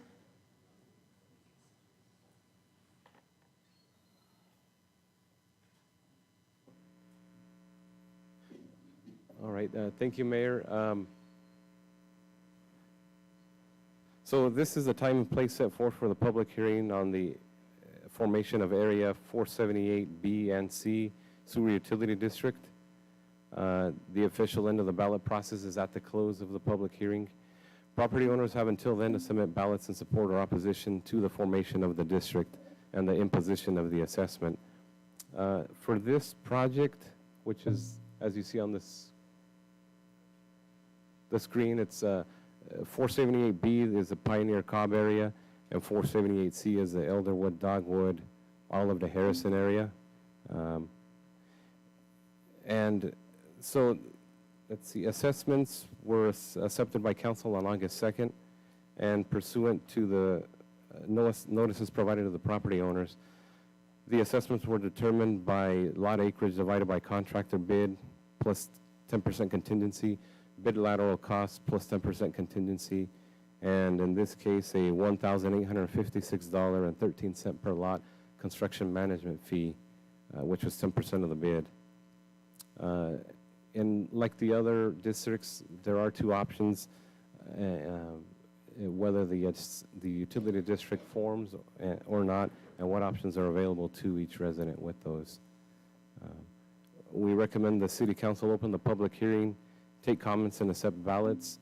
Speaker 19: All right, thank you, Mayor. So this is the time and place set forth for the public hearing on the formation of Area 478B and C Sewer Utility District. The official end of the ballot process is at the close of the public hearing. Property owners have until then to submit ballots in support or opposition to the formation of the district and the imposition of the assessment. For this project, which is, as you see on the screen, it's 478B is the Pioneer Cobb area, and 478C is the Elderwood, Dogwood, Olive to Harrison area. And so, let's see, assessments were accepted by council on August 2nd, and pursuant to the notices provided to the property owners, the assessments were determined by lot acreage divided by contractor bid plus 10% contingency, bid lateral cost plus 10% contingency, and in this case, a $1,856.13 per lot construction management fee, which was 10% of the bid. And like the other districts, there are two options, whether the utility district forms or not, and what options are available to each resident with those. We recommend the City Council open the public hearing, take comments and accept ballots,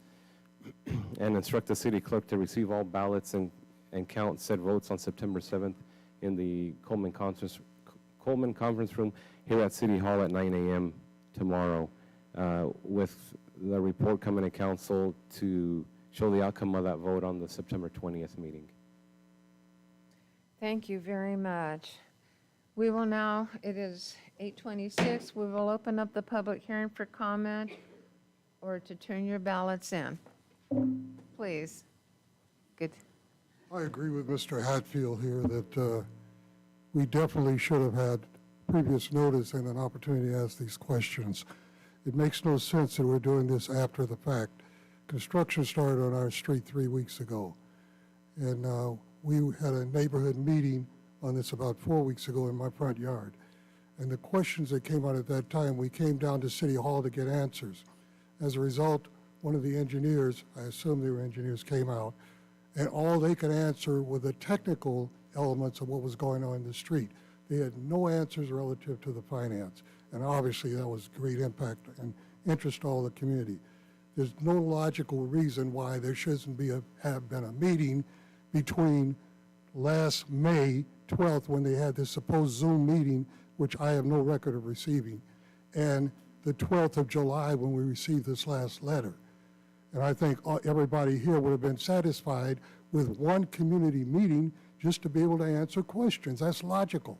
Speaker 19: and instruct the city clerk to receive all ballots and count said votes on September 7th in the Coleman Conference Room here at City Hall at 9 a.m. tomorrow, with the report coming to council to show the outcome of that vote on the September 20th meeting.
Speaker 1: Thank you very much. We will now, it is 8:26, we will open up the public hearing for comment or to turn your ballots in. Please. Good.
Speaker 10: I agree with Mr. Hatfield here that we definitely should have had previous notice and an opportunity to ask these questions. It makes no sense that we're doing this after the fact. Construction started on our street 3 weeks ago, and we had a neighborhood meeting on this about 4 weeks ago in my front yard. And the questions that came out at that time, we came down to City Hall to get answers. As a result, one of the engineers, I assume they were engineers, came out, and all they could answer were the technical elements of what was going on in the street. They had no answers relative to the finance, and obviously that was great impact and interest to all the community. There's no logical reason why there shouldn't have been a meeting between last May 12th, when they had this supposed Zoom meeting, which I have no record of receiving, and the 12th of July when we received this last letter. And I think everybody here would have been satisfied with one community meeting just to be able to answer questions. That's logical.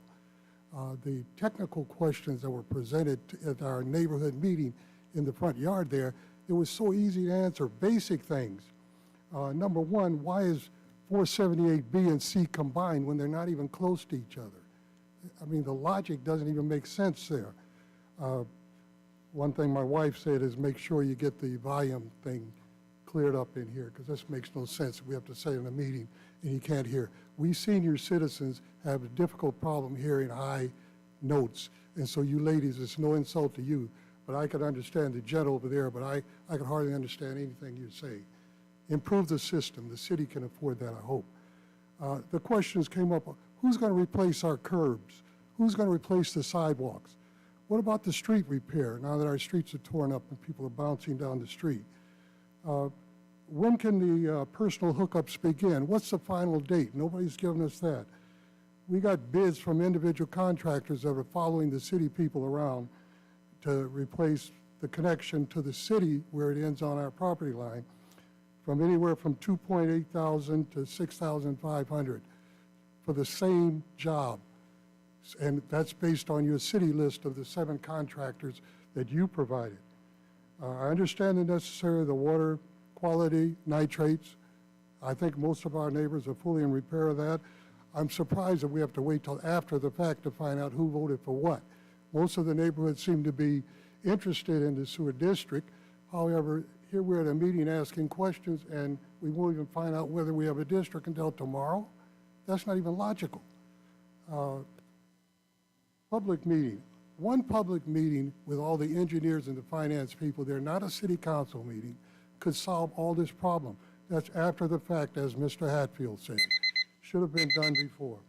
Speaker 10: The technical questions that were presented at our neighborhood meeting in the front yard there, it was so easy to answer basic things. Number one, why is 478B and C combined when they're not even close to each other? I mean, the logic doesn't even make sense there. One thing my wife said is make sure you get the volume thing cleared up in here, because this makes no sense. We have to say in a meeting and you can't hear. We senior citizens have a difficult problem hearing high notes, and so you ladies, it's no insult to you, but I could understand the jet over there, but I could hardly understand anything you say. Improve the system. The city can afford that, I hope. The questions came up, who's going to replace our curbs? Who's going to replace the sidewalks? What about the street repair now that our streets are torn up and people are bouncing down the street? When can the personal hookups begin? What's the final date? Nobody's given us that. We got bids from individual contractors that are following the city people around to replace the connection to the city where it ends on our property line from anywhere from $2,800 to $6,500 for the same job. And that's based on your city list of the 7 contractors that you provided. I understand the necessary of the water quality, nitrates. I think most of our neighbors are fully in repair of that. I'm surprised that we have to wait till after the fact to find out who voted for what. Most of the neighborhoods seem to be interested in the sewer district. However, here we're at a meeting asking questions, and we won't even find out whether we have a district until tomorrow. That's not even logical. Public meeting. One public meeting with all the engineers and the finance people, they're not a city council meeting, could solve all this problem. That's after the fact, as Mr. Hatfield said. Should have been done before.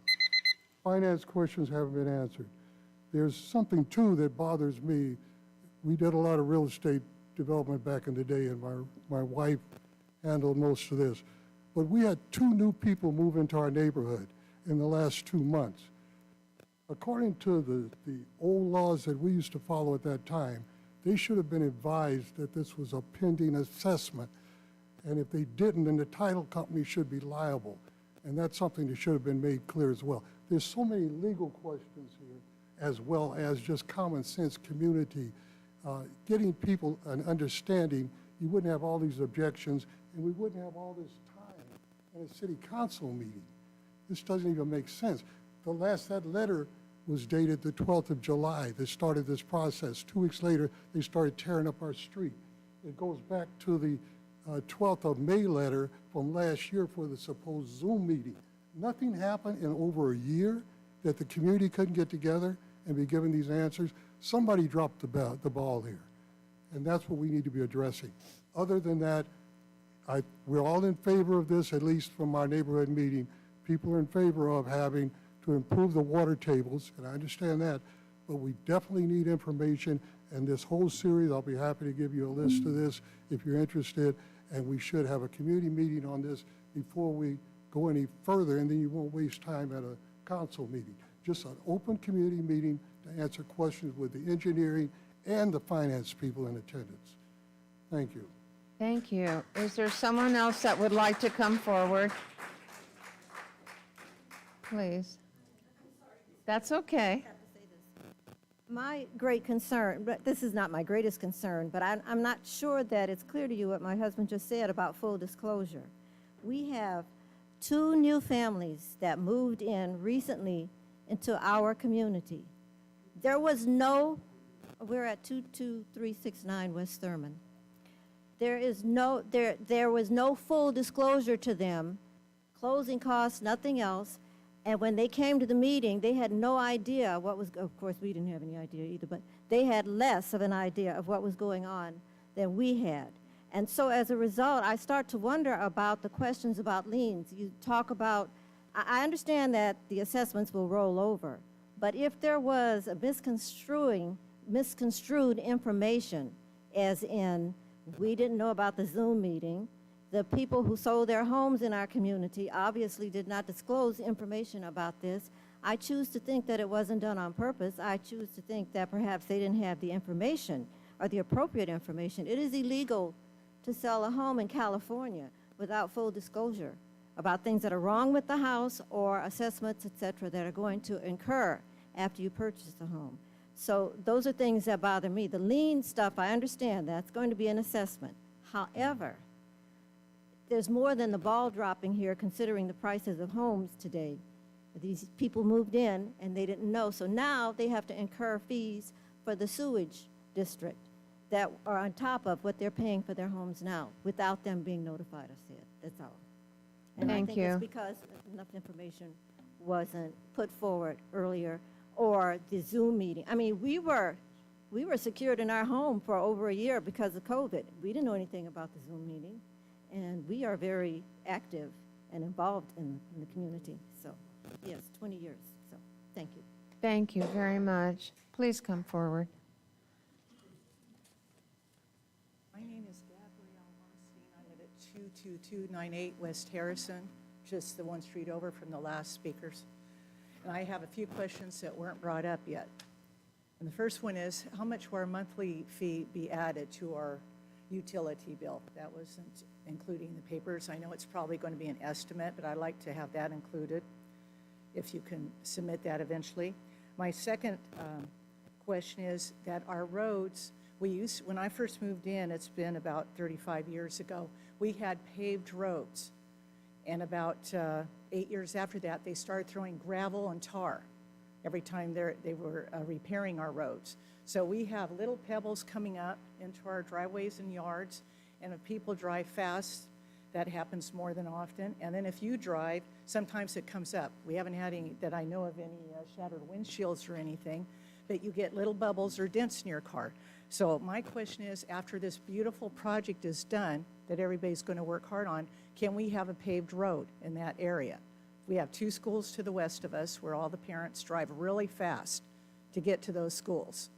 Speaker 10: Finance questions haven't been answered. There's something, too, that bothers me. We did a lot of real estate development back in the day, and my wife handled most of this. But we had 2 new people move into our neighborhood in the last 2 months. According to the old laws that we used to follow at that time, they should have been advised that this was a pending assessment. And if they didn't, then the title company should be liable. And that's something that should have been made clear as well. There's so many legal questions here, as well as just common sense community. Getting people an understanding, you wouldn't have all these objections, and we wouldn't have all this time in a city council meeting. This doesn't even make sense. That letter was dated the 12th of July that started this process. 2 weeks later, they started tearing up our street. It goes back to the 12th of May letter from last year for the supposed Zoom meeting. Nothing happened in over a year that the community couldn't get together and be given these answers. Somebody dropped the ball here, and that's what we need to be addressing. Other than that, we're all in favor of this, at least from our neighborhood meeting. People are in favor of having to improve the water tables, and I understand that, but we definitely need information. And this whole series, I'll be happy to give you a list of this if you're interested, and we should have a community meeting on this before we go any further, and then you won't waste time at a council meeting. Just an open community meeting to answer questions with the engineering and the finance people in attendance. Thank you.
Speaker 1: Thank you. Is there someone else that would like to come forward? Please. That's okay.
Speaker 11: My great concern, but this is not my greatest concern, but I'm not sure that it's clear to you what my husband just said about full disclosure. We have 2 new families that moved in recently into our community. There was no, we're at 22369 West Thurman. There was no full disclosure to them, closing costs, nothing else. And when they came to the meeting, they had no idea what was, of course, we didn't have any idea either, but they had less of an idea of what was going on than we had. And so as a result, I start to wonder about the questions about liens. You talk about, I understand that the assessments will roll over, but if there was a misconstrued information, as in, we didn't know about the Zoom meeting, the people who sold their homes in our community obviously did not disclose information about this. I choose to think that it wasn't done on purpose. I choose to think that perhaps they didn't have the information or the appropriate information. It is illegal to sell a home in California without full disclosure about things that are wrong with the house or assessments, et cetera, that are going to incur after you purchase the home. So those are things that bother me. The lien stuff, I understand that's going to be an assessment. However, there's more than the ball dropping here considering the prices of homes today. These people moved in and they didn't know. So now they have to incur fees for the sewage district that are on top of what they're paying for their homes now without them being notified of it. That's all. And
Speaker 1: Thank
Speaker 11: I think
Speaker 1: you.
Speaker 11: it's because enough information wasn't put forward earlier, or the Zoom meeting. I mean, we were secured in our home for over a year because of COVID. We didn't know anything about the Zoom meeting. And we are very active and involved in the community. So, yes, 20 years. So, thank you.
Speaker 1: Thank you very much. Please come forward.
Speaker 22: My name is Gabrielle Monstein. I live at 22298 West Harrison, just the one street over from the last speakers. And I have a few questions that weren't brought up yet. And the first one is, how much will our monthly fee be added to our utility bill? That wasn't including the papers. I know it's probably going to be an estimate, but I'd like to have that included if you can submit that eventually. My second question is that our roads, When I first moved in, it's been about 35 years ago, we had paved roads. And about 8 years after that, they started throwing gravel and tar every time they were repairing our roads. So we have little pebbles coming up into our driveways and yards, and if people drive fast, that happens more than often. And then if you drive, sometimes it comes up. We haven't had any, that I know of, any shattered windshields or anything, but you get little bubbles or dents in your car. So my question is, after this beautiful project is done, that everybody's going to work hard on, can we have a paved road in that area? We have 2 schools to the west of us where all the parents drive really fast to get to those schools.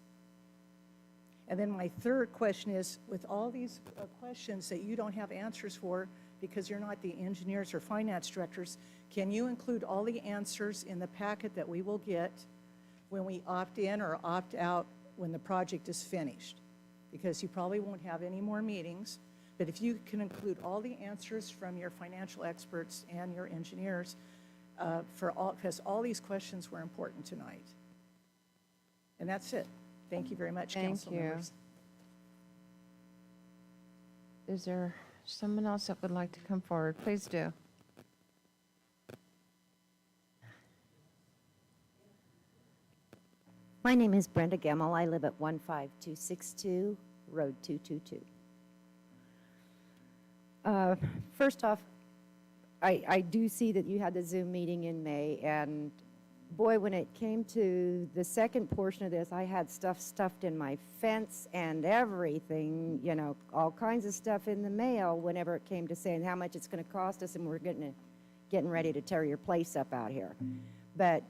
Speaker 22: And then my third question is, with all these questions that you don't have answers for because you're not the engineers or finance directors, can you include all the answers in the packet that we will get when we opt in or opt out when the project is finished? Because you probably won't have any more meetings, but if you can include all the answers from your financial experts and your engineers, because all these questions were important tonight. And that's it. Thank you very much, council members.
Speaker 1: Is there someone else that would like to come forward? Please do.
Speaker 12: My name is Brenda Gemmel. I live at 15262 Road 222. First off, I do see that you had the Zoom meeting in May, and boy, when it came to the second portion of this, I had stuff stuffed in my fence and everything, you know, all kinds of stuff in the mail whenever it came to saying how much it's going to cost us, and we're getting ready to tear your place up out here. But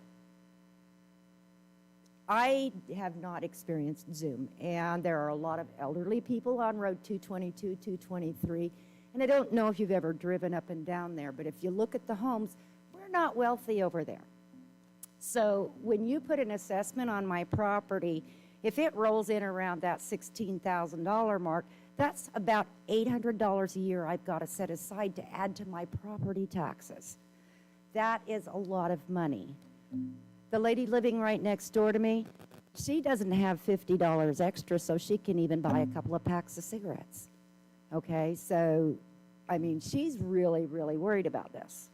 Speaker 12: I have not experienced Zoom, and there are a lot of elderly people on Road 222, 223, and I don't know if you've ever driven up and down there, but if you look at the homes, we're not wealthy over there. So when you put an assessment on my property, if it rolls in around that $16,000 mark, that's about $800 a year I've got to set aside to add to my property taxes. That is a lot of money. The lady living right next door to me, she doesn't have $50 extra so she can even buy a couple of packs of cigarettes. Okay, so, I mean, she's really, really worried about this.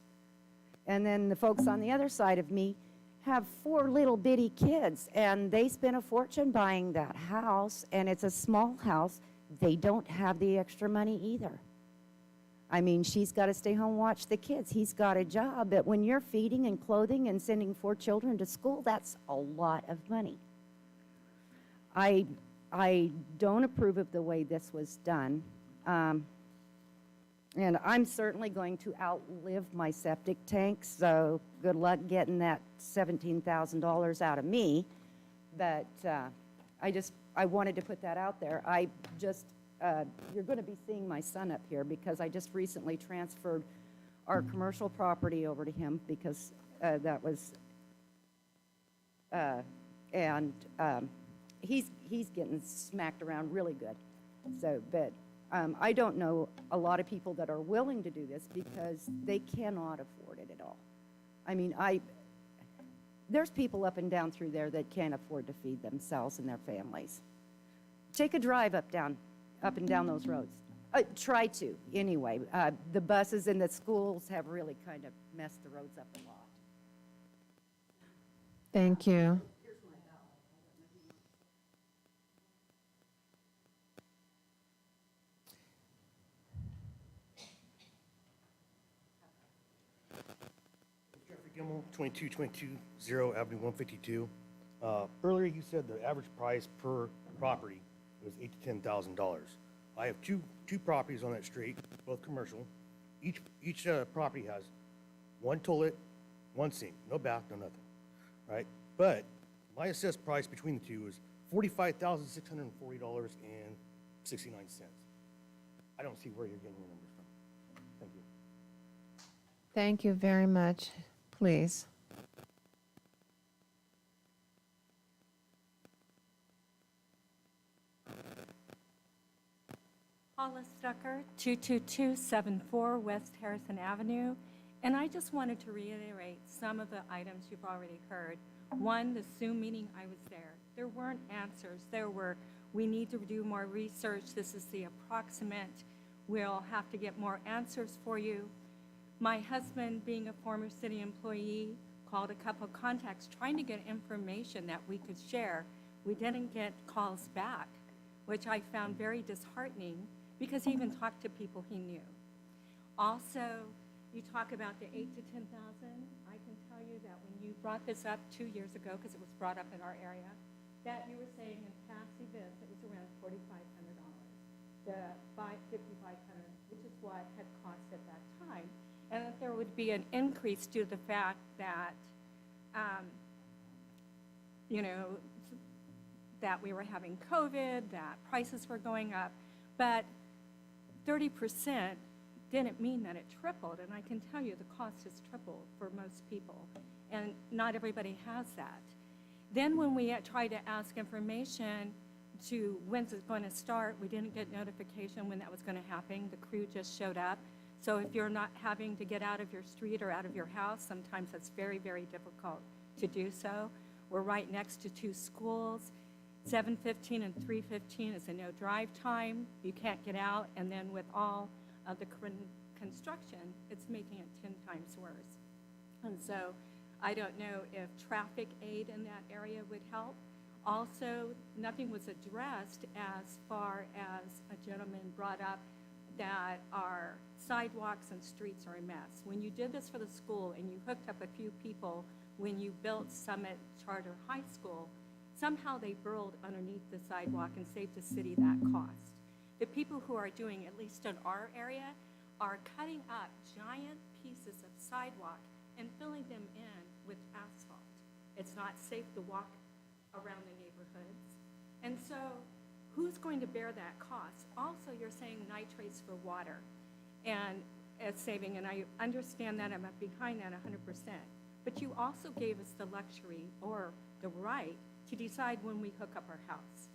Speaker 12: And then the folks on the other side of me have 4 little bitty kids, and they spent a fortune buying that house, and it's a small house. They don't have the extra money either. I mean, she's got to stay home and watch the kids. He's got a job, but when you're feeding and clothing and sending 4 children to school, that's a lot of money. I don't approve of the way this was done. And I'm certainly going to outlive my septic tank, so good luck getting that $17,000 out of me. But I wanted to put that out there. You're going to be seeing my son up here because I just recently transferred our commercial property over to him because that was, he's getting smacked around really good. So, but I don't know a lot of people that are willing to do this because they cannot afford it at all. I mean, there's people up and down through there that can't afford to feed themselves and their families. Take a drive up and down those roads. Try to, anyway. The buses and the schools have really kind of messed the roads up a lot.
Speaker 1: Thank you.
Speaker 14: Jeffrey Gimmel, 2220 Avenue 152. Earlier you said the average price per property was $8,000 to $10,000. I have two properties on that street, both commercial. Each property has 1 toilet, 1 sink, no bath, no nothing, right? But my assessed price between the two is $45,640.69. I don't see where you're getting your numbers from. Thank you.
Speaker 1: Thank you very much. Please.
Speaker 23: Paula Stucker, 22274 West Harrison Avenue. And I just wanted to reiterate some of the items you've already heard. One, the Zoom meeting, I was there. There weren't answers. There were We need to do more research. This is the approximate. We'll have to get more answers for you. My husband, being a former city employee, called a couple contacts trying to get information that we could share. We didn't get calls back, which I found very disheartening because he even talked to people he knew. Also, you talk about the 8 to 10,000. I can tell you that when you brought this up 2 years ago, because it was brought up in our area, that you were saying in past events it was around $4,500, the $5,500, which is what had cost at that time, and that there would be an increase due to the fact that, that we were having COVID, that prices were going up, but 30% didn't mean that it tripled, and I can tell you the cost has tripled for most people, and not everybody has that. Then when we tried to ask information to when's it going to start, we didn't get notification when that was going to happen. The crew just showed up. So if you're not having to get out of your street or out of your house, sometimes that's very, very difficult to do so. We're right next to 2 schools. 7:15 and 3:15 is a no drive time. You can't get out, and then with all of the construction, it's making it 10 times worse. And so I don't know if traffic aid in that area would help. Also, nothing was addressed as far as a gentleman brought up that our sidewalks and streets are a mess. When you did this for the school and you hooked up a few people when you built Summit Charter High School, somehow they burrowed underneath the sidewalk and saved the city that cost. The people who are doing, at least in our area, are cutting up giant pieces of sidewalk and filling them in with asphalt. It's not safe to walk around the neighborhoods. And so who's going to bear that cost? Also, you're saying nitrates for water and it's saving, and I understand that. I'm behind that 100%. But you also gave us the luxury or the right to decide when we hook up our house.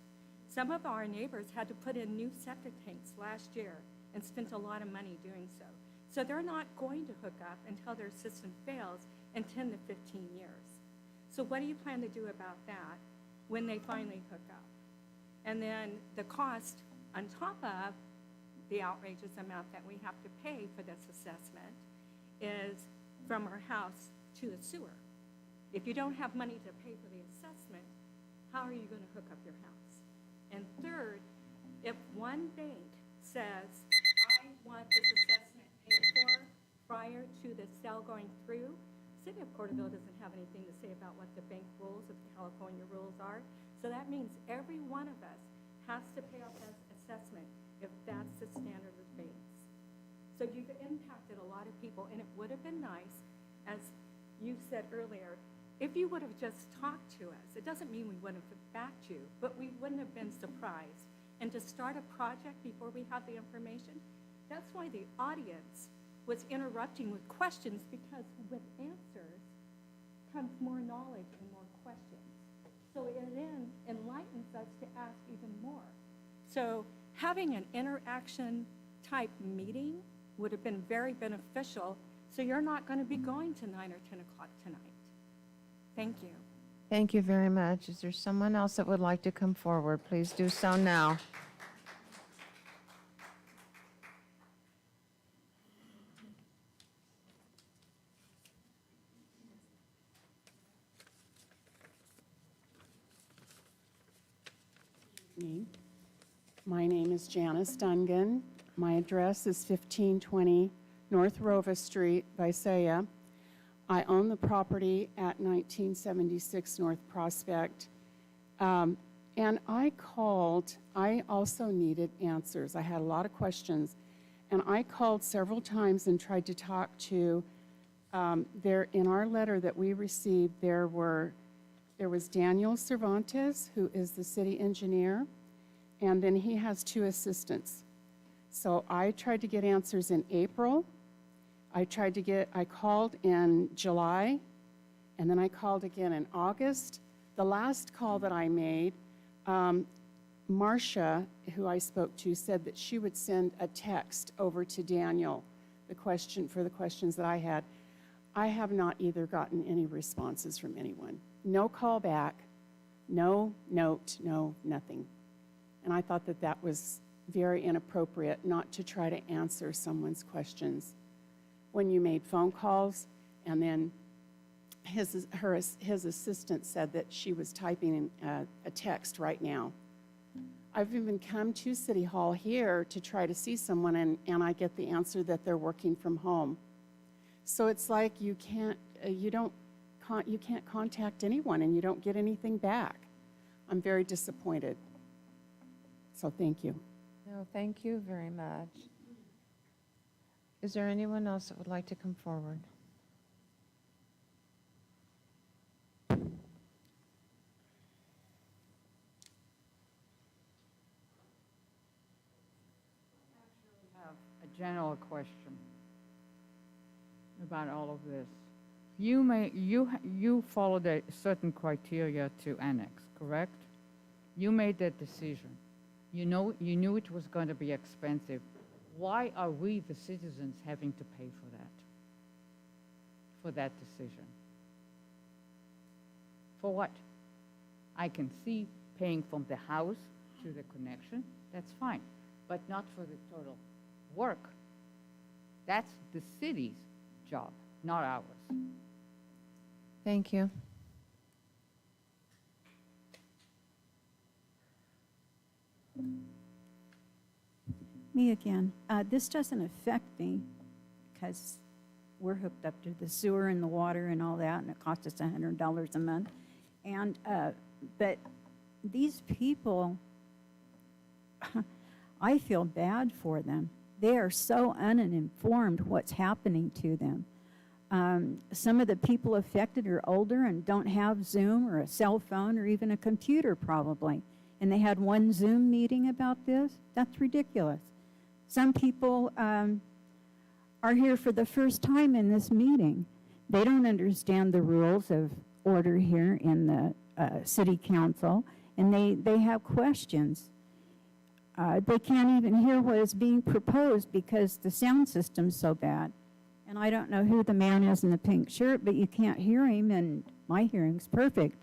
Speaker 23: Some of our neighbors had to put in new septic tanks last year and spent a lot of money doing so. So they're not going to hook up until their system fails in 10 to 15 years. So what do you plan to do about that when they finally hook up? And then the cost on top of the outrageous amount that we have to pay for this assessment is from our house to the sewer. If you don't have money to pay for the assessment, how are you going to hook up your house? And third, if one bank says, I want this assessment paid for prior to the sale going through, the city of Porterville doesn't have anything to say about what the bank rules of the California rules are. So that means every one of us has to pay off that assessment if that's the standard with banks. So you've impacted a lot of people, and it would have been nice, as you said earlier, if you would have just talked to us. It doesn't mean we wouldn't have backed you, but we wouldn't have been surprised. And to start a project before we have the information, that's why the audience was interrupting with questions, because with answers comes more knowledge and more questions. So it then enlightens us to ask even more. So having an interaction type meeting would have been very beneficial, so you're not going to be going to 9 or 10 o'clock tonight. Thank you.
Speaker 1: Thank you very much. Is there someone else that would like to come forward? Please do so now.
Speaker 2: My name is Janice Dungan. My address is 1520 North Rova Street, Visalia. I own the property at 1976 North Prospect. And I also needed answers. I had a lot of questions. And I called several times and tried to talk to, in our letter that we received, there was Daniel Cervantes, who is the city engineer, and then he has 2 assistants. So I tried to get answers in April. I called in July, and then I called again in August. The last call that I made, Marcia, who I spoke to, said that she would send a text over to Daniel, for the questions that I had. I have not either gotten any responses from anyone. No call back, no note, no nothing. And I thought that that was very inappropriate, not to try to answer someone's questions. When you made phone calls, and then his assistant said that she was typing in a text right now. I've even come to City Hall here to try to see someone, and I get the answer that they're working from home. So it's like you can't contact anyone, and you don't get anything back. I'm very disappointed. So thank you.
Speaker 1: No, thank you very much. Is there anyone else that would like to come forward?
Speaker 8: Have a general question about all of this. You followed a certain criteria to annex, correct? You made that decision. You knew it was going to be expensive. Why are we, the citizens, having to pay for that decision? For what? I can see paying from the house to the connection, that's fine, but not for the total work. That's the city's job, not ours.
Speaker 1: Thank you.
Speaker 12: Me again. This doesn't affect me because we're hooked up to the sewer and the water and all that, and it costs us $100 a month. And but these people, I feel bad for them. They are so uninformed what's happening to them. Some of the people affected are older and don't have Zoom or a cell phone or even a computer probably. And they had one Zoom meeting about this? That's ridiculous. Some people are here for the first time in this meeting. They don't understand the rules of order here in the city council, and they have questions. They can't even hear what is being proposed because the sound system's so bad. And I don't know who the man is in the pink shirt, but you can't hear him, and my hearing's perfect.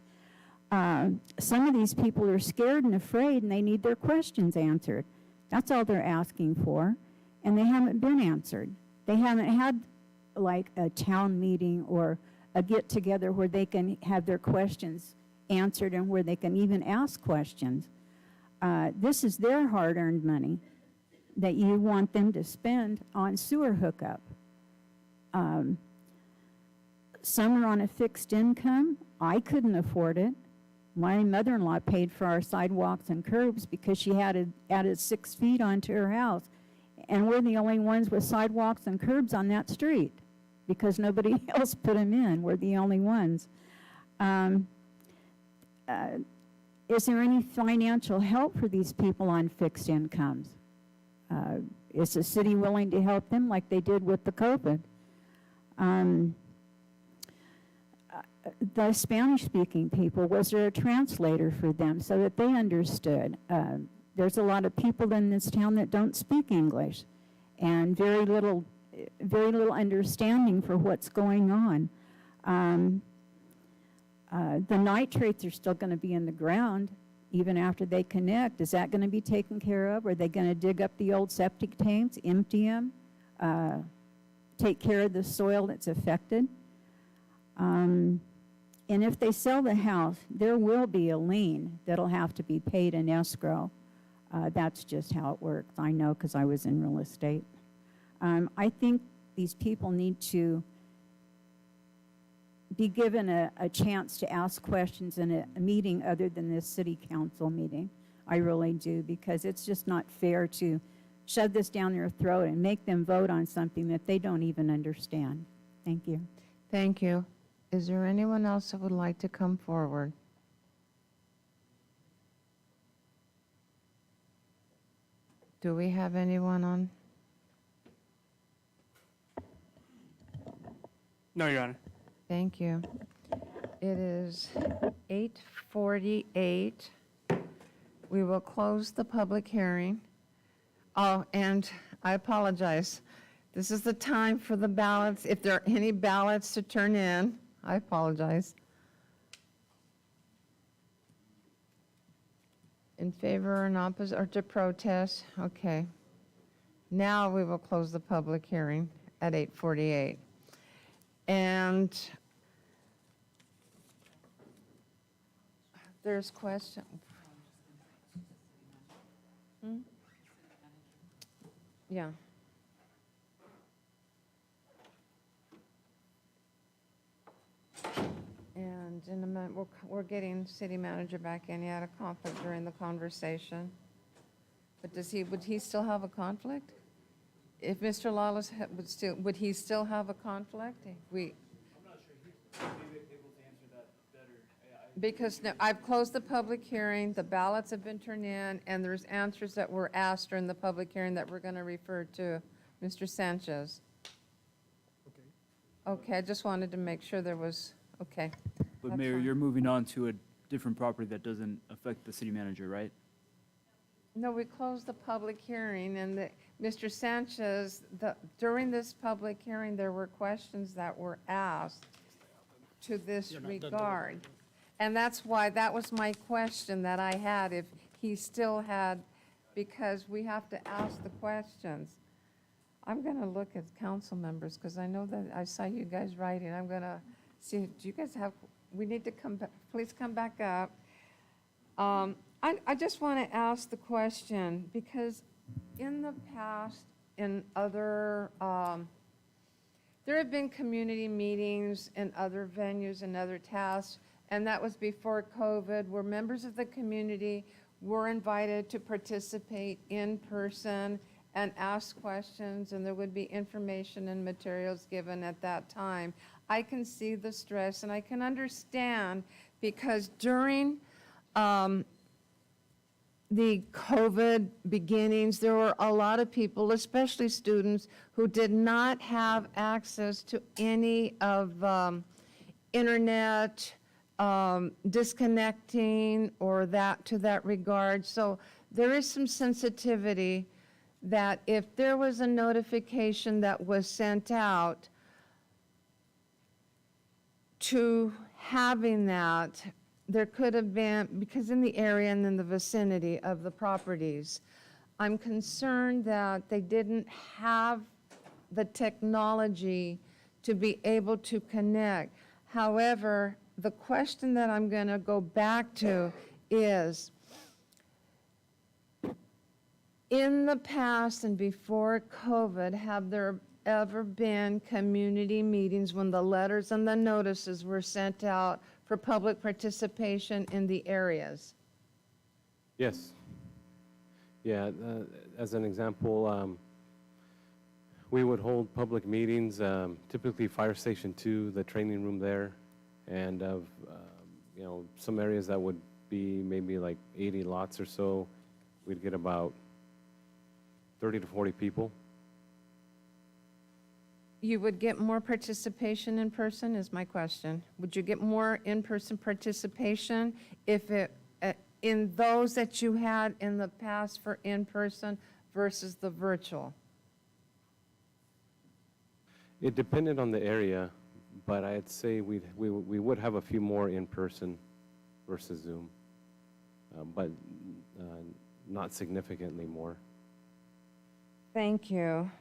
Speaker 12: Some of these people are scared and afraid, and they need their questions answered. That's all they're asking for, and they haven't been answered. They haven't had like a town meeting or a get-together where they can have their questions answered and where they can even ask questions. This is their hard-earned money that you want them to spend on sewer hookup. Some are on a fixed income. I couldn't afford it. My mother-in-law paid for our sidewalks and curbs because she had added 6 feet onto her house. And we're the only ones with sidewalks and curbs on that street because nobody else put them in. We're the only ones. Is there any financial help for these people on fixed incomes? Is the city willing to help them like they did with the COVID? The Spanish-speaking people, was there a translator for them so that they understood? There's a lot of people in this town that don't speak English, and very little understanding for what's going on. The nitrates are still going to be in the ground even after they connect. Is that going to be taken care of? Are they going to dig up the old septic tanks, empty them, take care of the soil that's affected? And if they sell the house, there will be a lien that'll have to be paid in escrow. That's just how it works. I know because I was in real estate. I think these people need to be given a chance to ask questions in a meeting other than this city council meeting. I really do, because it's just not fair to shove this down their throat and make them vote on something that they don't even understand. Thank you.
Speaker 1: Thank you. Is there anyone else that would like to come forward? Do we have anyone on?
Speaker 15: No, Your Honor.
Speaker 1: Thank you. It is 8:48. We will close the public hearing. Oh, and I apologize. This is the time for the ballots. If there are any ballots to turn in, I apologize. In favor or in opposite, or to protest? Okay. Now we will close the public hearing at 8:48. And there's question. Yeah. And in a minute, we're getting city manager back in. He had a conflict during the conversation. But would he still have a conflict? If Mr. Lawless would he still have a conflict? I'm not sure. He's maybe able to answer that better. Because no, I've closed the public hearing, the ballots have been turned in, and there's answers that were asked during the public hearing that we're going to refer to Mr. Sanchez. Okay, I just wanted to make sure there was, okay.
Speaker 5: But
Speaker 1: That's
Speaker 5: Mayor,
Speaker 1: fine.
Speaker 5: you're moving on to a different property that doesn't affect the city manager, right?
Speaker 1: No, we closed the public hearing, and Mr. Sanchez, during this public hearing, there were questions that were asked to this regard. And that's why, that was my question that I had, if he still had, because we have to ask the questions. I'm going to look at council members, because I know that I saw you guys writing. I'm going to see, do you guys have, we need to come back, please come back up. I just want to ask the question, because in the past, in other, there have been community meetings in other venues and other tasks, and that was before COVID, where members of the community were invited to participate in person and ask questions, and there would be information and materials given at that time. I can see the stress, and I can understand, because during the COVID beginnings, there were a lot of people, especially students, who did not have access to any of internet, disconnecting or that to that regard. So there is some sensitivity that if there was a notification that was sent out to having that, there could have been, because in the area and in the vicinity of the properties, I'm concerned that they didn't have the technology to be able to connect. However, the question that I'm going to go back to is, in the past and before COVID, have there ever been community meetings when the letters and the notices were sent out for public participation in the areas?
Speaker 19: Yes. Yeah, as an example, we would hold public meetings, typically Fire Station 2, the training room there, and of, some areas that would be maybe like 80 lots or so, we'd get about 30 to 40 people.
Speaker 1: You would get more participation in person, is my question. Would you get more in-person participation if it, in those that you had in the past for in-person versus the virtual?
Speaker 19: It depended on the area, but I'd say we would have a few more in person versus Zoom, but not significantly more.
Speaker 1: Thank you.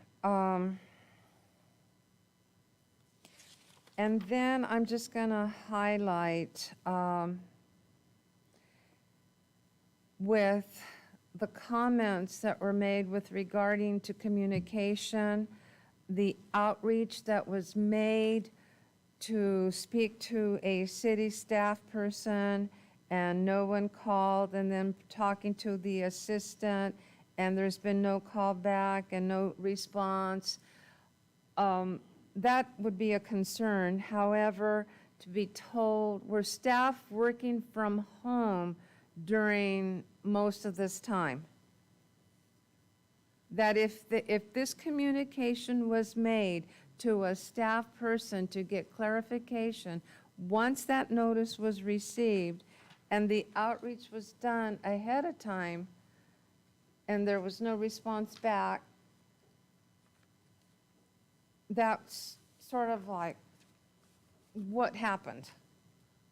Speaker 1: And then I'm just going to highlight with the comments that were made with regarding to communication, the outreach that was made to speak to a city staff person and no one called, and then talking to the assistant and there's been no call back and no response. That would be a concern. However, to be told, were staff working from home during most of this time? That if this communication was made to a staff person to get clarification, once that notice was received and the outreach was done ahead of time and there was no response back, that's sort of like what happened.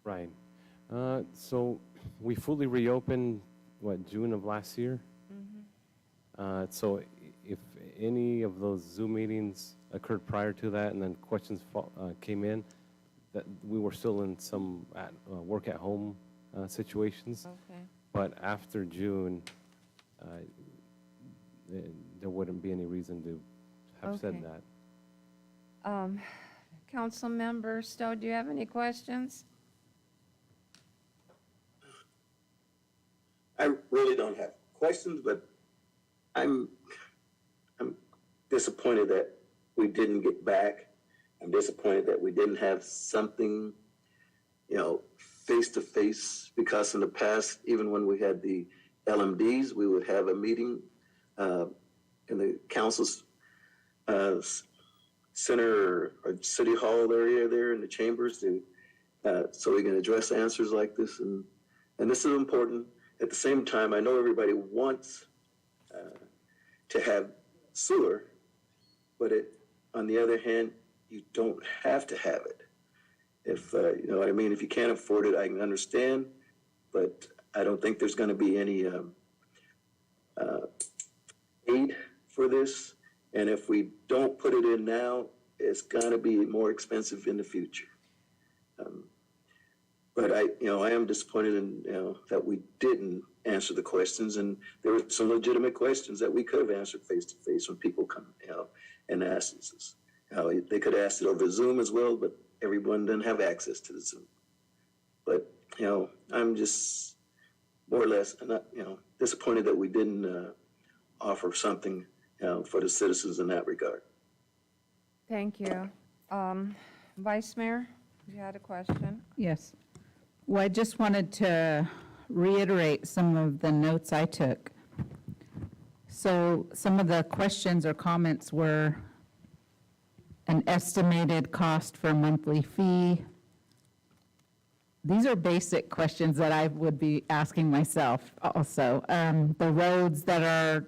Speaker 19: Right. So we fully reopened June of last year. So if any of those Zoom meetings occurred prior to that and then questions came in, that we were still in some work at home situations.
Speaker 1: Okay.
Speaker 19: But after June, there wouldn't be any reason to have said
Speaker 1: Okay.
Speaker 19: that.
Speaker 1: Councilmember Stowe, do you have any questions?
Speaker 17: I really don't have questions, but I'm disappointed that we didn't get back. I'm disappointed that we didn't have something, face to face, because in the past, even when we had the LMDs, we would have a meeting in the council's center or city hall area there in the chambers so we can address answers like this. And this is important. At the same time, I know everybody wants to have sewer, but on the other hand, you don't have to have it. If, you know what I mean, if you can't afford it, I can understand, but I don't think there's going to be any aid for this. And if we don't put it in now, it's going to be more expensive in the future. But I am disappointed in, that we didn't answer the questions, and there were some legitimate questions that we could have answered face to face when people come, and ask us. They could have asked it over Zoom as well, but everyone didn't have access to the Zoom. But, I'm just more or less, disappointed that we didn't offer something, for the citizens in that regard.
Speaker 1: Thank you. Vice Mayor, you had a question?
Speaker 16: Yes. Well, I just wanted to reiterate some of the notes I took. So some of the questions or comments were an estimated cost for a monthly fee. These are basic questions that I would be asking myself also. The roads that are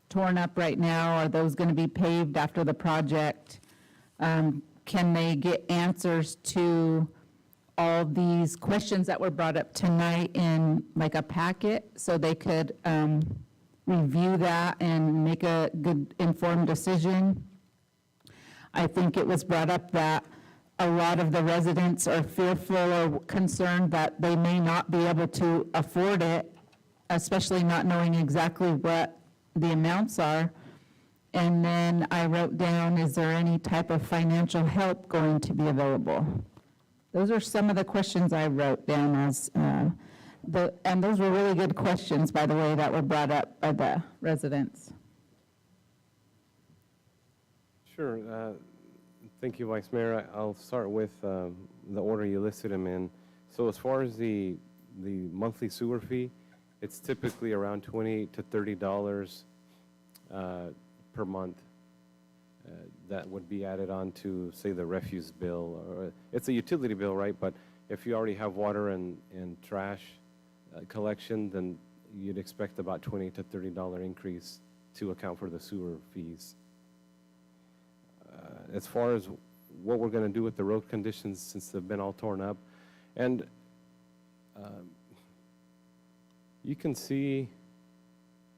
Speaker 16: torn up right now, are those going to be paved after the project? Can they get answers to all these questions that were brought up tonight in like a packet so they could review that and make a good informed decision? I think it was brought up that a lot of the residents are fearful or concerned that they may not be able to afford it, especially not knowing exactly what the amounts are. And then I wrote down, is there any type of financial help going to be available? Those are some of the questions I wrote down as, and those were really good questions, by the way, that were brought up by the residents.
Speaker 19: Sure. Thank you, Vice Mayor. I'll start with the order you listed them in. So as far as the monthly sewer fee, it's typically around $28 to $30 per month. That would be added on to, say, the refuse bill, or it's a utility bill, right? But if you already have water and trash collection, then you'd expect about $20 to $30 increase to account for the sewer fees. As far as what we're going to do with the road conditions, since they've been all torn up, and you can see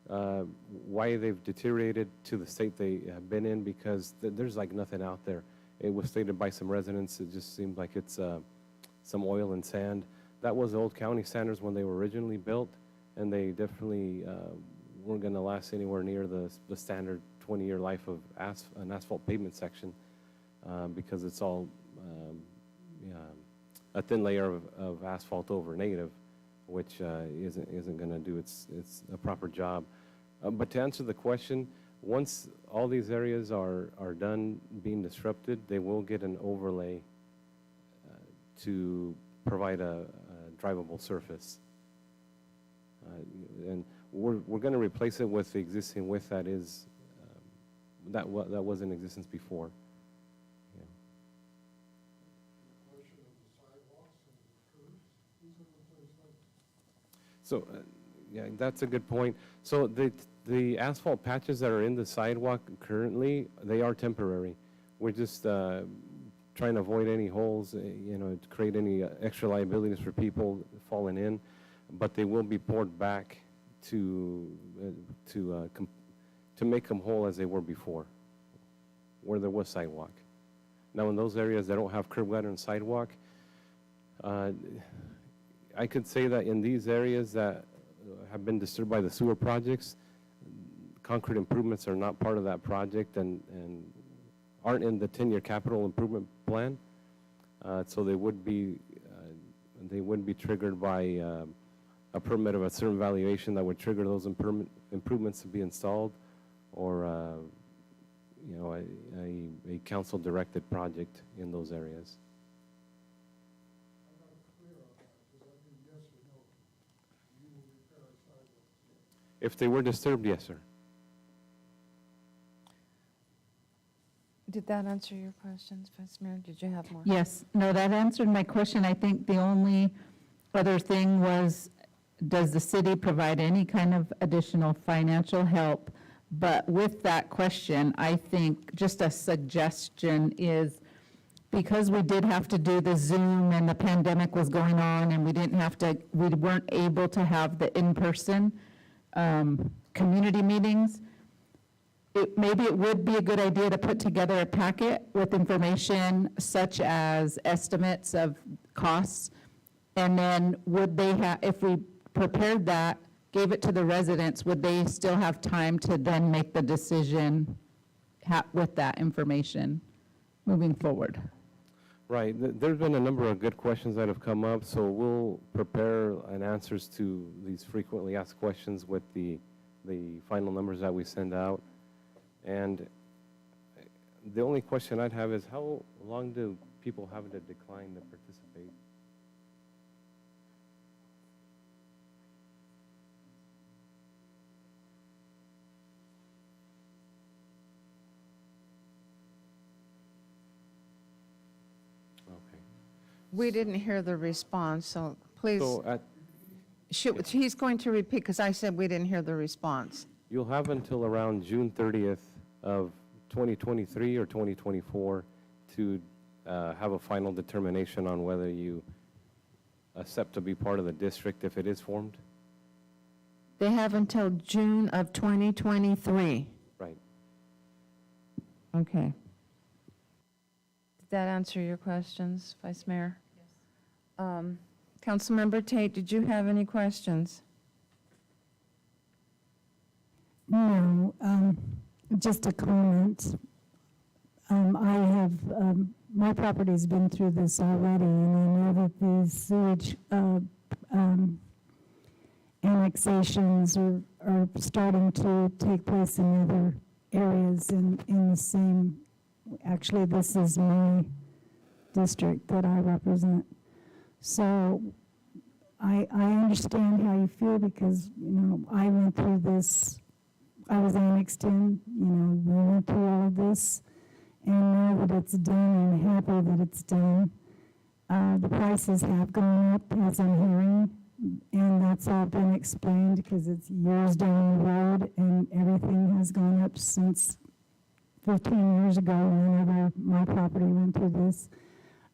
Speaker 19: why they've deteriorated to the state they have been in, because there's like nothing out there. It was stated by some residents, it just seemed like it's some oil and sand. That was the old county standards when they were originally built, and they definitely weren't going to last anywhere near the standard 20-year life of an asphalt pavement section, because it's all a thin layer of asphalt over native, which isn't going to do its a proper job. But to answer the question, once all these areas are done being disrupted, they will get an overlay to provide a drivable surface. And we're going to replace it with the existing width that is that was in existence before. Yeah. So, yeah, that's a good point. So the asphalt patches that are in the sidewalk currently, they are temporary. We're just trying to avoid any holes, to create any extra liabilities for people falling in, but they will be poured back to make them whole as they were before, where there was sidewalk. Now, in those areas that don't have curb gutter and sidewalk, I could say that in these areas that have been disturbed by the sewer projects, concrete improvements are not part of that project and aren't in the 10-year capital improvement plan. So they would be triggered by a permit of a certain valuation that would trigger those improvements to be installed, or you know, a council-directed project in those areas. If they were disturbed, yes, sir.
Speaker 1: Did that answer your questions, Vice Mayor? Did you have more?
Speaker 16: Yes, no, that answered my question. I think the only other thing was, does the city provide any kind of additional financial help? But with that question, I think just a suggestion is, because we did have to do the Zoom and the pandemic was going on and we weren't able to have the in-person community meetings, maybe it would be a good idea to put together a packet with information such as estimates of costs, and then would they have, if we prepared that, gave it to the residents, would they still have time to then make the decision with that information moving forward?
Speaker 19: Right. There's been a number of good questions that have come up, so we'll prepare answers to these frequently asked questions with the final numbers that we send out. And the only question I'd have is, how long do people have to decline to participate?
Speaker 1: We didn't hear the response, so please,
Speaker 19: So
Speaker 1: he's going to repeat, because I said we didn't hear the response.
Speaker 19: you'll have until around June 30th of 2023 or 2024 to have a final determination on whether you accept to be part of the district if it is formed.
Speaker 1: They have until June of 2023.
Speaker 19: Right.
Speaker 1: Okay. Did that answer your questions, Vice Mayor? Yes. Councilmember Tate, did you have any questions?
Speaker 18: No, just a comment. I have, my property's been through this already, and I know that these sewage annexations are starting to take place in other areas in the same, actually, this is my district that I represent. So I understand how you feel, because, you know, I went through this. I was annexed in, you know, we went through all of this, and now that it's done, I'm happy that it's done. The prices have gone up, as I'm hearing, and that's all been explained because it's years down the road, and everything has gone up since 15 years ago, whenever my property went through this.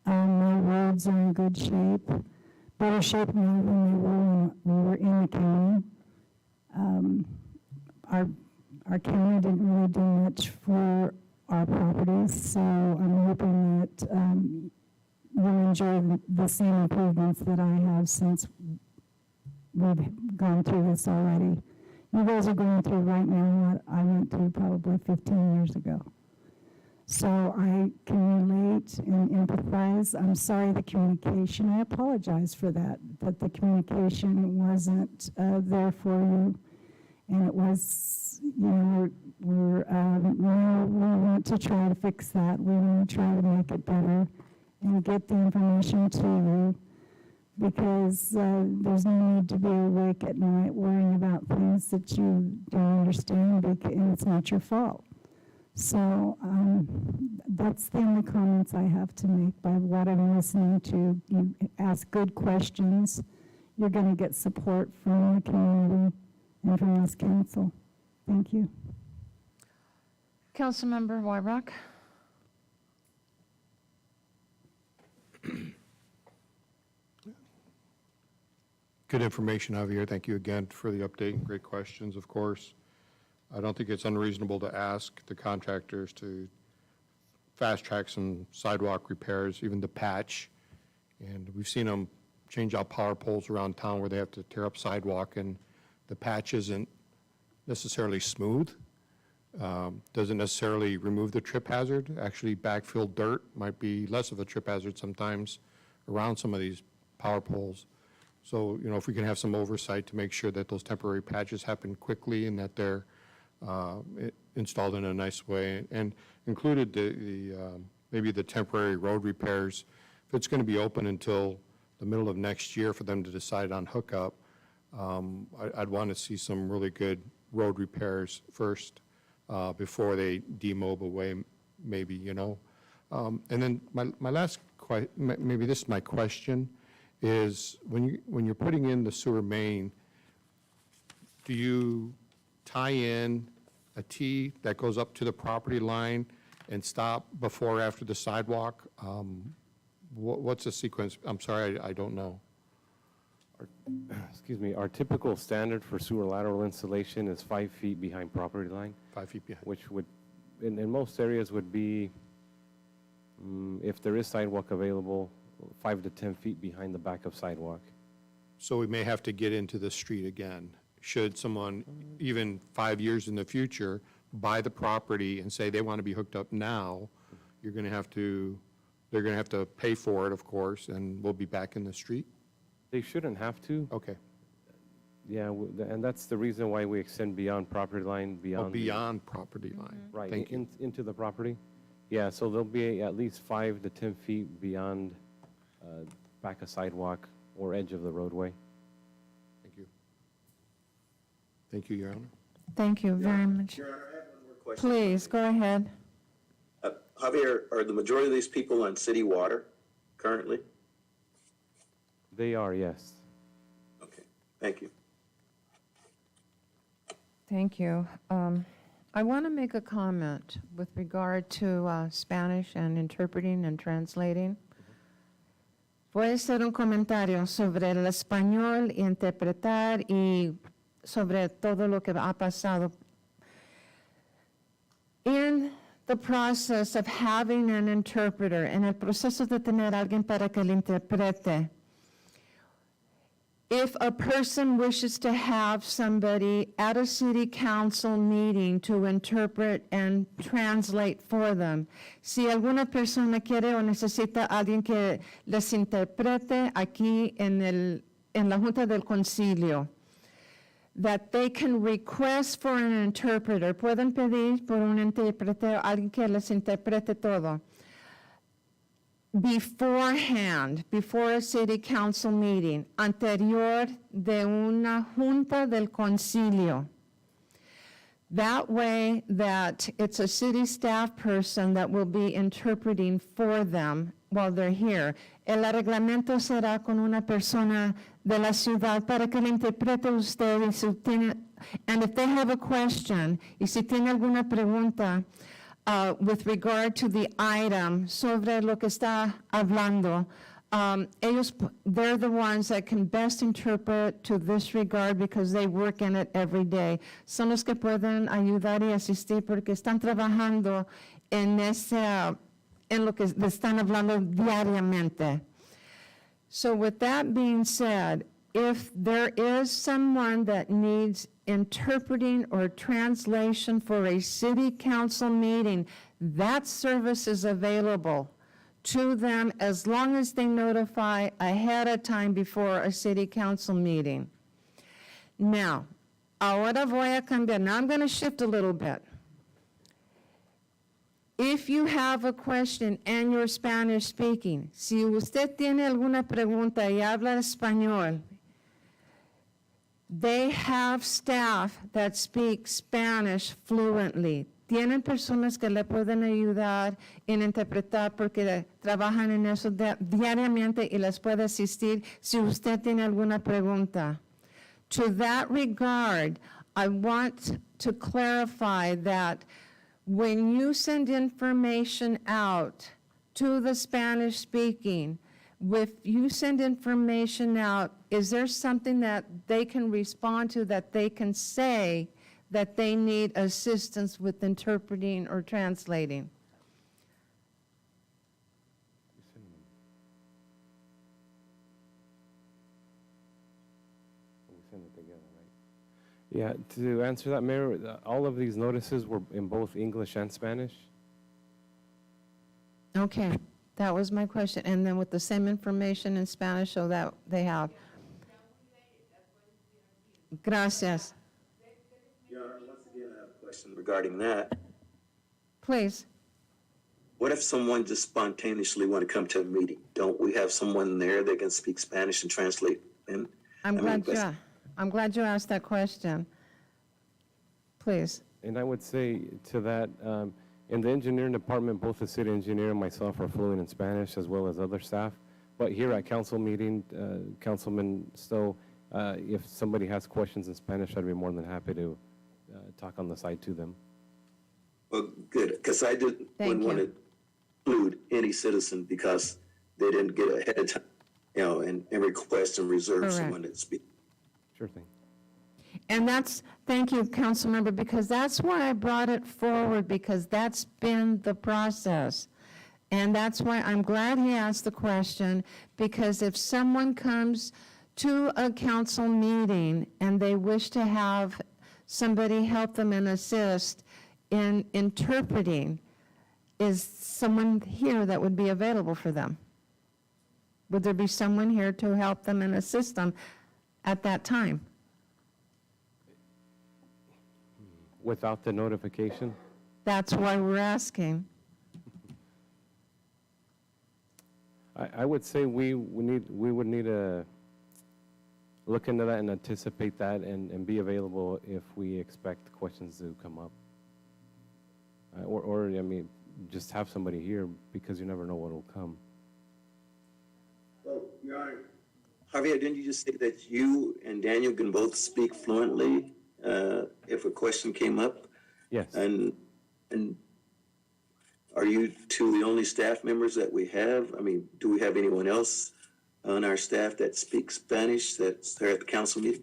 Speaker 18: My roads are in good shape, better shape now than they were when we were in the county. Our county didn't really do much for our properties, so I'm hoping that you'll enjoy the same improvements that I have since we've gone through this already. You guys are going through right now what I went through probably 15 years ago. So I can relate and empathize. I'm sorry, the communication, I apologize for that the communication wasn't there for you. And it was, you know, we want to try to fix that. We want to try to make it better and get the information to you, because there's no need to be awake at night worrying about things that you don't understand, and it's not your fault. So that's the only comments I have to make by what I'm listening to. You ask good questions. You're going to get support from the community and from this council. Thank you.
Speaker 1: Councilmember Wyrock?
Speaker 3: Good information, Javier. Thank you again for the update and great questions, of course. I don't think it's unreasonable to ask the contractors to fast-track some sidewalk repairs, even the patch. And we've seen them change out power poles around town where they have to tear up sidewalk, and the patch isn't necessarily smooth. Doesn't necessarily remove the trip hazard. Actually, backfilled dirt might be less of a trip hazard sometimes around some of these power poles. So, if we can have some oversight to make sure that those temporary patches happen quickly and that they're installed in a nice way, and included maybe the temporary road repairs. If it's going to be open until the middle of next year for them to decide on hookup, I'd want to see some really good road repairs first before they demob away, maybe, And then my last maybe this is my question, is when you're putting in the sewer main, do you tie in a T that goes up to the property line and stop before or after the sidewalk? What's the sequence? I'm sorry, I don't know.
Speaker 19: Excuse me, our typical standard for sewer lateral installation is 5 feet behind property line.
Speaker 3: 5 feet behind.
Speaker 19: Which would, in most areas would be, if there is sidewalk available, 5 to 10 feet behind the back of sidewalk.
Speaker 3: So we may have to get into the street again. Should someone, even 5 years in the future, buy the property and say they want to be hooked up now, they're going to have to pay for it, of course, and we'll be back in the street?
Speaker 19: They shouldn't have to.
Speaker 3: Okay.
Speaker 19: Yeah, and that's the reason why we extend beyond property line, beyond.
Speaker 3: Beyond property line.
Speaker 19: Right,
Speaker 3: Thank you.
Speaker 19: into the property. Yeah, so there'll be at least 5 to 10 feet beyond back of sidewalk or edge of the roadway.
Speaker 3: Thank you. Thank you, Your Honor.
Speaker 1: Thank you very much.
Speaker 17: Your Honor, I have one more question.
Speaker 1: Please, go ahead.
Speaker 17: Javier, are the majority of these people on city water currently?
Speaker 19: They are, yes.
Speaker 17: Okay, thank you.
Speaker 1: Thank you. I want to make a comment with regard to Spanish and interpreting and translating. Puede ser un comentario sobre el español y interpretar y sobre todo lo que ha pasado. In the process of having an interpreter, en el proceso de tener alguien para que le interprete, if a person wishes to have somebody at a city council meeting to interpret and translate for them, si alguna persona quiere o necesita alguien que les interprete aquí en la Junta del Concilio, that they can request for an interpreter, pueden pedir por un intérprete, alguien que les interprete todo, beforehand, before a city council meeting, anterior de una junta del concilio. That way that it's a city staff person that will be interpreting for them while they're here. El arreglamento será con una persona de la ciudad para que le interprete a usted y si tiene, and if they have a question, y si tiene alguna pregunta, with regard to the item, sobre lo que está hablando, they're the ones that can best interpret to this regard because they work in it every day. Son los que pueden ayudar y asistir porque están trabajando en lo que están hablando diariamente. So with that being said, if there is someone that needs interpreting or translation for a city council meeting, that service is available to them as long as they notify ahead of time before a city council meeting. Now, ahora voy a cambiar. Now I'm going to shift a little bit. If you have a question and you're Spanish speaking, si usted tiene alguna pregunta y habla español, they have staff that speak Spanish fluently. Tienen personas que le pueden ayudar en interpretar porque trabajan en eso diariamente y les puede asistir si usted tiene alguna pregunta. To that regard, I want to clarify that when you send information out to the Spanish speaking, if you send information out, is there something that they can respond to, that they can say that they need assistance with interpreting or translating?
Speaker 19: We send it together, right? Yeah, to answer that, Mayor, all of these notices were in both English and Spanish.
Speaker 1: Okay, that was my question. And then with the same information in Spanish, so that they have. Gracias.
Speaker 17: Your Honor, once again, I have a question regarding that.
Speaker 1: Please.
Speaker 17: What if someone just spontaneously want to come to a meeting? Don't we have someone there that can speak Spanish and translate? And
Speaker 1: I'm glad you asked that question. Please.
Speaker 19: And I would say to that, in the engineering department, both the city engineer and myself are fluent in Spanish, as well as other staff. But here at council meeting, Councilman Stowe, if somebody has questions in Spanish, I'd be more than happy to talk on the side to them.
Speaker 17: Well, good, because I wouldn't want to exclude any citizen because they didn't get ahead of time, and request and reserve
Speaker 1: Correct.
Speaker 17: someone to speak.
Speaker 19: Sure thing.
Speaker 1: And thank you, council member, because that's why I brought it forward, because that's been the process. And that's why I'm glad he asked the question, because if someone comes to a council meeting and they wish to have somebody help them and assist in interpreting, is someone here that would be available for them? Would there be someone here to help them and assist them at that time?
Speaker 19: Without the notification?
Speaker 1: That's why we're asking.
Speaker 19: I would say we would need to look into that and anticipate that and be available if we expect questions to come up. Or I mean, just have somebody here, because you never know what will come.
Speaker 17: Well, Your Honor, Javier, didn't you just say that you and Daniel can both speak fluently if a question came up?
Speaker 19: Yes.
Speaker 17: And are you two the only staff members that we have? I mean, do we have anyone else on our staff that speaks Spanish that's there at the council meeting,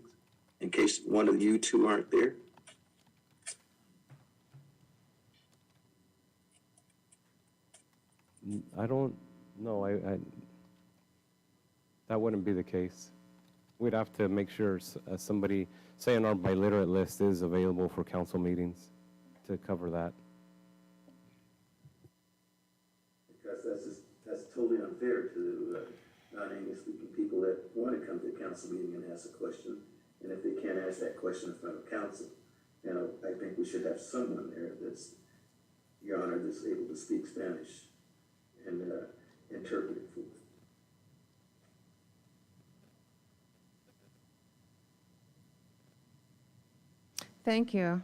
Speaker 17: in case one of you two aren't there?
Speaker 19: I don't know. That wouldn't be the case. We'd have to make sure somebody, say on our biliterate list, is available for council meetings to cover that.
Speaker 17: Because that's totally unfair to non-English speaking people that want to come to a council meeting and ask a question. And if they can't ask that question in front of council, I think we should have someone there that's, Your Honor, that's able to speak Spanish and interpret it for us.
Speaker 1: Thank you.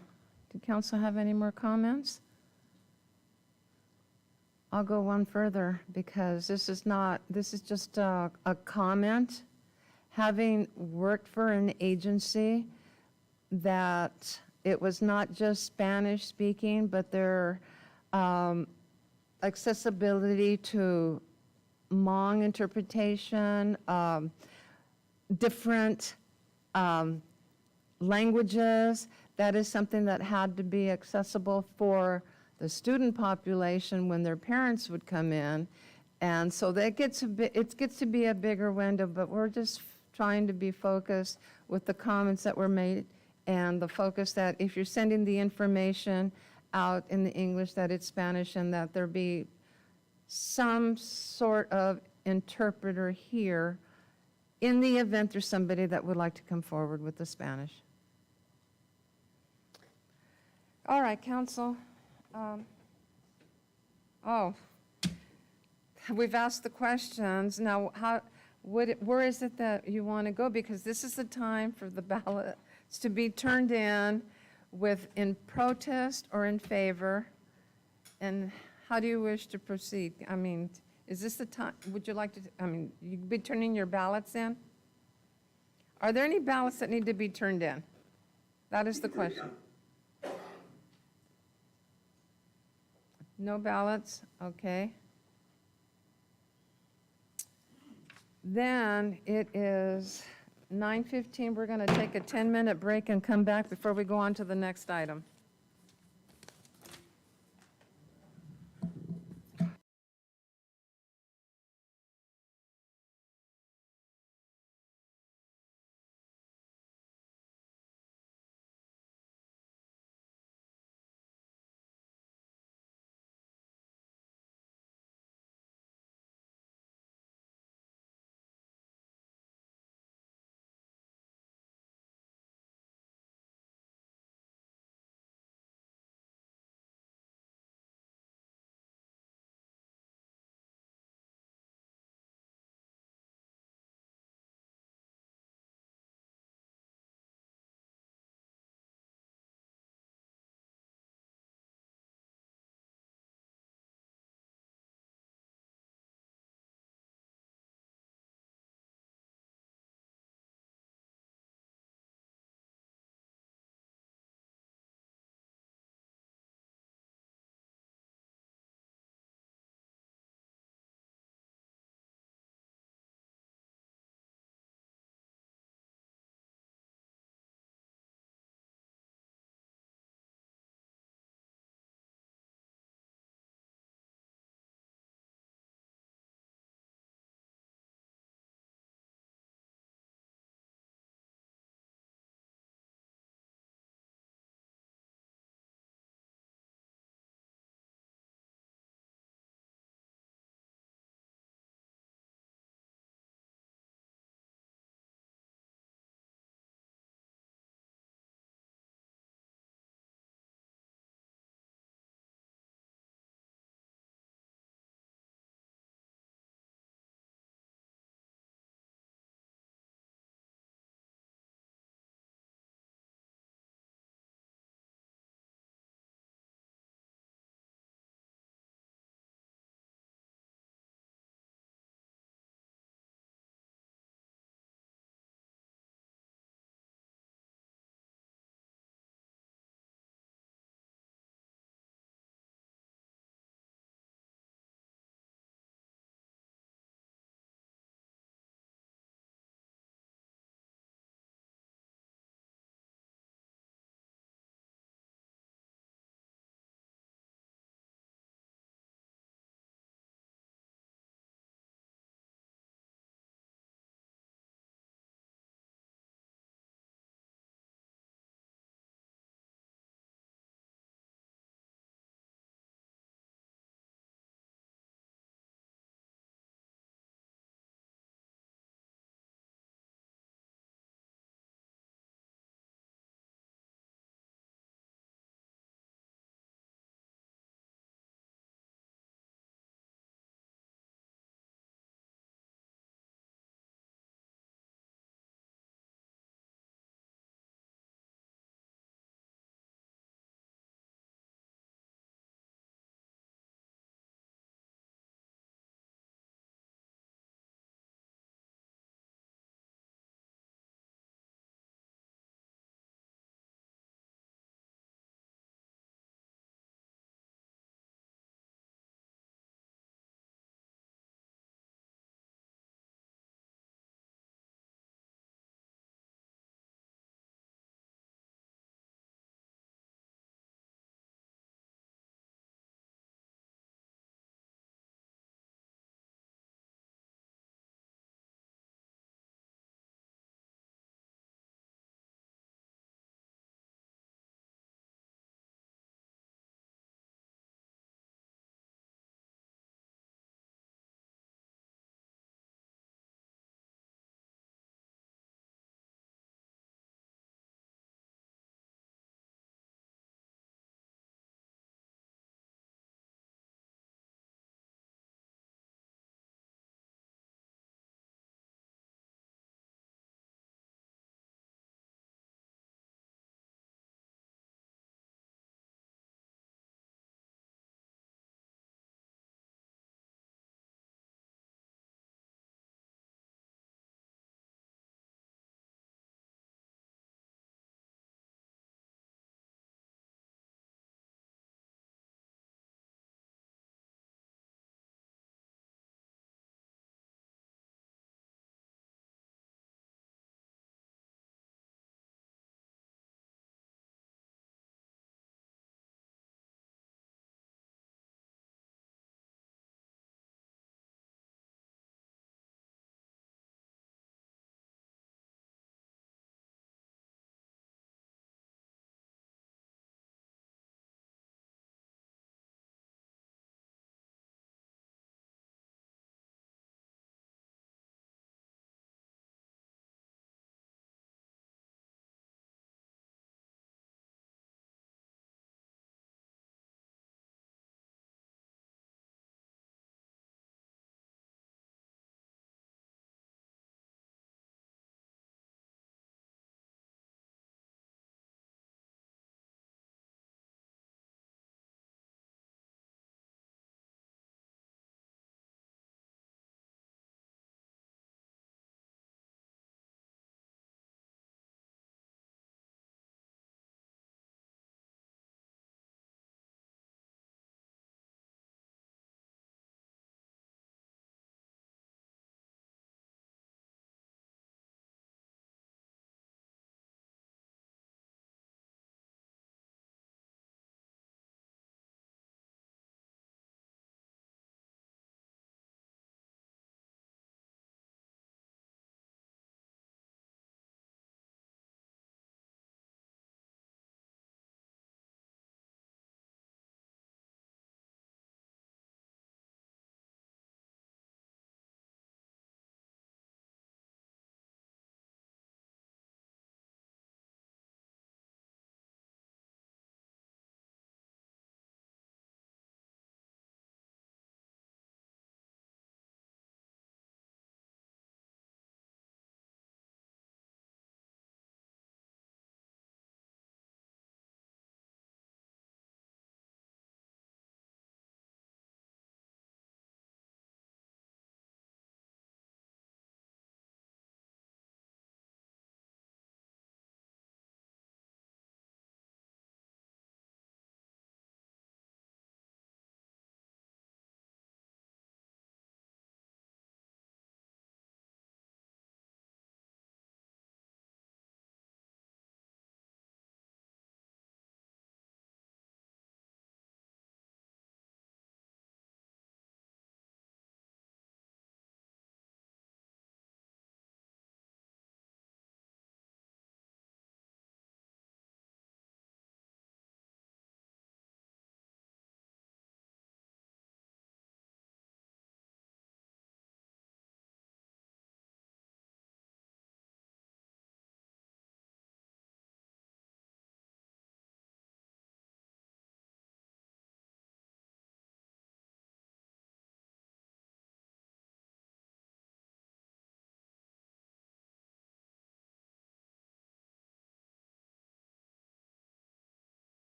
Speaker 1: Do council have any more comments? I'll go one further, because this is just a comment. Having worked for an agency that it was not just Spanish speaking, but their accessibility to Hmong interpretation, different languages, that is something that had to be accessible for the student population when their parents would come in. And so it gets to be a bigger window, but we're just trying to be focused with the comments that were made, and the focus that if you're sending the information out in the English, that it's Spanish, and that there be some sort of interpreter here in the event there's somebody that would like to come forward with the Spanish. All right, council. We've asked the questions. Now, where is it that you want to go? Because this is the time for the ballots to be turned in protest or in favor. And how do you wish to proceed? I mean, is this the time, would you like to, you'd be turning your ballots in? Are there any ballots that need to be turned in? That is the question. No ballots? Okay. Then it is 9:15. We're going to take a 10-minute break and come back before we go on to the next item.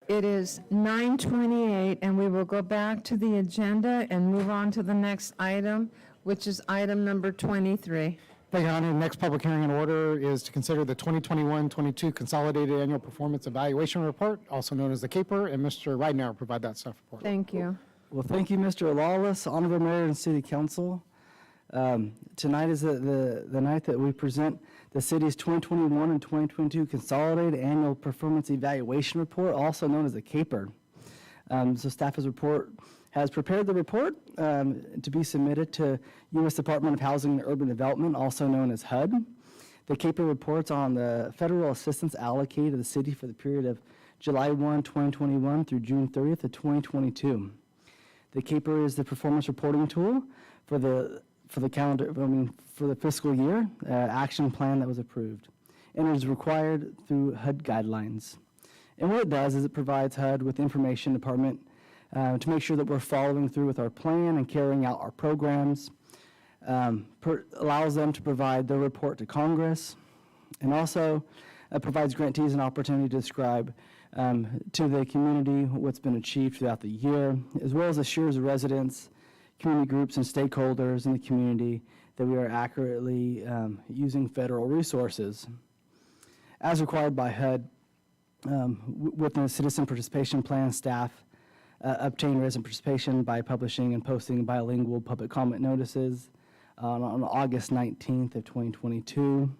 Speaker 1: It is 9:28, and we will go back to the agenda and move on to the next item, which is item number 23.
Speaker 6: Thank you, Honor. The next public hearing in order is to consider the 2021-22 Consolidated Annual Performance Evaluation Report, also known as the CAPER, and Mr. Ridenour will provide that staff report.
Speaker 1: Thank you.
Speaker 15: Well, thank you, Mr. Lawless, Honorable Mayor and City Council. Tonight is the night that we present the city's 2021 and 2022 Consolidated Annual Performance Evaluation Report, also known as the CAPER. So staff has prepared the report to be submitted to U.S. Department of Housing and Urban Development, also known as HUD. The CAPER reports on the federal assistance allocated to the city for the period of July 1, 2021 through June 30th of 2022. The CAPER is the performance reporting tool for the fiscal year action plan that was approved, and it is required through HUD guidelines. And what it does is it provides HUD with information department to make sure that we're following through with our plan and carrying out our programs, allows them to provide their report to Congress, and also provides grantees an opportunity to describe to the community what's been achieved throughout the year, as well as assures residents, community groups, and stakeholders in the community that we are accurately using federal resources. As required by HUD, within the Citizen Participation Plan, staff obtain resident participation by publishing and posting bilingual public comment notices on August 19th of 2022.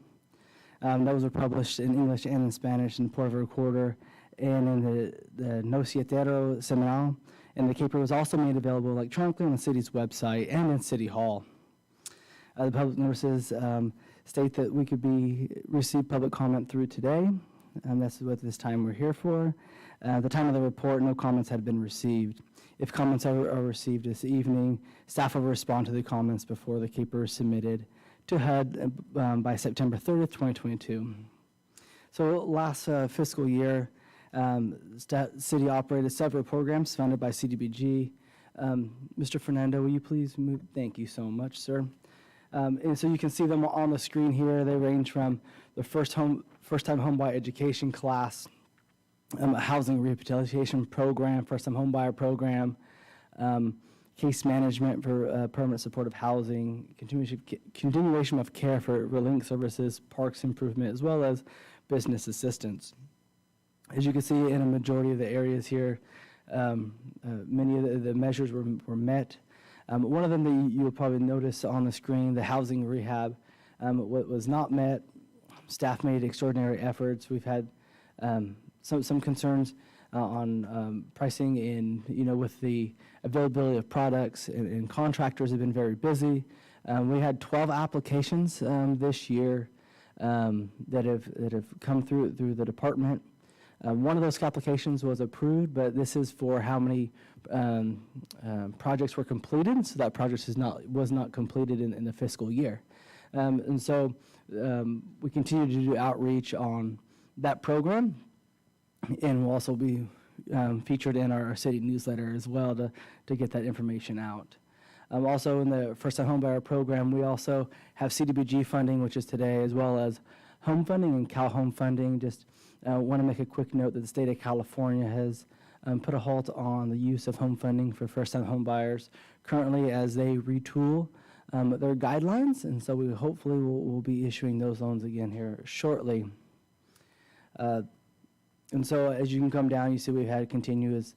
Speaker 15: Those were published in English and in Spanish in the Porterville Recorder and in the Noticiero Semanal. And the CAPER was also made available electronically on the city's website and in City Hall. The public notices state that we could receive public comment through today, and that's what this time we're here for. At the time of the report, no comments had been received. If comments are received this evening, staff will respond to the comments before the CAPER is submitted to HUD by September 30th, 2022. So last fiscal year, city operated several programs funded by CDBG. Mr. Fernando, will you please move? Thank you so much, sir. And so you can see them on the screen here. They range from the first-time homebuyer education class, a housing rehabilitation program, first-time homebuyer program, case management for permanent supportive housing, continuation of care for relink services, parks improvement, as well as business assistance. As you can see in a majority of the areas here, many of the measures were met. One of them that you will probably notice on the screen, the housing rehab, what was not met. Staff made extraordinary efforts. We've had some concerns on pricing with the availability of products, and contractors have been very busy. We had 12 applications this year that have come through the department. One of those applications was approved, but this is for how many projects were completed, so that project was not completed in the fiscal year. And so we continue to do outreach on that program, and we'll also be featured in our city newsletter as well to get that information out. Also in the first-time homebuyer program, we also have CDBG funding, which is today, as well as home funding and Cal Home funding. Just want to make a quick note that the state of California has put a halt on the use of home funding for first-time homebuyers currently as they retool their guidelines, and so we hopefully will be issuing those loans again here shortly. And so as you can come down, you see we've had continuous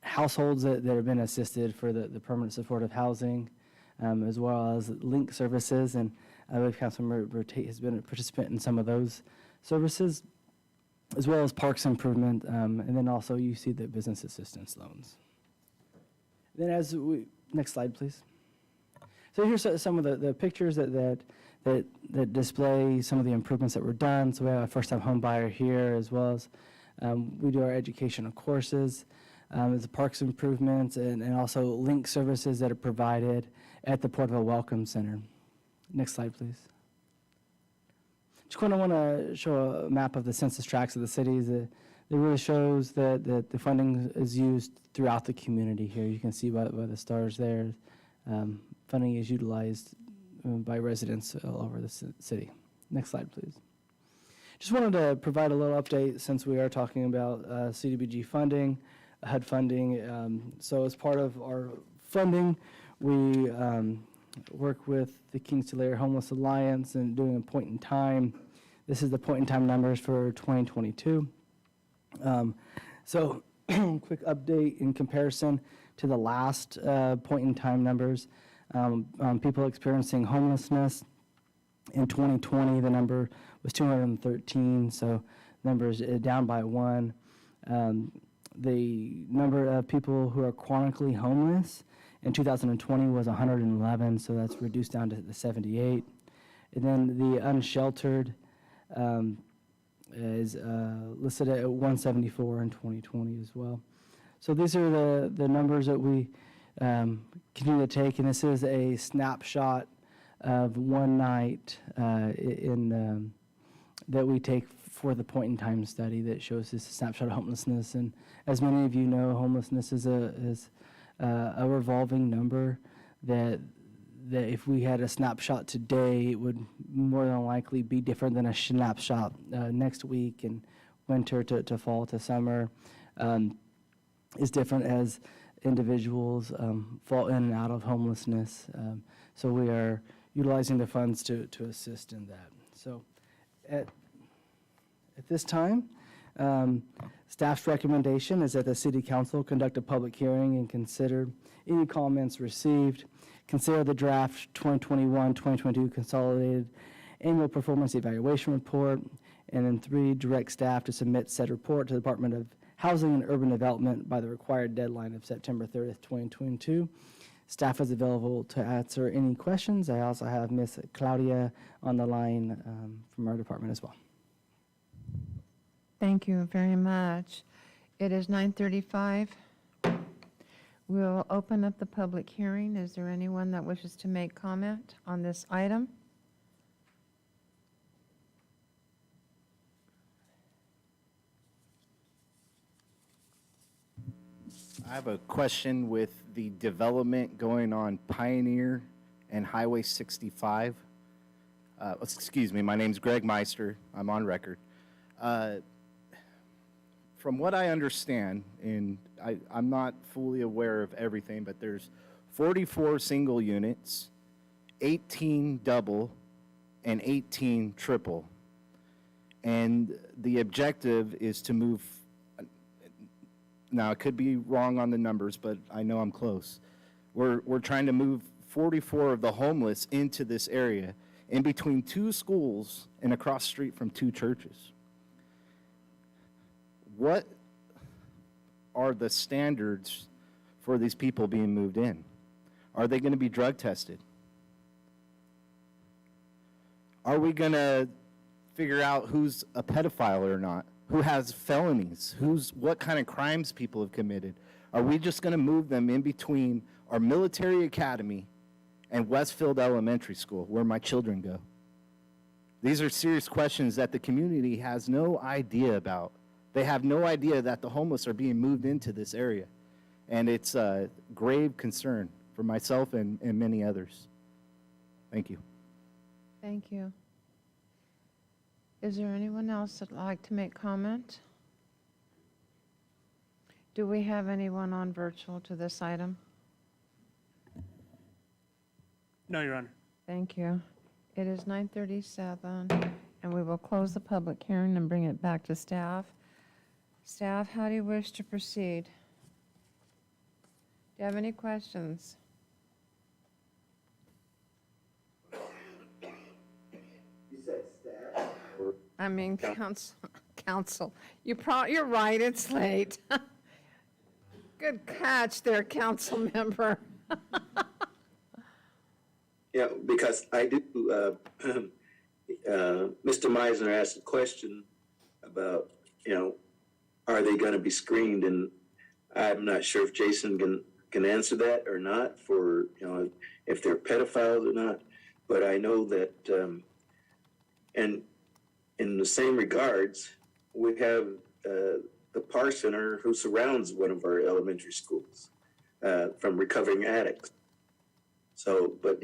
Speaker 15: households that have been assisted for the permanent supportive housing, as well as link services, and we've had has been a participant in some of those services, as well as parks improvement, and then also you see the business assistance loans. Then next slide, please. So here's some of the pictures that display some of the improvements that were done. So we have a first-time home buyer here, as well as we do our educational courses. There's the parks improvements and also link services that are provided at the Porterville Welcome Center. Next slide, please. Just kind of want to show a map of the census tracts of the cities. It really shows that the funding is used throughout the community here. You can see by the stars there. Funding is utilized by residents all over the city. Next slide, please. Just wanted to provide a little update since we are talking about CDBG funding, HUD funding. So as part of our funding, we work with the Kings Tulare Homeless Alliance and doing a point in time. This is the point in time numbers for 2022. So quick update in comparison to the last point in time numbers. People experiencing homelessness in 2020, the number was 213, so numbers down by 1. The number of people who are chronically homeless in 2020 was 111, so that's reduced down to the 78. And then the unsheltered is listed at 174 in 2020 as well. So these are the numbers that we continue to take, and this is a snapshot of one night that we take for the point in time study that shows this snapshot of homelessness. And as many of you know, homelessness is a revolving number that if we had a snapshot today, it would more than likely be different than a snapshot next week, and winter to fall to summer is different as individuals fall in and out of homelessness. So we are utilizing the funds to assist in that. So at this time, staff's recommendation is that the City Council conduct a public hearing and consider any comments received, consider the draft 2021-2022 consolidated annual performance evaluation report, and then 3, direct staff to submit said report to the Department of Housing and Urban Development by the required deadline of September 30th, 2022. Staff is available to answer any questions. I also have Ms. Claudia on the line from our department as well.
Speaker 1: Thank you very much. It is 9:35. We'll open up the public hearing. Is there anyone that wishes to make comment on this item?
Speaker 13: I have a question with the development going on Pioneer and Highway 65. Excuse me, my name's Greg Meister. I'm on record. From what I understand, and I'm not fully aware of everything, but there's 44 single units, 18 double, and 18 triple. And the objective is to move. Now, I could be wrong on the numbers, but I know I'm close. We're trying to move 44 of the homeless into this area, in between 2 schools and across the street from 2 churches. What are the standards for these people being moved in? Are they going to be drug tested? Are we going to figure out who's a pedophile or not? Who has felonies, what kind of crimes people have committed? Are we just going to move them in between our military academy and Westfield Elementary School, where my children go? These are serious questions that the community has no idea about. They have no idea that the homeless are being moved into this area. And it's a grave concern for myself and many others. Thank you.
Speaker 1: Thank you. Is there anyone else that'd like to make comment? Do we have anyone on virtual to this item?
Speaker 20: No, Your Honor.
Speaker 1: Thank you. It is 9:37, and we will close the public hearing and bring it back to staff. Staff, how do you wish to proceed? Do you have any questions?
Speaker 17: You said staff?
Speaker 1: I mean, council. You're right, it's late. Good catch there, council member.
Speaker 17: Yeah, because I do, Mr. Meisner asked a question about, are they going to be screened? And I'm not sure if Jason can answer that or not for, if they're pedophiles or not. But I know that, and in the same regards, we have the Parr Center who surrounds one of our elementary schools from recovering addicts. So, but,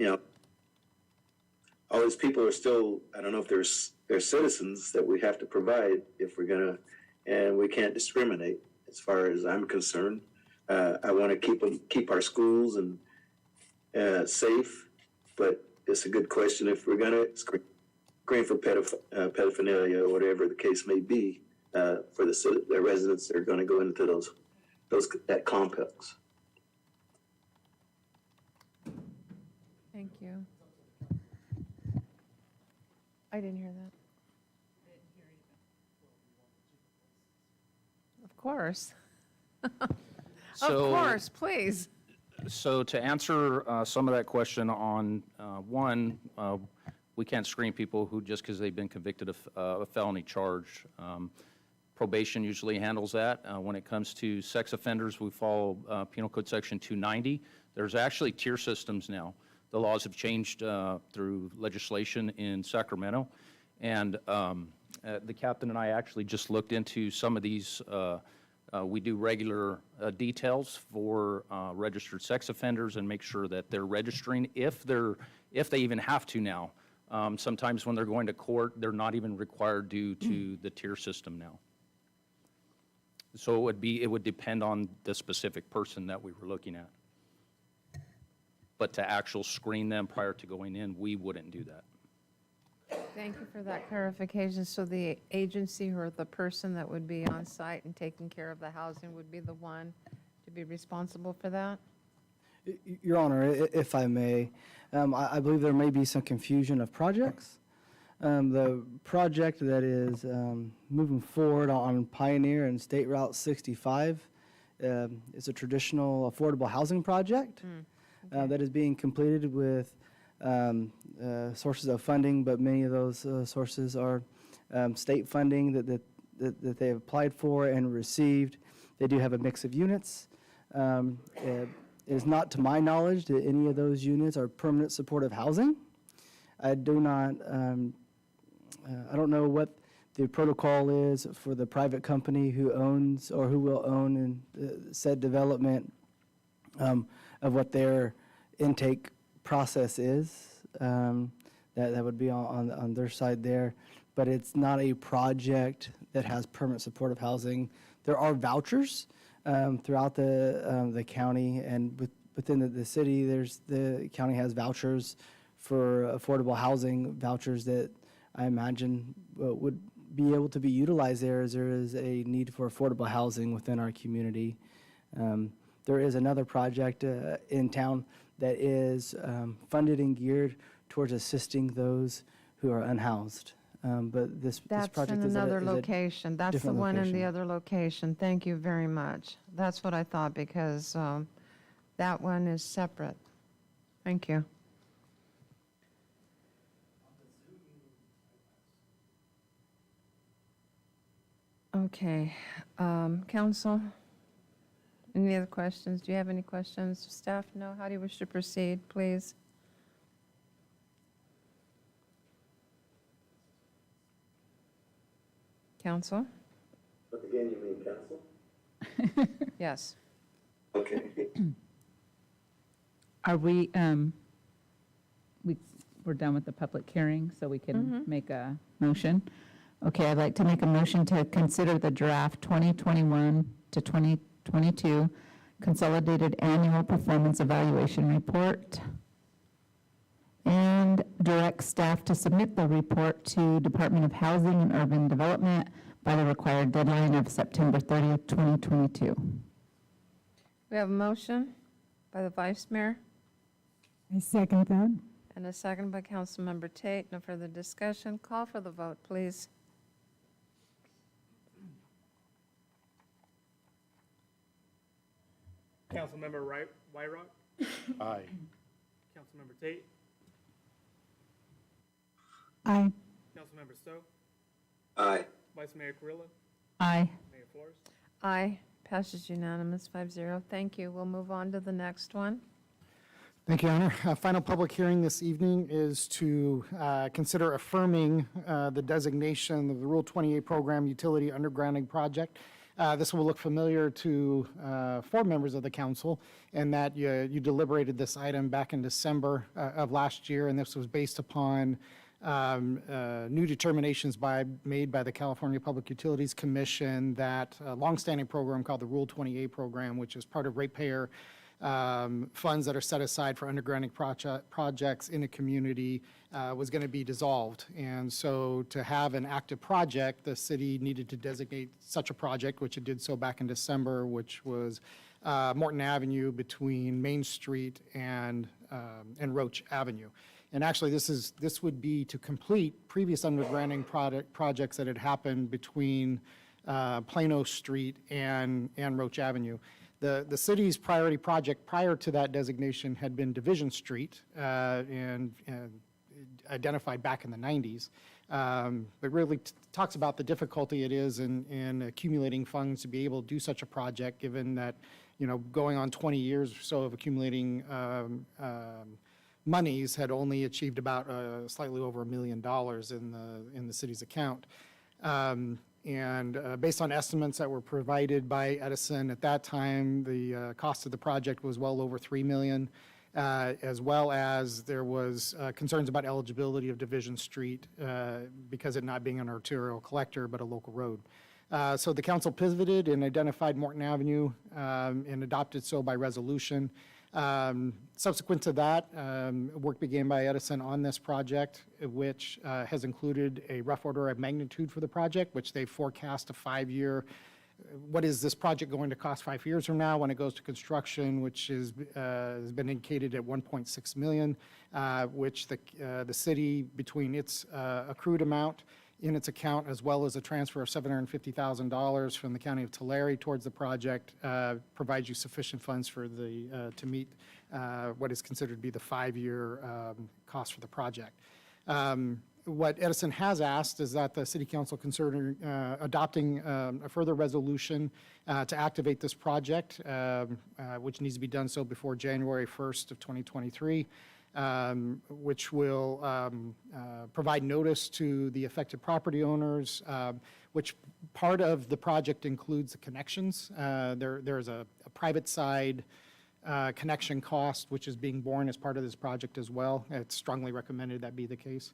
Speaker 17: all these people are still, I don't know if they're they're citizens that we have to provide if we're gonna, and we can't discriminate as far as I'm concerned. I want to keep our schools and safe, but it's a good question if we're gonna screen for pedophilia or whatever the case may be for the residents that are going to go into that complex.
Speaker 1: Thank you. I didn't hear that. Of course. Of course, please.
Speaker 4: So to answer some of that question on one, we can't screen people who just because they've been convicted of a felony charge. Probation usually handles that. When it comes to sex offenders, we follow Penal Code Section 290. There's actually tier systems now. The laws have changed through legislation in Sacramento. And the captain and I actually just looked into some of these. We do regular details for registered sex offenders and make sure that they're registering if they even have to now. Sometimes when they're going to court, they're not even required due to the tier system now. So it would depend on the specific person that we were looking at. But to actual screen them prior to going in, we wouldn't do that.
Speaker 1: Thank you for that clarification. So the agency or the person that would be on site and taking care of the housing would be the one to be responsible for that?
Speaker 15: Your Honor, if I may, I believe there may be some confusion of projects. The project that is moving forward on Pioneer and State Route 65 is a traditional affordable housing project that is being completed with sources of funding, but many of those sources are state funding that they have applied for and received. They do have a mix of units. It is not to my knowledge that any of those units are permanent supportive housing. I do not, I don't know what the protocol is for the private company who owns or who will own in said development of what their intake process is. That would be on their side there. But it's not a project that has permanent supportive housing. There are vouchers throughout the county, and within the city, the county has vouchers for affordable housing, vouchers that I imagine would be able to be utilized there as there is a need for affordable housing within our community. There is another project in town that is funded and geared towards assisting those who are unhoused. But this project
Speaker 1: That's in
Speaker 15: is
Speaker 1: another location. That's the
Speaker 15: different
Speaker 1: one in the
Speaker 15: location.
Speaker 1: other location. Thank you very much. That's what I thought because that one is separate. Thank you. Okay, council, any other questions? Do you have any questions? Staff, no? How do you wish to proceed, please? Council?
Speaker 17: Again, you mean council?
Speaker 1: Yes.
Speaker 17: Okay.
Speaker 16: Are we're done with the public hearing, so we can make a motion? Okay, I'd like to make a motion to consider the draft 2021 to 2022 Consolidated Annual Performance Evaluation Report and direct staff to submit the report to Department of Housing and Urban Development by the required deadline of September 30th, 2022.
Speaker 1: We have a motion by the Vice Mayor
Speaker 18: I second that.
Speaker 1: and a second by Councilmember Tate. No further discussion. Call for the vote, please.
Speaker 20: Councilmember Wyrock,
Speaker 3: Aye.
Speaker 20: Councilmember Tate,
Speaker 18: Aye.
Speaker 20: Councilmember Stowe,
Speaker 17: Aye.
Speaker 20: Vice Mayor Carrillo,
Speaker 16: Aye.
Speaker 20: Mayor Flores.
Speaker 1: Aye. Passes unanimous, 5-0. Thank you. We'll move on to the next one.
Speaker 6: Thank you, Honor. Final public hearing this evening is to consider affirming the designation of the Rule 28 Program Utility Undergrounding Project. This will look familiar to 4 members of the council in that you deliberated this item back in December of last year, and this was based upon new determinations made by the California Public Utilities Commission that a longstanding program called the Rule 20A program, which is part of ratepayer funds that are set aside for undergrounding projects in a community, was going to be dissolved. And so to have an active project, the city needed to designate such a project, which it did so back in December, which was Morton Avenue between Main Street and Roach Avenue. And actually, this would be to complete previous undergrounding projects that had happened between Plano Street and Roach Avenue. The city's priority project prior to that designation had been Division Street, and identified back in the 90s. But really talks about the difficulty it is in accumulating funds to be able to do such a project, given that, going on 20 years or so of accumulating monies had only achieved about slightly over $1 million in the city's account. Based on estimates that were provided by Edison at that time, the cost of the project was well over $3 million, as well as there was concerns about eligibility of Division Street because it not being an arterial collector but a local road. So the council pivoted and identified Morton Avenue and adopted so by resolution. Subsequent to that, work began by Edison on this project, which has included a rough order of magnitude for the project, which they forecast a 5-year. What is this project going to cost 5 years from now when it goes to construction, which has been indicated at $1.6 million, which the city, between its accrued amount in its account, as well as a transfer of $750,000 from the county of Tulare towards the project, provides you sufficient funds for to meet what is considered to be the 5-year cost for the project. What Edison has asked is that the city council consider adopting a further resolution to activate this project, which needs to be done so before January 1st of 2023. Which will provide notice to the affected property owners, which part of the project includes the connections. There's a private side connection cost, which is being borne as part of this project as well. It's strongly recommended that be the case.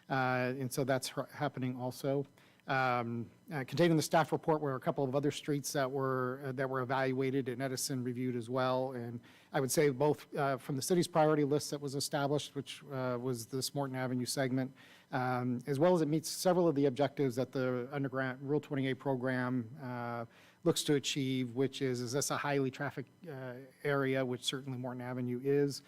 Speaker 6: And so that's happening also. Contained in the staff report were a couple of other streets that were evaluated and Edison reviewed as well. And I would say both from the city's priority list that was established, which was this Morton Avenue segment, as well as it meets several of the objectives that the underground Rule 20A program looks to achieve, which is this a highly trafficked area, which certainly Morton Avenue is.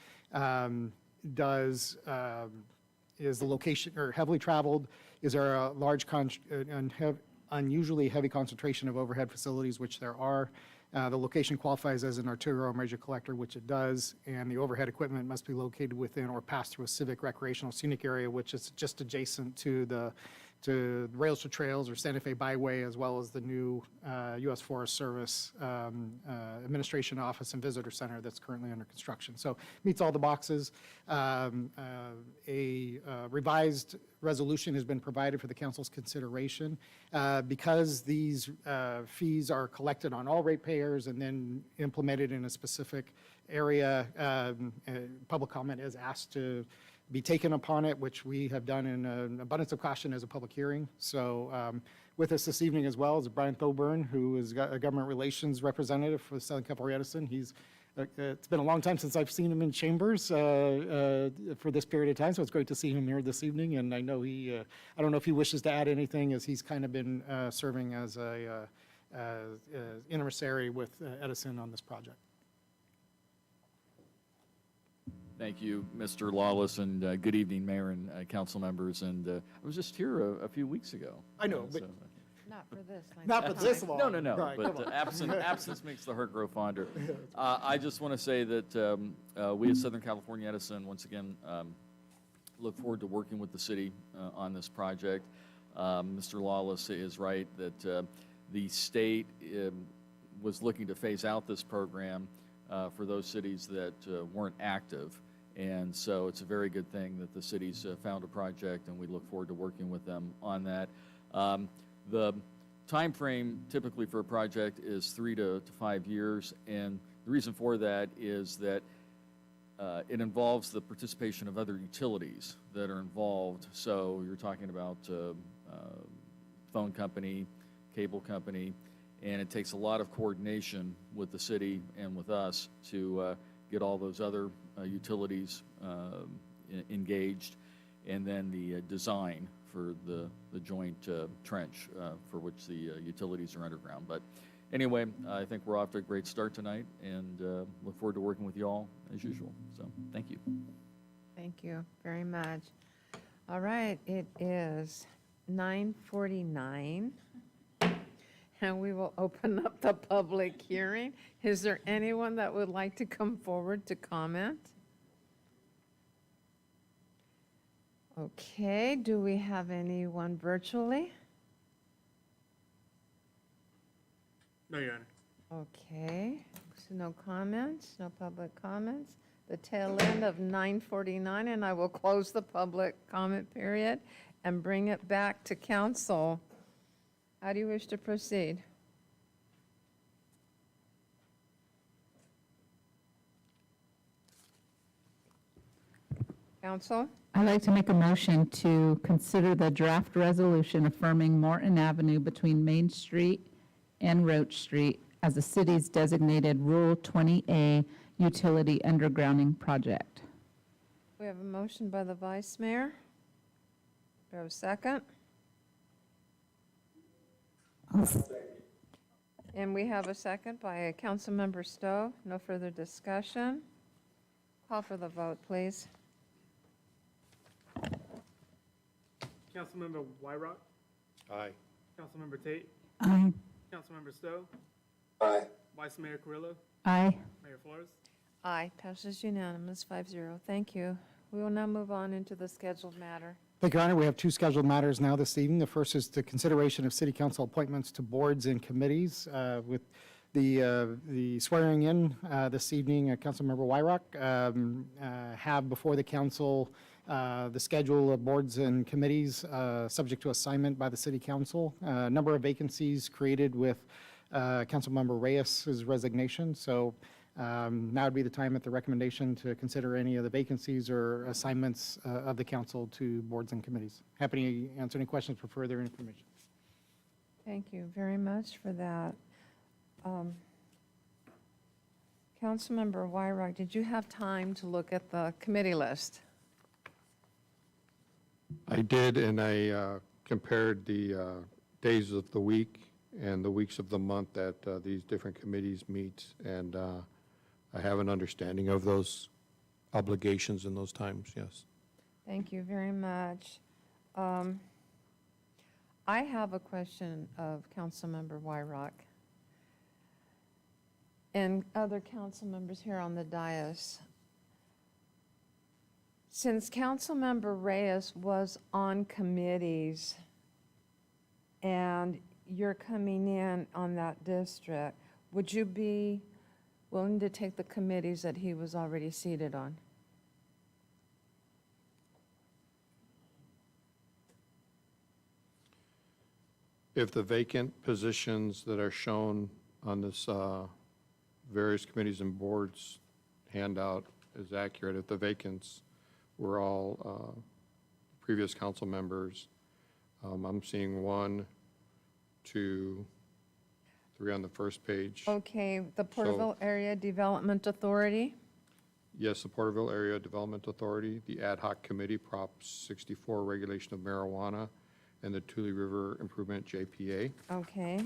Speaker 6: Is the location or heavily traveled? Is there a large, unusually heavy concentration of overhead facilities, which there are? The location qualifies as an arterial or major collector, which it does, and the overhead equipment must be located within or pass through a civic, recreational, scenic area, which is just adjacent to the Rails to Trails or Santa Fe Byway, as well as the new U.S. Forest Service Administration Office and Visitor Center that's currently under construction. So meets all the boxes. A revised resolution has been provided for the council's consideration. Because these fees are collected on all ratepayers and then implemented in a specific area, public comment is asked to be taken upon it, which we have done in an abundance of caution as a public hearing. So with us this evening as well is Brian Thoburn, who is a government relations representative for Southern California Edison. It's been a long time since I've seen him in chambers for this period of time, so it's great to see him here this evening. And I know I don't know if he wishes to add anything, as he's kind of been serving as a intermediary with Edison on this project.
Speaker 7: Thank you, Mr. Lawless, and good evening, Mayor and council members. And I was just here a few weeks ago.
Speaker 6: I know, but
Speaker 1: not for this.
Speaker 6: Not for this long.
Speaker 7: No.
Speaker 6: Right,
Speaker 7: but absence makes the heart grow fonder. I just want to say that we at Southern California Edison, once again, look forward to working with the city on this project. Mr. Lawless is right that the state was looking to phase out this program for those cities that weren't active. And so it's a very good thing that the city's found a project, and we look forward to working with them on that. The time frame typically for a project is 3 to 5 years, and the reason for that is that it involves the participation of other utilities that are involved. So you're talking about phone company, cable company, and it takes a lot of coordination with the city and with us to get all those other utilities engaged, and then the design for the joint trench for which the utilities are underground. But anyway, I think we're off to a great start tonight, and look forward to working with you all as usual. So thank you.
Speaker 1: Thank you very much. All right, it is 9:49, and we will open up the public hearing. Is there anyone that would like to come forward to comment? Okay, do we have anyone virtually?
Speaker 9: No, Your Honor.
Speaker 1: Okay, so no comments, no public comments. The tail end of 9:49, and I will close the public comment period and bring it back to council. How do you wish to proceed? Council?
Speaker 16: I'd like to make a motion to consider the draft resolution affirming Morton Avenue between Main Street and Roach Street as the city's designated Rural 20A utility undergrounding project.
Speaker 1: We have a motion by the vice mayor. Do we have a second? And we have a second by Councilmember Stowe. No further discussion. Call for the vote, please.
Speaker 9: Councilmember Wyrock,
Speaker 3: Aye.
Speaker 9: Councilmember Tate,
Speaker 18: Aye.
Speaker 9: Councilmember Stowe,
Speaker 17: Aye.
Speaker 9: Vice Mayor Carrillo,
Speaker 16: Aye.
Speaker 9: Mayor Flores.
Speaker 1: Aye, passes unanimous, 5-0. Thank you. We will now move on into the scheduled matter.
Speaker 6: Thank you, Your Honor. We have two scheduled matters now this evening. The first is the consideration of city council appointments to boards and committees with the swearing in this evening. Councilmember Wyrock have before the council the schedule of boards and committees subject to assignment by the city council. A number of vacancies created with Councilmember Reyes' resignation. So now would be the time at the recommendation to consider any of the vacancies or assignments of the council to boards and committees. Happy to answer any questions for further information.
Speaker 1: Thank you very much for that. Councilmember Wyrock, did you have time to look at the committee list?
Speaker 3: I did, and I compared the days of the week and the weeks of the month that these different committees meet, and I have an understanding of those obligations in those times, yes.
Speaker 1: Thank you very much. I have a question of Councilmember Wyrock and other council members here on the dais. Since Councilmember Reyes was on committees and you're coming in on that district, would you be willing to take the committees that he was already seated on?
Speaker 3: If the vacant positions that are shown on this various committees and boards handout is accurate, if the vacants were all previous council members, I'm seeing 1, 2, 3 on the first page.
Speaker 1: Okay, the Porterville Area Development Authority?
Speaker 3: Yes, the Porterville Area Development Authority, the Ad Hoc Committee, Prop 64, Regulation of Marijuana, and the Tule River Improvement, JPA.
Speaker 1: Okay.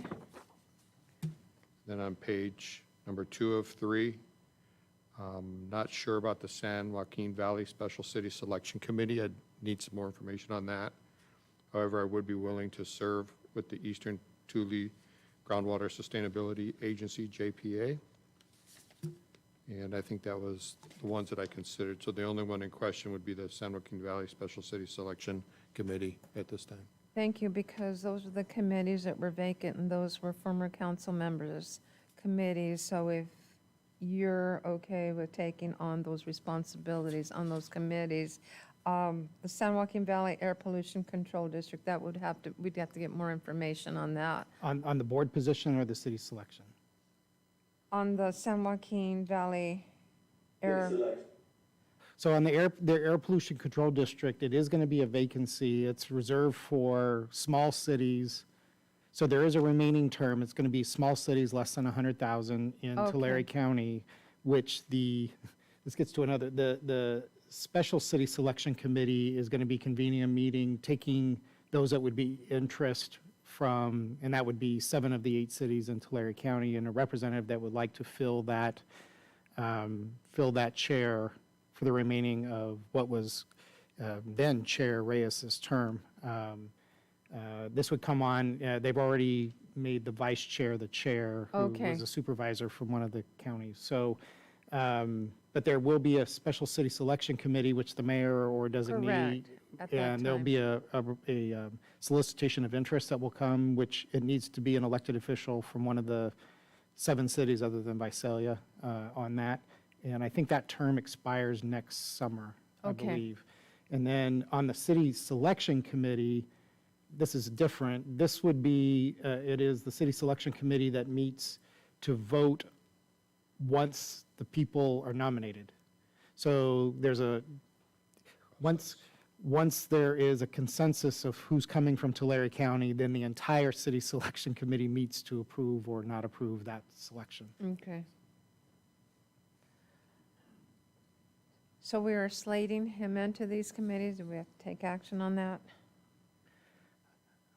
Speaker 3: Then on page number 2 of 3, not sure about the San Joaquin Valley Special City Selection Committee. I need some more information on that. However, I would be willing to serve with the Eastern Tule Groundwater Sustainability Agency, JPA. And I think that was the ones that I considered. So the only one in question would be the San Joaquin Valley Special City Selection Committee at this time.
Speaker 1: Thank you, because those are the committees that were vacant, and those were former council members' committees. So if you're okay with taking on those responsibilities on those committees, the San Joaquin Valley Air Pollution Control District, that would have to, we'd have to get more information on that.
Speaker 6: On the board position or the city selection?
Speaker 1: On the San Joaquin Valley Air,
Speaker 6: So on the air pollution control district, it is going to be a vacancy. It's reserved for small cities. So there is a remaining term. It's going to be small cities less than 100,000 in
Speaker 1: Okay.
Speaker 6: Tulare County, which this gets to another, the Special City Selection Committee is going to be convening a meeting, taking those that would be interest from, and that would be 7 of the 8 cities in Tulare County, and a representative that would like to fill that chair for the remaining of what was then Chair Reyes's term. This would come on, they've already made the vice chair the chair, who
Speaker 1: Okay.
Speaker 6: was a supervisor from one of the counties. So, but there will be a special city selection committee, which the mayor or designee.
Speaker 1: Correct, at that
Speaker 6: And there'll
Speaker 1: time.
Speaker 6: be a solicitation of interest that will come, which it needs to be an elected official from one of the 7 cities other than Visalia on that. And I think that term expires next summer, I
Speaker 1: Okay.
Speaker 6: believe. And then on the city selection committee, this is different. This would be, it is the city selection committee that meets to vote once the people are nominated. So there's once there is a consensus of who's coming from Tulare County, then the entire city selection committee meets to approve or not approve that selection.
Speaker 1: Okay. So we are slating him into these committees. Do we have to take action on that?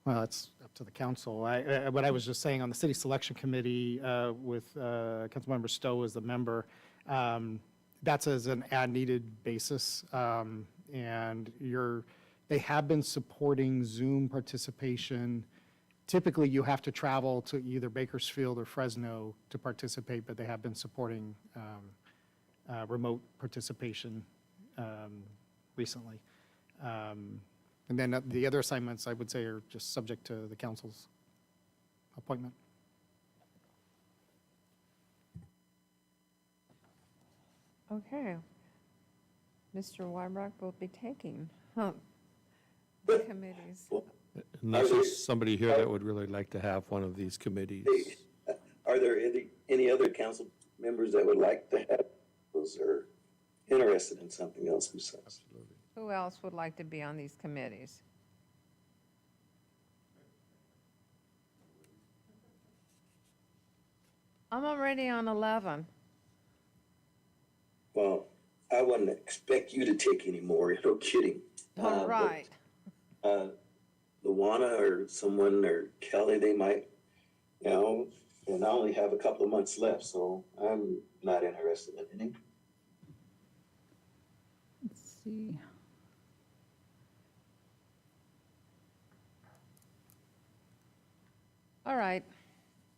Speaker 6: Well, it's up to the council. What I was just saying, on the city selection committee with Councilmember Stowe as the member, that's as an as-needed basis. And they have been supporting Zoom participation. Typically, you have to travel to either Bakersfield or Fresno to participate, but they have been supporting remote participation recently. And then the other assignments, I would say, are just subject to the council's appointment.
Speaker 1: Okay. Mr. Wybrock will be taking the committees.
Speaker 3: Unless there's somebody here that would really like to have one of these committees.
Speaker 17: Are there any other council members that would like to have those or interested in something else besides?
Speaker 1: Who else would like to be on these committees? I'm already on 11.
Speaker 17: Well, I wouldn't expect you to take any more, no kidding.
Speaker 1: All right.
Speaker 17: Luana or someone or Kelly, they might, and I only have a couple of months left, so I'm not interested in any.
Speaker 16: Let's see.
Speaker 1: All right.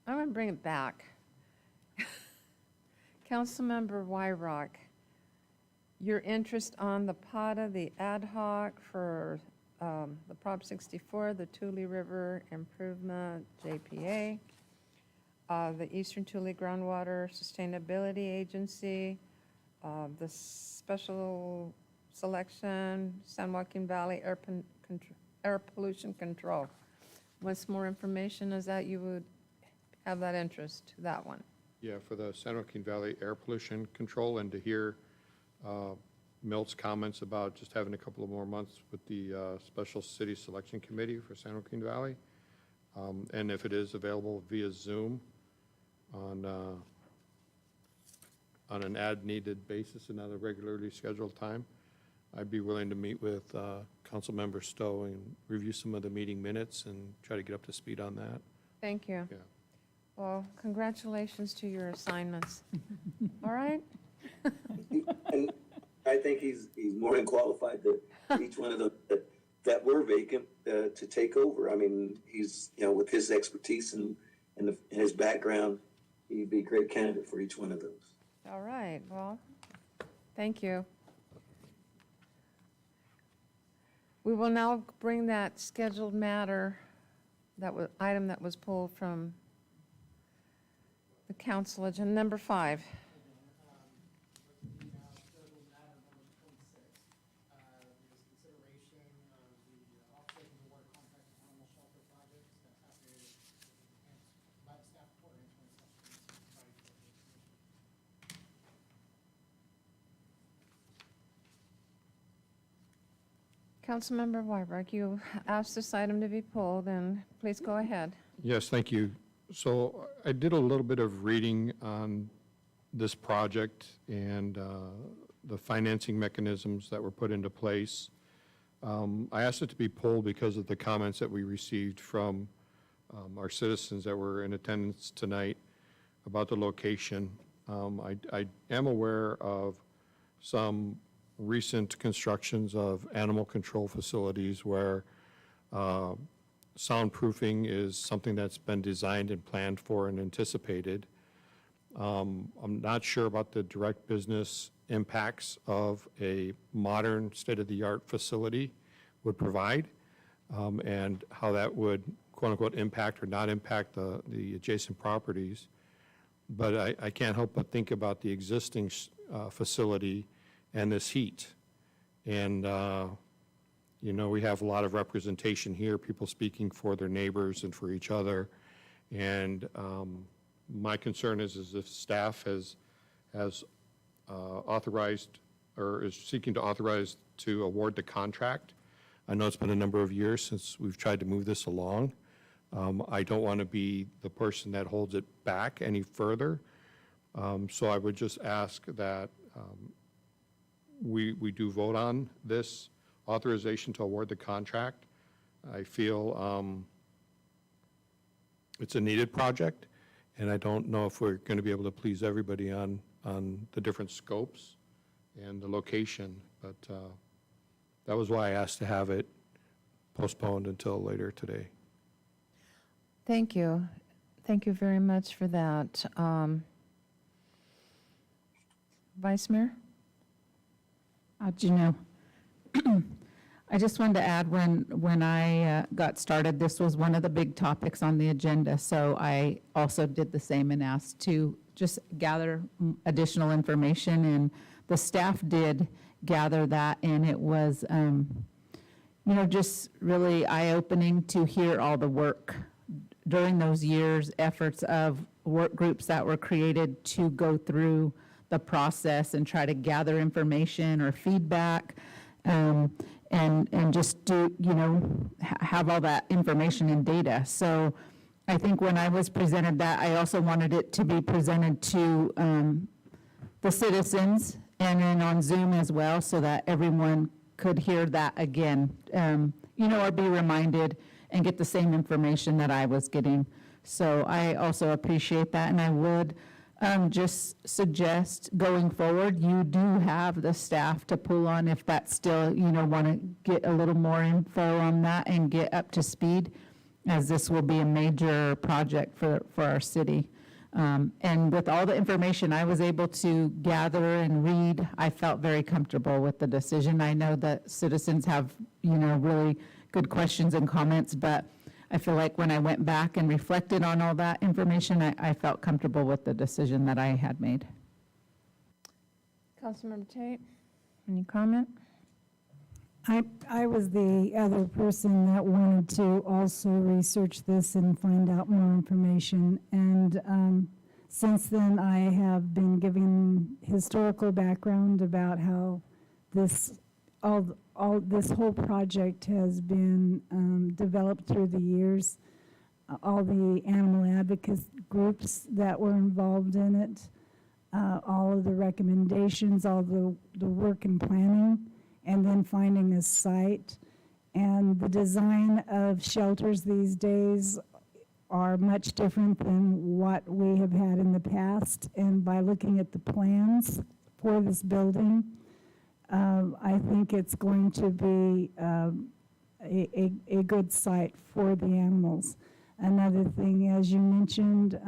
Speaker 1: I'm going to bring it back. Councilmember Wyrock, your interest on the PATA, the ad hoc for the Prop 64, the Tule River Improvement, JPA, the Eastern Tule Groundwater Sustainability Agency, the Special Selection, San Joaquin Valley Air Pollution Control. What's more information is that you would have that interest, that one?
Speaker 3: Yeah, for the San Joaquin Valley Air Pollution Control, and to hear Milt's comments about just having a couple of more months with the Special City Selection Committee for San Joaquin Valley. And if it is available via Zoom on an as-needed basis and not a regularly scheduled time, I'd be willing to meet with Councilmember Stowe and review some of the meeting minutes and try to get up to speed on that.
Speaker 1: Thank you.
Speaker 3: Yeah.
Speaker 1: Well, congratulations to your assignments. All right?
Speaker 17: And I think he's more than qualified to each one of them that were vacant to take over. I mean, he's, with his expertise and his background, he'd be a great candidate for each one of those.
Speaker 1: All right, well, thank you. We will now bring that scheduled matter, item that was pulled from the council agenda, number 5. Councilmember Wyrick, you asked this item to be pulled, and please go ahead.
Speaker 3: Yes, thank you. So I did a little bit of reading on this project and the financing mechanisms that were put into place. I asked it to be pulled because of the comments that we received from our citizens that were in attendance tonight about the location. I am aware of some recent constructions of animal control facilities where soundproofing is something that's been designed and planned for and anticipated. I'm not sure about the direct business impacts of a modern state-of-the-art facility would provide, and how that would quote-unquote impact or not impact the adjacent properties. But I can't help but think about the existing facility and this heat. And, you know, we have a lot of representation here, people speaking for their neighbors and for each other. And my concern is if staff has authorized or is seeking to authorize to award the contract. I know it's been a number of years since we've tried to move this along. I don't want to be the person that holds it back any further. So I would just ask that we do vote on this authorization to award the contract. I feel it's a needed project, and I don't know if we're going to be able to please everybody on the different scopes and the location, but that was why I asked to have it postponed until later today.
Speaker 1: Thank you. Thank you very much for that. Vice Mayor?
Speaker 16: You know, I just wanted to add, when I got started, this was one of the big topics on the agenda, so I also did the same and asked to just gather additional information, and the staff did gather that, and it was, you know, just really eye-opening to hear all the work during those years, efforts of work groups that were created to go through the process and try to gather information or feedback, and just do, you know, have all that information and data. So I think when I was presented that, I also wanted it to be presented to the citizens and then on Zoom as well, so that everyone could hear that again, you know, or be reminded and get the same information that I was getting. So I also appreciate that, and I would just suggest going forward, you do have the staff to pull on if that's still, you know, want to get a little more info on that and get up to speed, as this will be a major project for our city. And with all the information I was able to gather and read, I felt very comfortable with the decision. I know that citizens have, you know, really good questions and comments, but I feel like when I went back and reflected on all that information, I felt comfortable with the decision that I had made.
Speaker 1: Councilmember Tate, any comment?
Speaker 18: I was the other person that wanted to also research this and find out more information. And since then, I have been giving historical background about how this this whole project has been developed through the years. All the animal advocacy groups that were involved in it, all of the recommendations, all the work and planning, and then finding a site. And the design of shelters these days are much different than what we have had in the past. And by looking at the plans for this building, I think it's going to be a good site for the animals. Another thing, as you mentioned,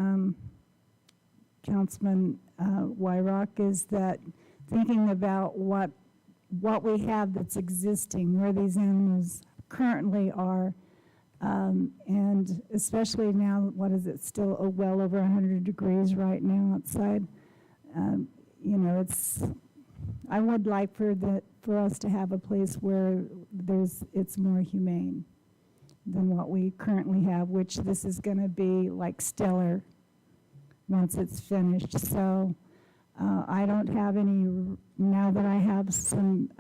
Speaker 18: Councilman Wyrock, is that thinking about what we have that's existing, where these animals currently are, and especially now, what is it, still well over 100 degrees right now outside. You know, I would like for us to have a place where it's more humane than what we currently have, which this is going to be like stellar once it's finished. So I don't have any, now that I have some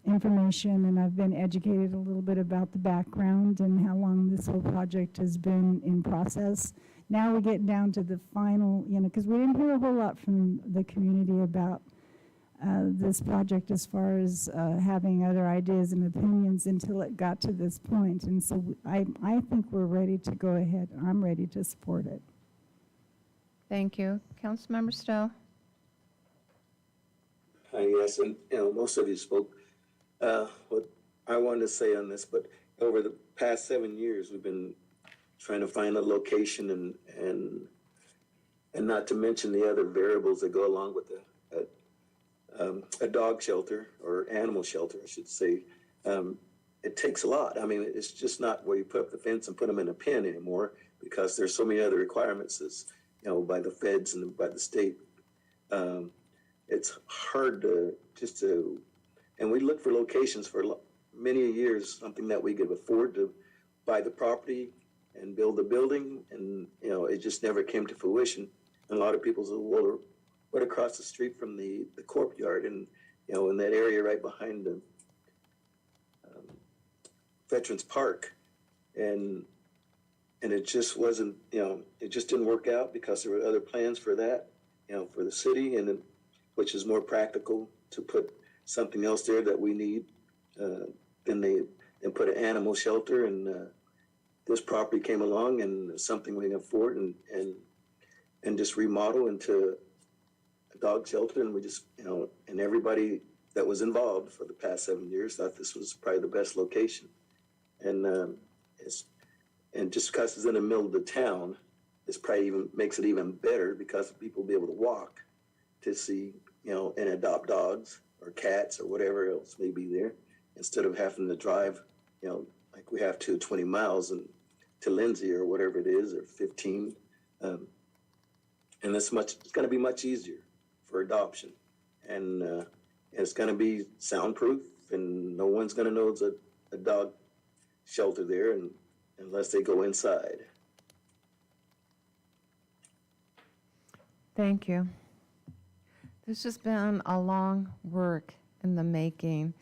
Speaker 18: information, and I've been educated a little bit about the background and how long this whole project has been in process. Now we get down to the final, because we didn't hear a whole lot from the community about this project as far as having other ideas and opinions until it got to this point. And so I think we're ready to go ahead. I'm ready to support it.
Speaker 1: Thank you. Councilmember Stowe?
Speaker 17: Yes, and most of you spoke. What I wanted to say on this, but over the past 7 years, we've been trying to find a location and not to mention the other variables that go along with a dog shelter or animal shelter, I should say. It takes a lot. I mean, it's just not where you put up the fence and put them in a pen anymore, because there's so many other requirements as, by the feds and by the state. It's hard and we looked for locations for many years, something that we could afford to buy the property and build the building, and it just never came to fruition. And a lot of people said, well, what across the street from the courtyard, and in that area right behind the Veterans Park, and it just wasn't, it just didn't work out because there were other plans for that, for the city, and which is more practical to put something else there that we need than put an animal shelter. And this property came along, and something we can afford and just remodel into a dog shelter. And we just, and everybody that was involved for the past 7 years thought this was probably the best location. And just because it's in the middle of the town, this probably even makes it even better, because people will be able to walk to see, and adopt dogs or cats or whatever else may be there, instead of having to drive, like we have to 20 miles to Lindsay or whatever it is, or 15. And it's going to be much easier for adoption. And it's going to be soundproof, and no one's going to know it's a dog shelter there unless they go inside.
Speaker 1: Thank you. This has been a long work in the making,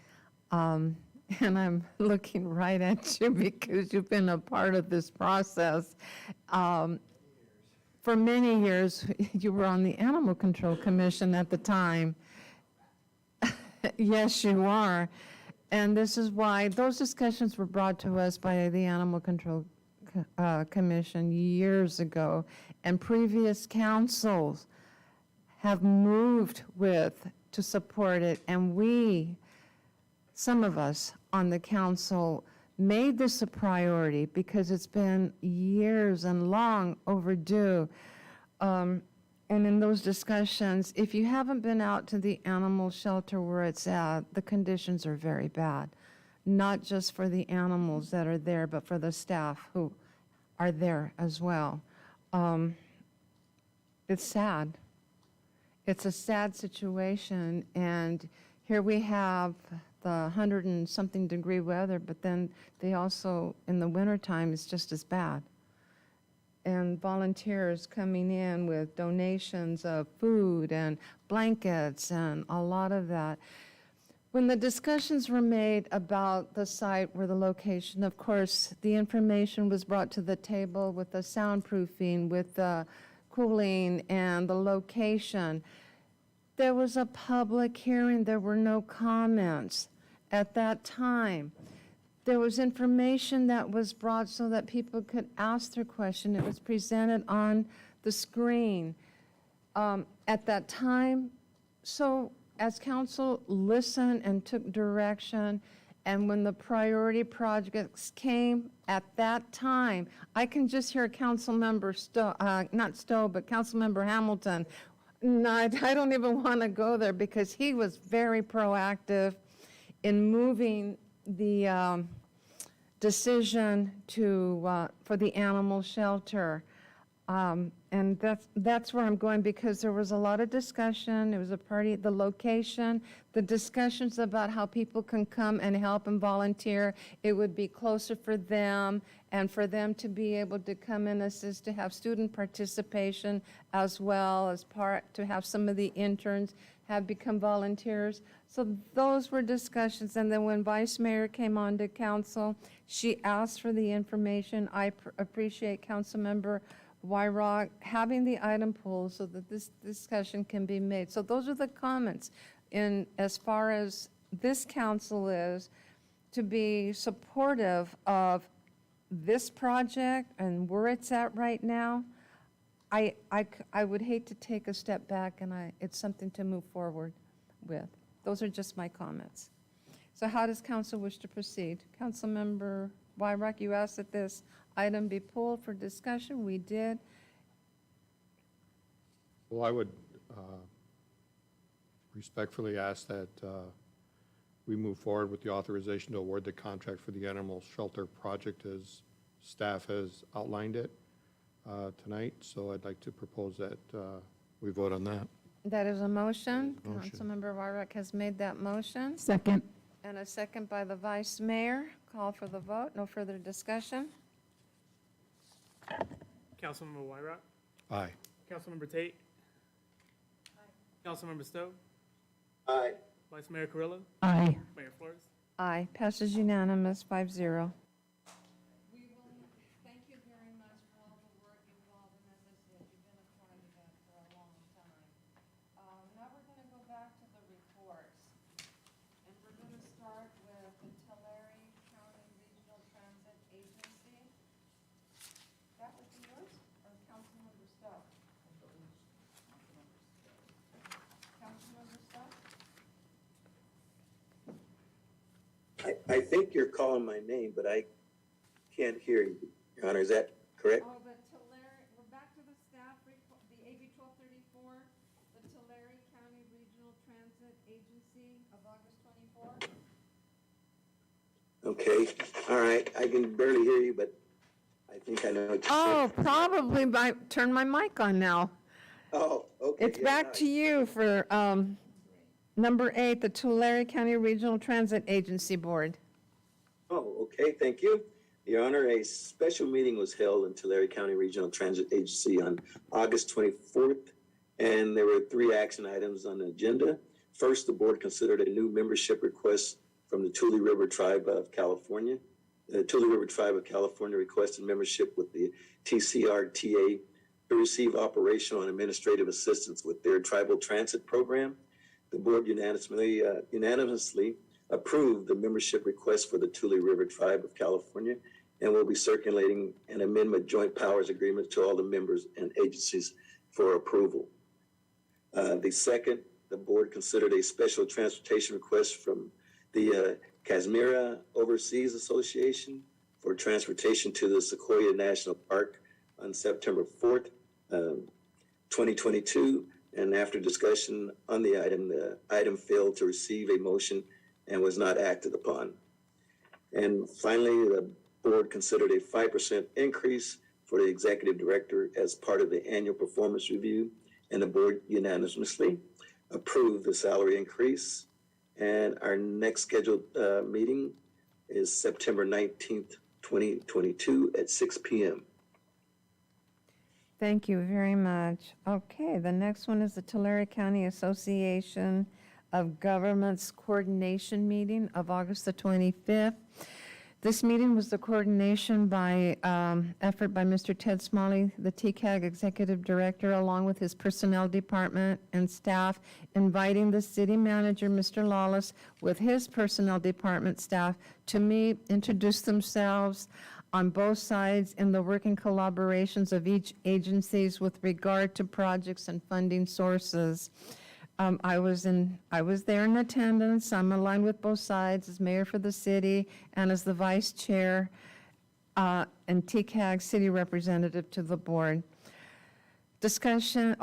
Speaker 1: and I'm looking right at you because you've been a part of this process. For many years, you were on the Animal Control Commission at the time. Yes, you are. And this is why those discussions were brought to us by the Animal Control Commission years ago, and previous councils have moved to support it, and some of us on the council made this a priority because it's been years and long overdue. And in those discussions, if you haven't been out to the animal shelter where it's at, the conditions are very bad, not just for the animals that are there, but for the staff who are there as well. It's sad. It's a sad situation, and here we have the 100 and something degree weather, but then they also, in the wintertime, it's just as bad. And volunteers coming in with donations of food and blankets and a lot of that. When the discussions were made about the site where the location, of course, the information was brought to the table with the soundproofing, with the cooling and the location. There was a public hearing. There were no comments at that time. There was information that was brought so that people could ask their question. It was presented on the screen at that time. So as council listened and took direction, and when the priority projects came at that time, I can just hear Councilmember Stowe, not Stowe, but Councilmember Hamilton. No, I don't even want to go there because he was very proactive in moving the decision for the animal shelter. And that's where I'm going, because there was a lot of discussion. It was a party, the location, the discussions about how people can come and help and volunteer. It would be closer for them, and for them to be able to come and assist, to have student participation as well as to have some of the interns have become volunteers. So those were discussions. And then when Vice Mayor came on to council, she asked for the information. I appreciate Councilmember Wyrock having the item pulled so that this discussion can be made. So those are the comments. In as far as this council is, to be supportive of this project and where it's at right now, I would hate to take a step back, and it's something to move forward with. Those are just my comments. So how does council wish to proceed? Councilmember Wyrock, you asked that this item be pulled for discussion. We did.
Speaker 3: Well, I would respectfully ask that we move forward with the authorization to award the contract for the animal shelter project as staff has outlined it tonight. So I'd like to propose that we vote on that.
Speaker 1: That is a motion.
Speaker 3: Motion.
Speaker 1: Councilmember Wyrock has made that motion.
Speaker 16: Second.
Speaker 1: And a second by the Vice Mayor. Call for the vote. No further discussion.
Speaker 9: Councilmember Wyrock,
Speaker 3: Aye.
Speaker 9: Councilmember Tate. Councilmember Stowe,
Speaker 17: Aye.
Speaker 9: Vice Mayor Carrillo,
Speaker 16: Aye.
Speaker 9: Mayor Flores.
Speaker 1: Aye. Passes unanimous, 5-0. We will, thank you very much for all the work involved, and as I said, you've been a part of that for a long time. Now we're going to go back to the reports, and we're going to start with the Tulare County Regional Transit Agency. That would be yours, or Councilmember Stowe? Councilmember Stowe?
Speaker 17: I think you're calling my name, but I can't hear you, Your Honor. Is that correct?
Speaker 1: Oh, the Tulare, we're back to the staff report, the AB 1234, the Tulare County Regional Transit Agency of August 24.
Speaker 17: Okay, all right. I can barely hear you, but I think I know what you're
Speaker 1: Oh,
Speaker 17: saying.
Speaker 1: probably turn my mic on now.
Speaker 17: Oh, okay.
Speaker 1: It's
Speaker 17: yeah,
Speaker 1: back
Speaker 17: all
Speaker 1: to
Speaker 17: right.
Speaker 1: you for number 8, the Tulare County Regional Transit Agency Board.
Speaker 17: Oh, okay, thank you. Your Honor, a special meeting was held in Tulare County Regional Transit Agency on August 24th, and there were 3 action items on the agenda. First, the board considered a new membership request from the Tule River Tribe of California. The Tule River Tribe of California requested membership with the TCRTA to receive operational and administrative assistance with their tribal transit program. The board unanimously approved the membership request for the Tule River Tribe of California and will be circulating an amendment joint powers agreement to all the members and agencies for approval. The second, the board considered a special transportation request from the Casmira Overseas Association for transportation to the Sequoia National Park on September 4th, 2022. And after discussion on the item failed to receive a motion and was not acted upon. And finally, the board considered a 5% increase for the executive director as part of the annual performance review, and the board unanimously approved the salary increase. And our next scheduled meeting is September 19th, 2022 at 6 p.m.
Speaker 1: Thank you very much. Okay, the next one is the Tulare County Association of Governments Coordination Meeting of August the 25th. This meeting was the coordination by effort by Mr. Ted Smalley, the TCAG Executive Director, along with his personnel department and staff, inviting the city manager, Mr. Lawless, with his personnel department staff to meet, introduce themselves on both sides in the working collaborations of each agencies with regard to projects and funding sources. I was there in attendance. I'm aligned with both sides as mayor for the city and as the vice chair and TCAG city representative to the board. Discussion,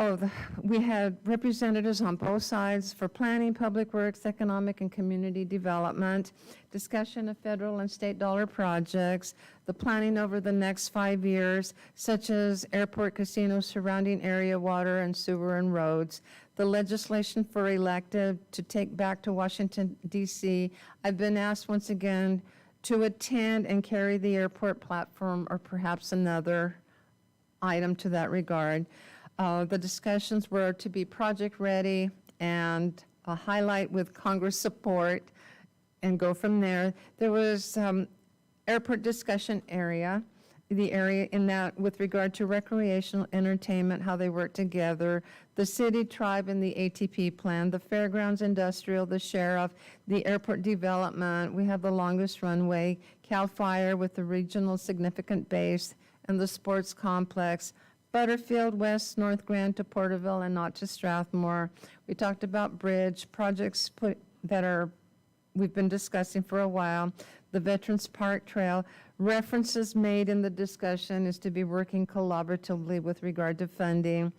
Speaker 1: we had representatives on both sides for planning, public works, economic and community development, discussion of federal and state dollar projects, the planning over the next 5 years, such as airport, casino, surrounding area, water and sewer and roads, the legislation for elective to take back to Washington, D.C. I've been asked once again to attend and carry the airport platform or perhaps another item to that regard. The discussions were to be project-ready and a highlight with Congress support and go from there. There was airport discussion area, the area in that with regard to recreational entertainment, how they work together, the city, tribe, and the ATP plan, the fairgrounds, industrial, the sheriff, the airport development. We have the longest runway, CAL FIRE with the regional significant base, and the sports complex, Butterfield, West, North Grand to Porterville, and not to Strathmore. We talked about bridge projects we've been discussing for a while, the Veterans Park Trail. References made in the discussion is to be working collaboratively with regard to funding.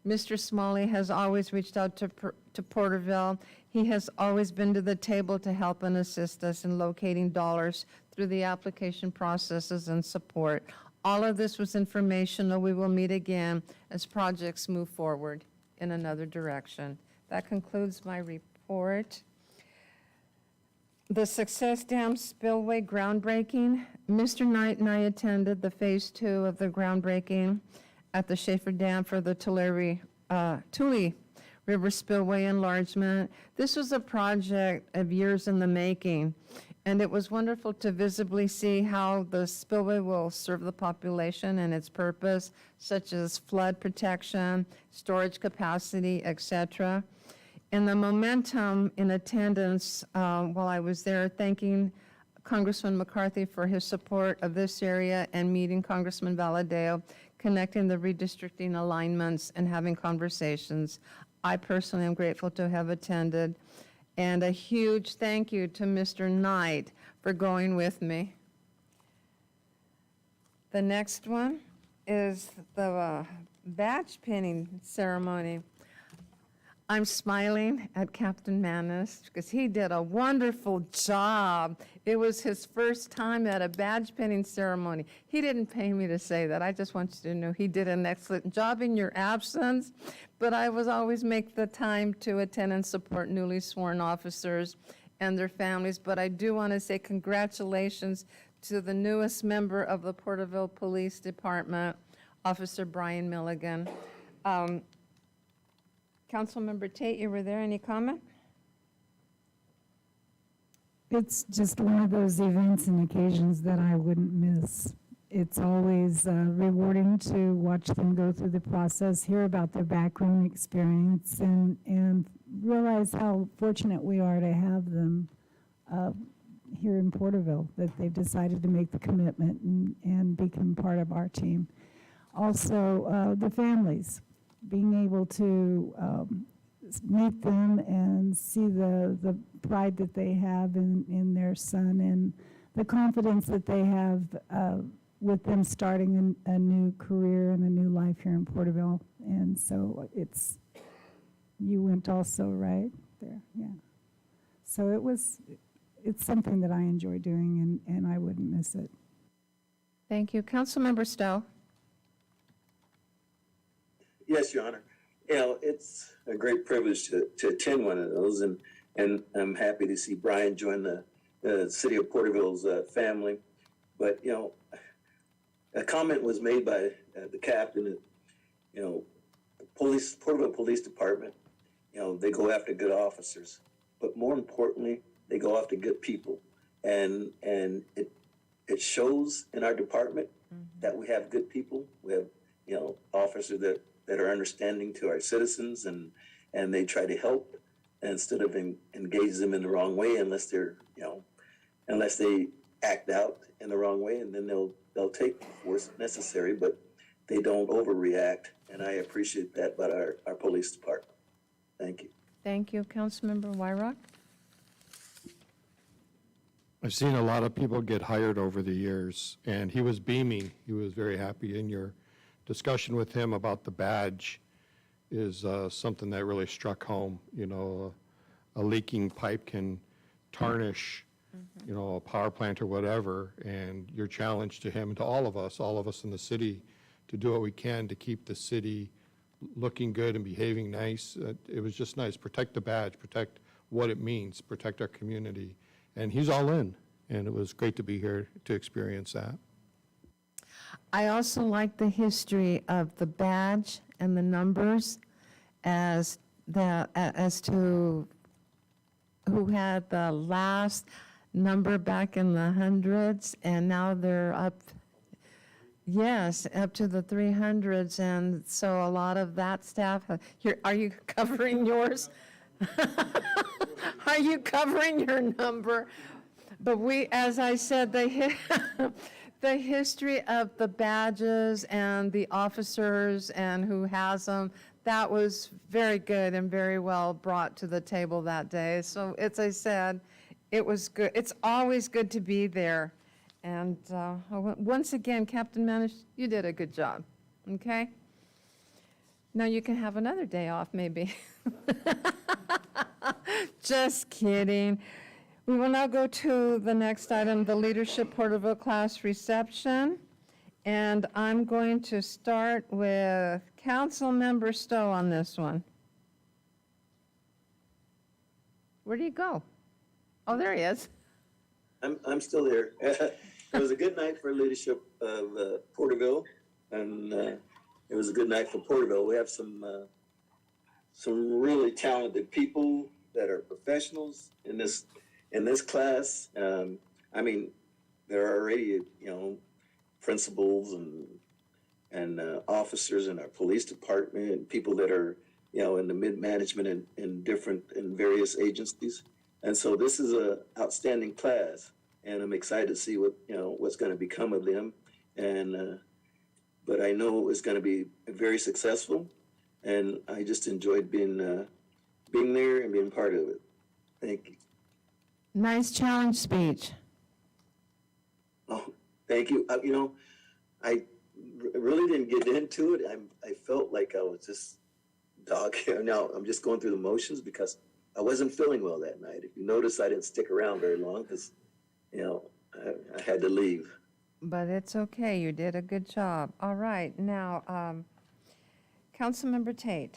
Speaker 1: Mr. Smalley has always reached out to Porterville. He has always been to the table to help and assist us in locating dollars through the application processes and support. All of this was informational. We will meet again as projects move forward in another direction. That concludes my report. The Success Dam spillway groundbreaking. Mr. Knight and I attended the phase 2 of the groundbreaking at the Schaefer Dam for the Tule River Spillway enlargement. This was a project of years in the making, and it was wonderful to visibly see how the spillway will serve the population and its purpose, such as flood protection, storage capacity, etc. And the momentum in attendance while I was there, thanking Congressman McCarthy for his support of this area and meeting Congressman Valadao, connecting the redistricting alignments and having conversations. I personally am grateful to have attended. And a huge thank you to Mr. Knight for going with me. The next one is the badge pinning ceremony. I'm smiling at Captain Manis because he did a wonderful job. It was his first time at a badge pinning ceremony. He didn't pay me to say that. I just want you to know he did an excellent job in your absence, but I was always make the time to attend and support newly sworn officers and their families. But I do want to say congratulations to the newest member of the Porterville Police Department, Officer Brian Milligan. Councilmember Tate, you were there. Any comment?
Speaker 18: It's just one of those events and occasions that I wouldn't miss. It's always rewarding to watch them go through the process, hear about their background experience, and realize how fortunate we are to have them here in Porterville, that they've decided to make the commitment and become part of our team. Also, the families, being able to meet them and see the pride that they have in their son and the confidence that they have with them starting a new career and a new life here in Porterville. And so you went also right there, yeah. So it's something that I enjoy doing and I wouldn't miss it.
Speaker 1: Thank you. Councilmember Stowe.
Speaker 17: Yes, Your Honor. You know, it's a great privilege to attend one of those, and I'm happy to see Brian join the city of Porterville's family. But, you know, a comment was made by the captain that, you know, the Porterville Police Department, you know, they go after good officers, but more importantly, they go after good people. And it shows in our department that we have good people. We have, you know, officers that are understanding to our citizens, and they try to help instead of engage them in the wrong way unless they're, you know, unless they act out in the wrong way, and then they'll take the force necessary, but they don't overreact, and I appreciate that about our police department. Thank you.
Speaker 1: Thank you. Councilmember Wyrock.
Speaker 3: I've seen a lot of people get hired over the years, and he was beaming. He was very happy in your discussion with him about the badge is something that really struck home. You know, a leaking pipe can tarnish, you know, a power plant or whatever, and your challenge to him and to all of us in the city, to do what we can to keep the city looking good and behaving nice. It was just nice. Protect the badge, protect what it means, protect our community. And he's all in, and it was great to be here to experience that.
Speaker 1: I also like the history of the badge and the numbers as to who had the last number back in the hundreds, and now they're up, yes, up to the 300s, and so a lot of that staff, are you covering yours? Are you covering your number? But we, as I said, the history of the badges and the officers and who has them, that was very good and very well brought to the table that day. So as I said, it was good. It's always good to be there. And once again, Captain Manish, you did a good job, okay? Now you can have another day off, maybe. Just kidding. We will now go to the next item, the Leadership Porterville Class Reception. And I'm going to start with Councilmember Stowe on this one. Where do you go? Oh, there he is.
Speaker 17: I'm still here. It was a good night for leadership of Porterville, and it was a good night for Porterville. We have some really talented people that are professionals in this class. I mean, there are already, you know, principals and officers in our police department, and people that are, you know, in the mid-management in various agencies. And so this is a outstanding class, and I'm excited to see what's going to become of them. And but I know it's going to be very successful, and I just enjoyed being there and being part of it. Thank you.
Speaker 1: Nice challenge speech.
Speaker 17: Oh, thank you. You know, I really didn't get into it. I felt like I was just dog hair. Now I'm just going through the motions because I wasn't feeling well that night. If you notice, I didn't stick around very long because, you know, I had to leave.
Speaker 1: But it's okay, you did a good job. All right, now, Councilmember Tate.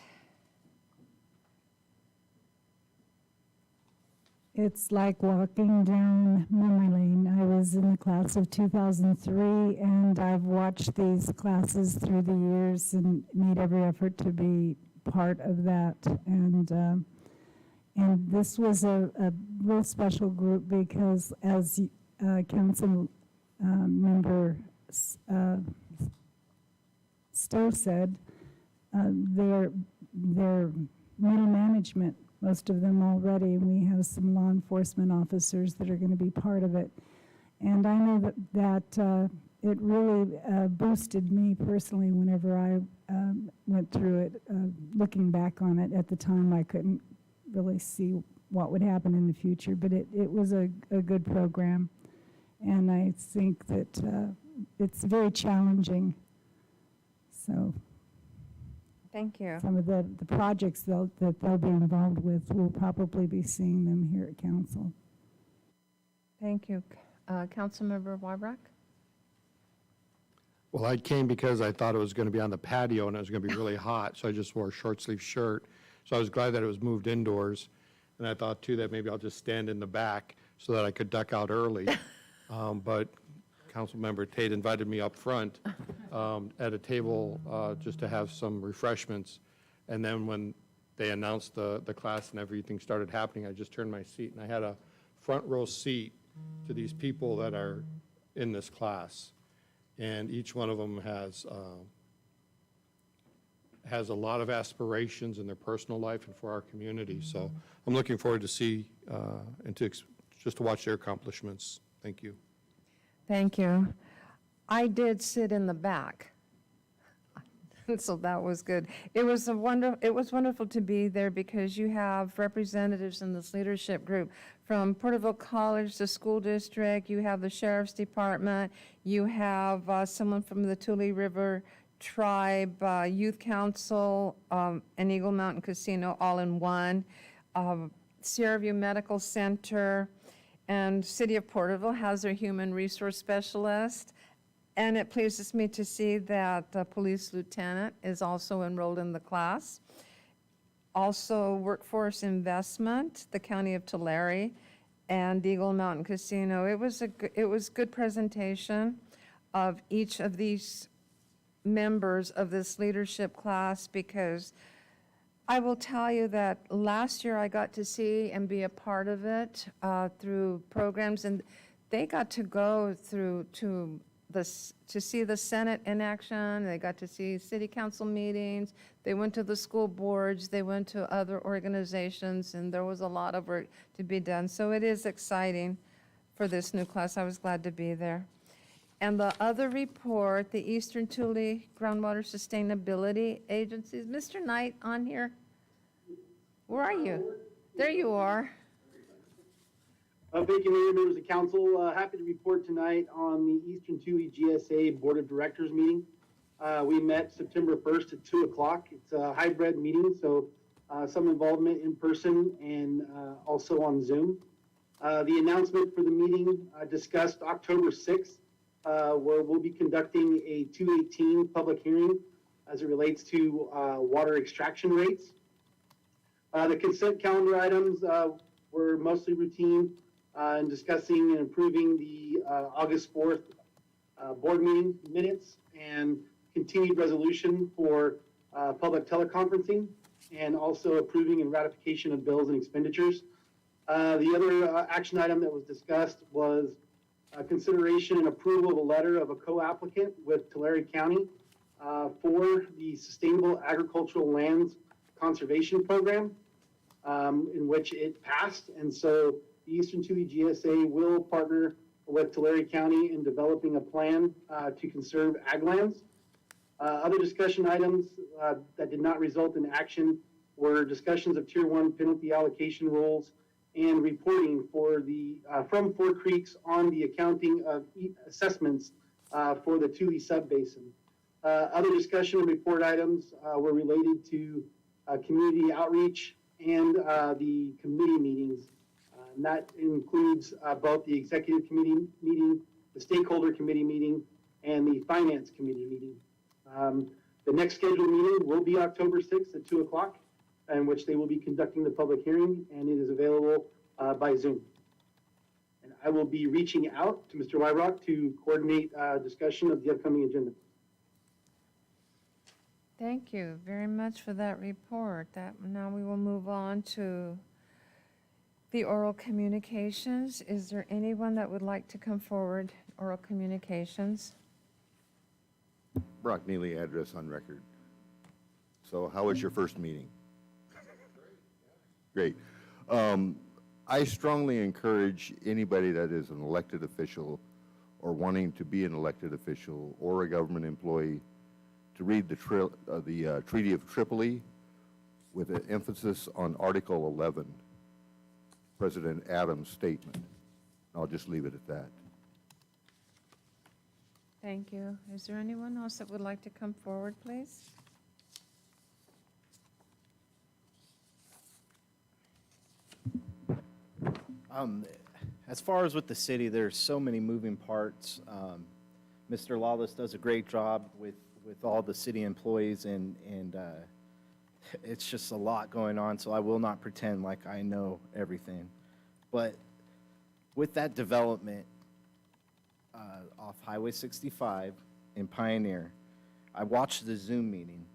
Speaker 18: It's like walking down memory lane. I was in the class of 2003, and I've watched these classes through the years and made every effort to be part of that. And this was a real special group because, as Council Member Stowe said, they're middle management, most of them already. We have some law enforcement officers that are going to be part of it. And I know that it really boosted me personally whenever I went through it. Looking back on it, at the time I couldn't really see what would happen in the future, but it was a good program. And I think that it's very challenging. So
Speaker 1: Thank you.
Speaker 18: some of the projects that they'll be involved with, we'll probably be seeing them here at council.
Speaker 1: Thank you. Councilmember Wybrock?
Speaker 3: Well, I came because I thought it was going to be on the patio and it was going to be really hot, so I just wore a short sleeve shirt. So I was glad that it was moved indoors. And I thought too that maybe I'll just stand in the back so that I could duck out early. But Councilmember Tate invited me up front at a table just to have some refreshments. And then when they announced the class and everything started happening, I just turned my seat and I had a front row seat to these people that are in this class. And each one of them has a lot of aspirations in their personal life and for our community. So I'm looking forward to see and just to watch their accomplishments. Thank you.
Speaker 1: Thank you. I did sit in the back, so that was good. It was wonderful to be there because you have representatives in this leadership group from Porterville College, the school district. You have the sheriff's department. You have someone from the Tule River Tribe, Youth Council, and Eagle Mountain Casino all in one. Sierra View Medical Center, and City of Porterville has their human resource specialist. And it pleases me to see that the police lieutenant is also enrolled in the class. Also, workforce investment, the County of Tulare, and Eagle Mountain Casino. It was good presentation of each of these members of this leadership class, because I will tell you that last year I got to see and be a part of it through programs, and they got to go through to see the Senate in action. They got to see city council meetings. They went to the school boards. They went to other organizations, and there was a lot of work to be done. So it is exciting for this new class. I was glad to be there. And the other report, the Eastern Tule Groundwater Sustainability Agencies. Mr. Knight on here? Where are you? There you are.
Speaker 10: Thank you, Mayor, members of council. Happy to report tonight on the Eastern Tule GSA Board of Directors meeting. We met September 1st at 2 o'clock. It's a hybrid meeting, so some involvement in person and also on Zoom. The announcement for the meeting discussed October 6th, where we'll be conducting a 218 public hearing as it relates to water extraction rates. The consent calendar items were mostly routine in discussing and approving the August 4th board meeting minutes and continued resolution for public teleconferencing, and also approving and ratification of bills and expenditures. The other action item that was discussed was consideration and approval of a letter of a co-applicant with Tulare County for the Sustainable Agricultural Lands Conservation Program, in which it passed. And so the Eastern Tule GSA will partner with Tulare County in developing a plan to conserve ag lands. Other discussion items that did not result in action were discussions of Tier 1 penalty allocation rules and reporting for the from Four Creeks on the accounting of assessments for the Tule subbasin. Other discussion and report items were related to community outreach and the committee meetings. And that includes both the executive committee meeting, the stakeholder committee meeting, and the finance committee meeting. The next scheduled meeting will be October 6th at 2 o'clock, in which they will be conducting the public hearing, and it is available by Zoom. And I will be reaching out to Mr. Wyrock to coordinate discussion of the upcoming agenda.
Speaker 1: Thank you very much for that report. Now we will move on to the oral communications. Is there anyone that would like to come forward, oral communications?
Speaker 11: Brock Neely, address on record. So how was your first meeting? Great. I strongly encourage anybody that is an elected official or wanting to be an elected official or a government employee to read the Treaty of Tripoli with an emphasis on Article 11, President Adams' statement. I'll just leave it at that.
Speaker 1: Thank you. Is there anyone else that would like to come forward, please?
Speaker 13: As far as with the city, there's so many moving parts. Mr. Lawless does a great job with all the city employees, and it's just a lot going on, so I will not pretend like I know everything. But with that development off Highway 65 in Pioneer, I watched the Zoom meeting,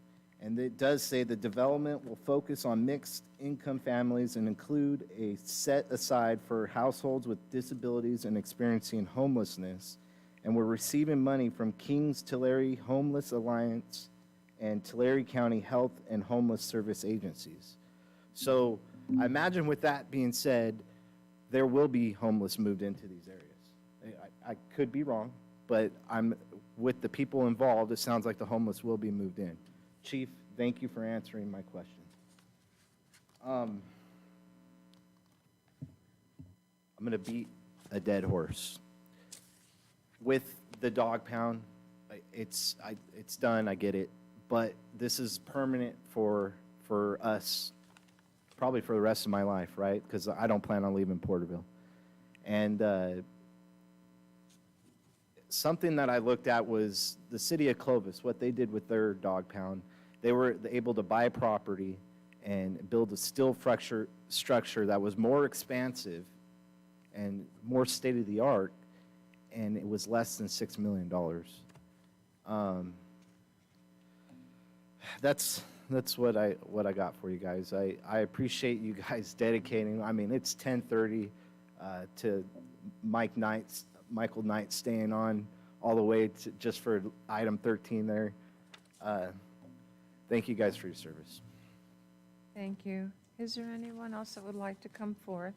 Speaker 13: and it does say the development will focus on mixed income families and include a set aside for households with disabilities and experiencing homelessness, and we're receiving money from King's Tulare Homeless Alliance and Tulare County Health and Homeless Service Agencies. So I imagine with that being said, there will be homeless moved into these areas. I could be wrong, but with the people involved, it sounds like the homeless will be moved in. Chief, thank you for answering my question. I'm going to beat a dead horse. With the dog pound, it's done, I get it, but this is permanent for us, probably for the rest of my life, right? Because I don't plan on leaving Porterville. And something that I looked at was the city of Clovis, what they did with their dog pound. They were able to buy property and build a steel structure that was more expansive and more state-of-the-art, and it was less than $6 million. That's what I got for you guys. I appreciate you guys dedicating. I mean, it's 10:30 to Michael Knight staying on all the way to just for item 13 there. Thank you guys for your service.
Speaker 1: Thank you. Is there anyone else that would like to come forth?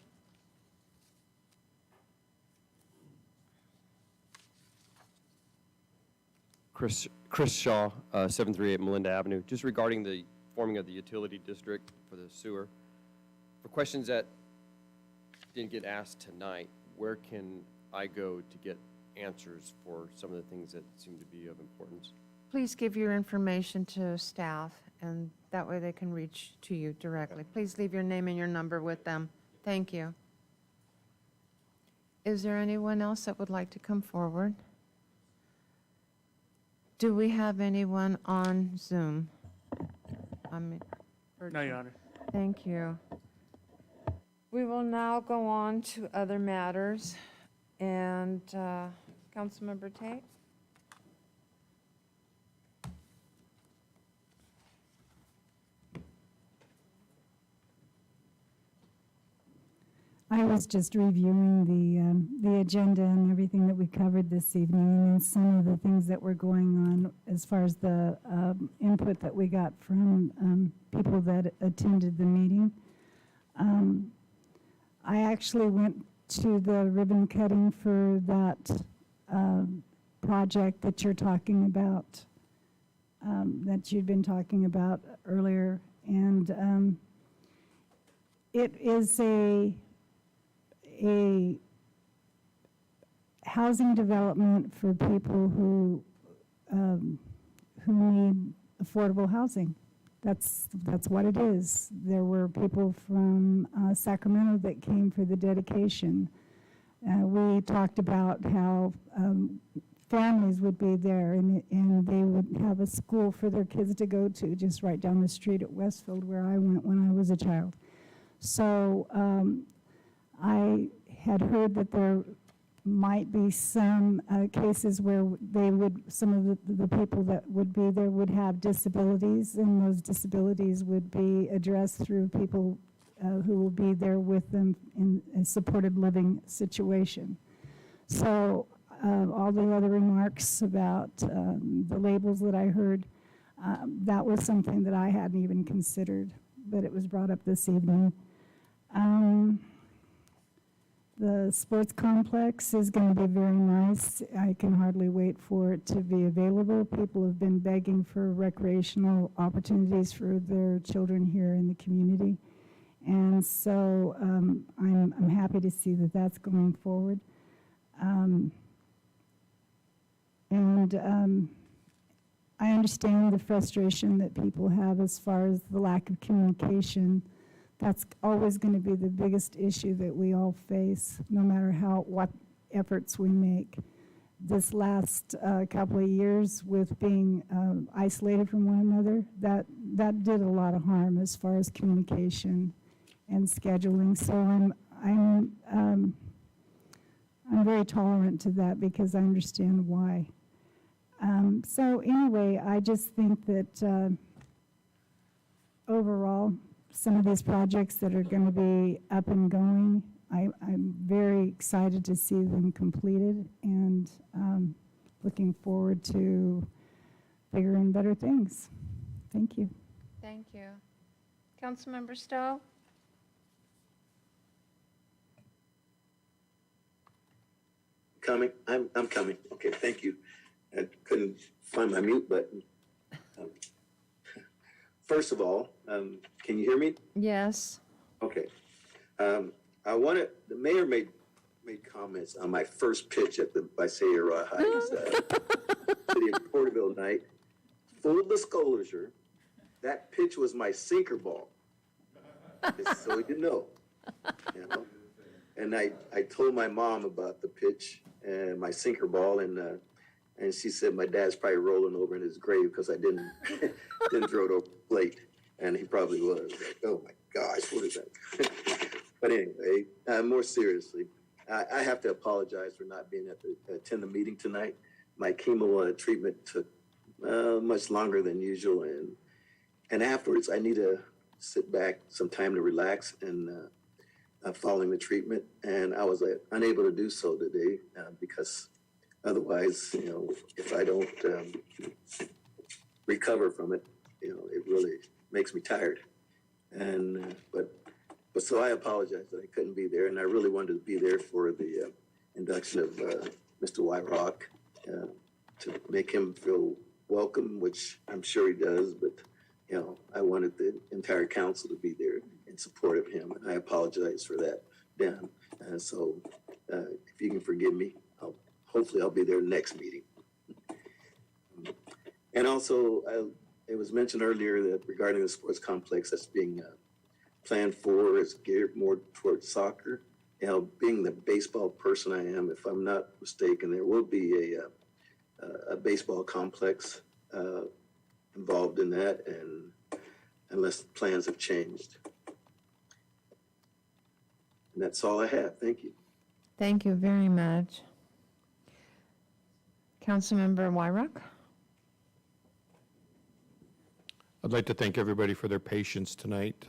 Speaker 14: Chris Shaw, 738 Melinda Avenue. Just regarding the forming of the utility district for the sewer. For questions that didn't get asked tonight, where can I go to get answers for some of the things that seem to be of importance?
Speaker 1: Please give your information to staff, and that way they can reach to you directly. Please leave your name and your number with them. Thank you. Is there anyone else that would like to come forward? Do we have anyone on Zoom?
Speaker 9: No, Your Honor.
Speaker 1: Thank you. We will now go on to other matters. And Councilmember Tate?
Speaker 18: I was just reviewing the agenda and everything that we covered this evening, and then some of the things that were going on as far as the input that we got from people that attended the meeting. I actually went to the ribbon cutting for that project that you're talking about, that you'd been talking about earlier, and it is a housing development for people who need affordable housing. That's what it is. There were people from Sacramento that came for the dedication. We talked about how families would be there, and they would have a school for their kids to go to just right down the street at Westfield, where I went when I was a child. So I had heard that there might be some cases where some of the people that would be there would have disabilities, and those disabilities would be addressed through people who will be there with them in a supported living situation. So all the other remarks about the labels that I heard, that was something that I hadn't even considered, but it was brought up this evening. The sports complex is going to be very nice. I can hardly wait for it to be available. People have been begging for recreational opportunities for their children here in the community. And so I'm happy to see that that's going forward. I understand the frustration that people have as far as the lack of communication. That's always going to be the biggest issue that we all face, no matter what efforts we make. This last couple of years with being isolated from one another, that did a lot of harm as far as communication and scheduling. So I'm very tolerant to that because I understand why. So anyway, I just think that overall, some of these projects that are going to be up and going, I'm very excited to see them completed, and looking forward to bigger and better things. Thank you.
Speaker 1: Thank you. Councilmember Stowe?
Speaker 17: Coming? I'm coming. Okay, thank you. I couldn't find my mute button. First of all, can you hear me?
Speaker 1: Yes.
Speaker 17: Okay. The mayor made comments on my first pitch at the Visalia Heights City of Porterville night. Full disclosure, that pitch was my sinker ball. Just so you know. And I told my mom about the pitch and my sinker ball, and she said my dad's probably rolling over in his grave because I didn't throw it over the plate, and he probably was. Like, oh my gosh, what is that? But anyway, more seriously, I have to apologize for not being attend the meeting tonight. My chemo treatment took much longer than usual, and afterwards I need to sit back some time to relax and following the treatment, and I was unable to do so today because otherwise, if I don't recover from it, it really makes me tired. And but so I apologize that I couldn't be there, and I really wanted to be there for the induction of Mr. Wyrock to make him feel welcome, which I'm sure he does, but I wanted the entire council to be there in support of him, and I apologize for that, Dan. And so if you can forgive me, hopefully I'll be there next meeting. And also, it was mentioned earlier that regarding the sports complex that's being planned for is geared more towards soccer. Being the baseball person I am, if I'm not mistaken, there will be a baseball complex involved in that, and unless plans have changed. And that's all I have. Thank you.
Speaker 1: Thank you very much. Councilmember Wyrock?
Speaker 3: I'd like to thank everybody for their patience tonight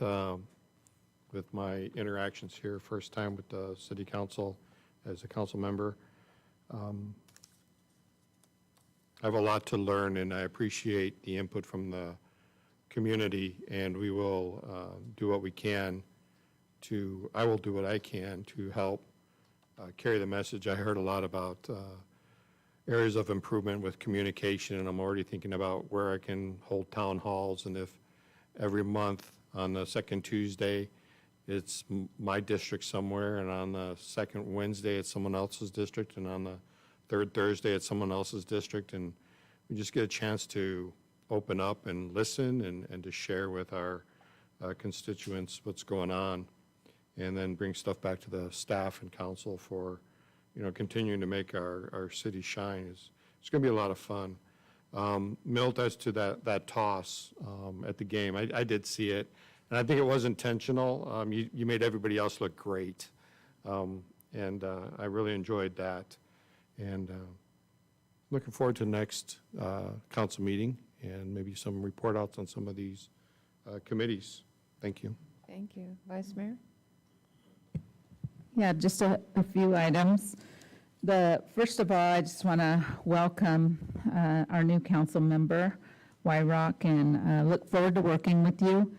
Speaker 3: with my interactions here. First time with the city council as a council member. I have a lot to learn, and I appreciate the input from the community, and we will do what we can I will do what I can to help carry the message. I heard a lot about areas of improvement with communication, and I'm already thinking about where I can hold town halls, and if every month on the second Tuesday, it's my district somewhere, and on the second Wednesday, it's someone else's district, and on the third Thursday, it's someone else's district, and we just get a chance to open up and listen and to share with our constituents what's going on, and then bring stuff back to the staff and council for, continuing to make our city shine. It's going to be a lot of fun. Milt, as to that toss at the game, I did see it, and I think it was intentional. You made everybody else look great, and I really enjoyed that. And looking forward to the next council meeting and maybe some report outs on some of these committees. Thank you.
Speaker 1: Thank you. Vice Mayor?
Speaker 16: Yeah, just a few items. First of all, I just want to welcome our new council member, Wyrock, and look forward to working with you.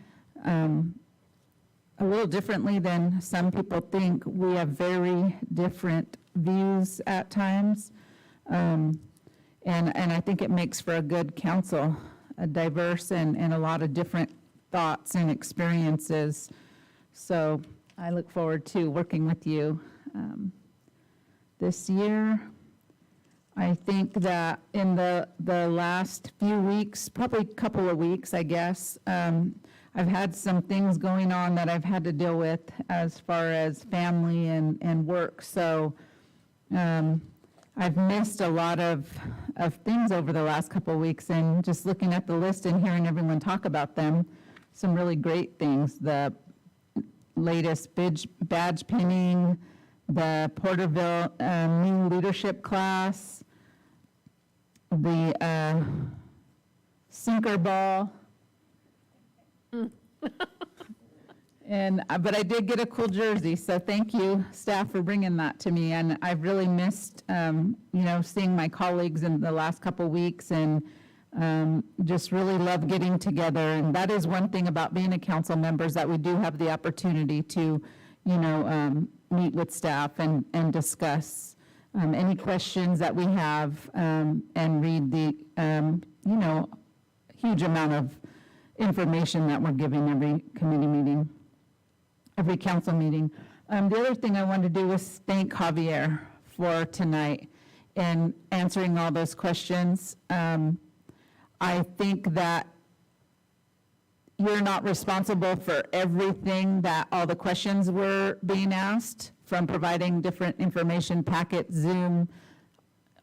Speaker 16: A little differently than some people think, we have very different views at times. And I think it makes for a good council, a diverse and a lot of different thoughts and experiences. So I look forward to working with you this year. I think that in the last few weeks, probably a couple of weeks, I guess, I've had some things going on that I've had to deal with as far as family and work. So I've missed a lot of things over the last couple of weeks, and just looking at the list and hearing everyone talk about them, some really great things. The latest badge pinning, the Porterville new leadership class, the sinker ball. But I did get a cool jersey, so thank you, staff, for bringing that to me. And I've really missed, seeing my colleagues in the last couple weeks, and just really love getting together. And that is one thing about being a council member, is that we do have the opportunity to, meet with staff and discuss any questions that we have, and read the, huge amount of information that we're giving every committee meeting, every council meeting. The other thing I wanted to do was thank Javier for tonight and answering all those questions. I think that you're not responsible for everything that all the questions were being asked, from providing different information packets, Zoom,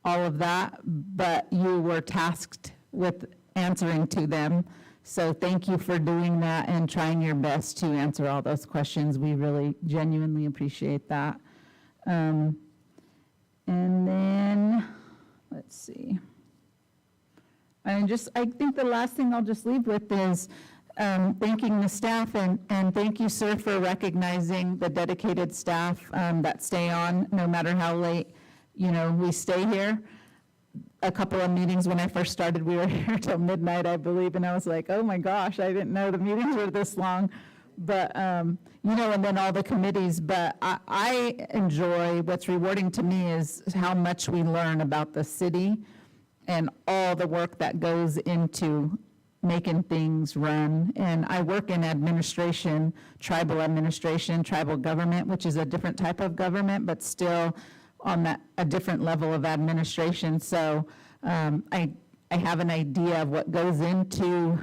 Speaker 16: all of that, but you were tasked with answering to them. So thank you for doing that and trying your best to answer all those questions. We really genuinely appreciate that. And then, let's see. I think the last thing I'll just leave with is thanking the staff, and thank you, sir, for recognizing the dedicated staff that stay on no matter how late, we stay here. A couple of meetings when I first started, we were here till midnight, I believe, and I was like, oh my gosh, I didn't know the meetings were this long. But, and then all the committees. But I enjoy, what's rewarding to me is how much we learn about the city and all the work that goes into making things run. And I work in administration, tribal government, which is a different type of government, but still on a different level of administration. So I have an idea of what goes into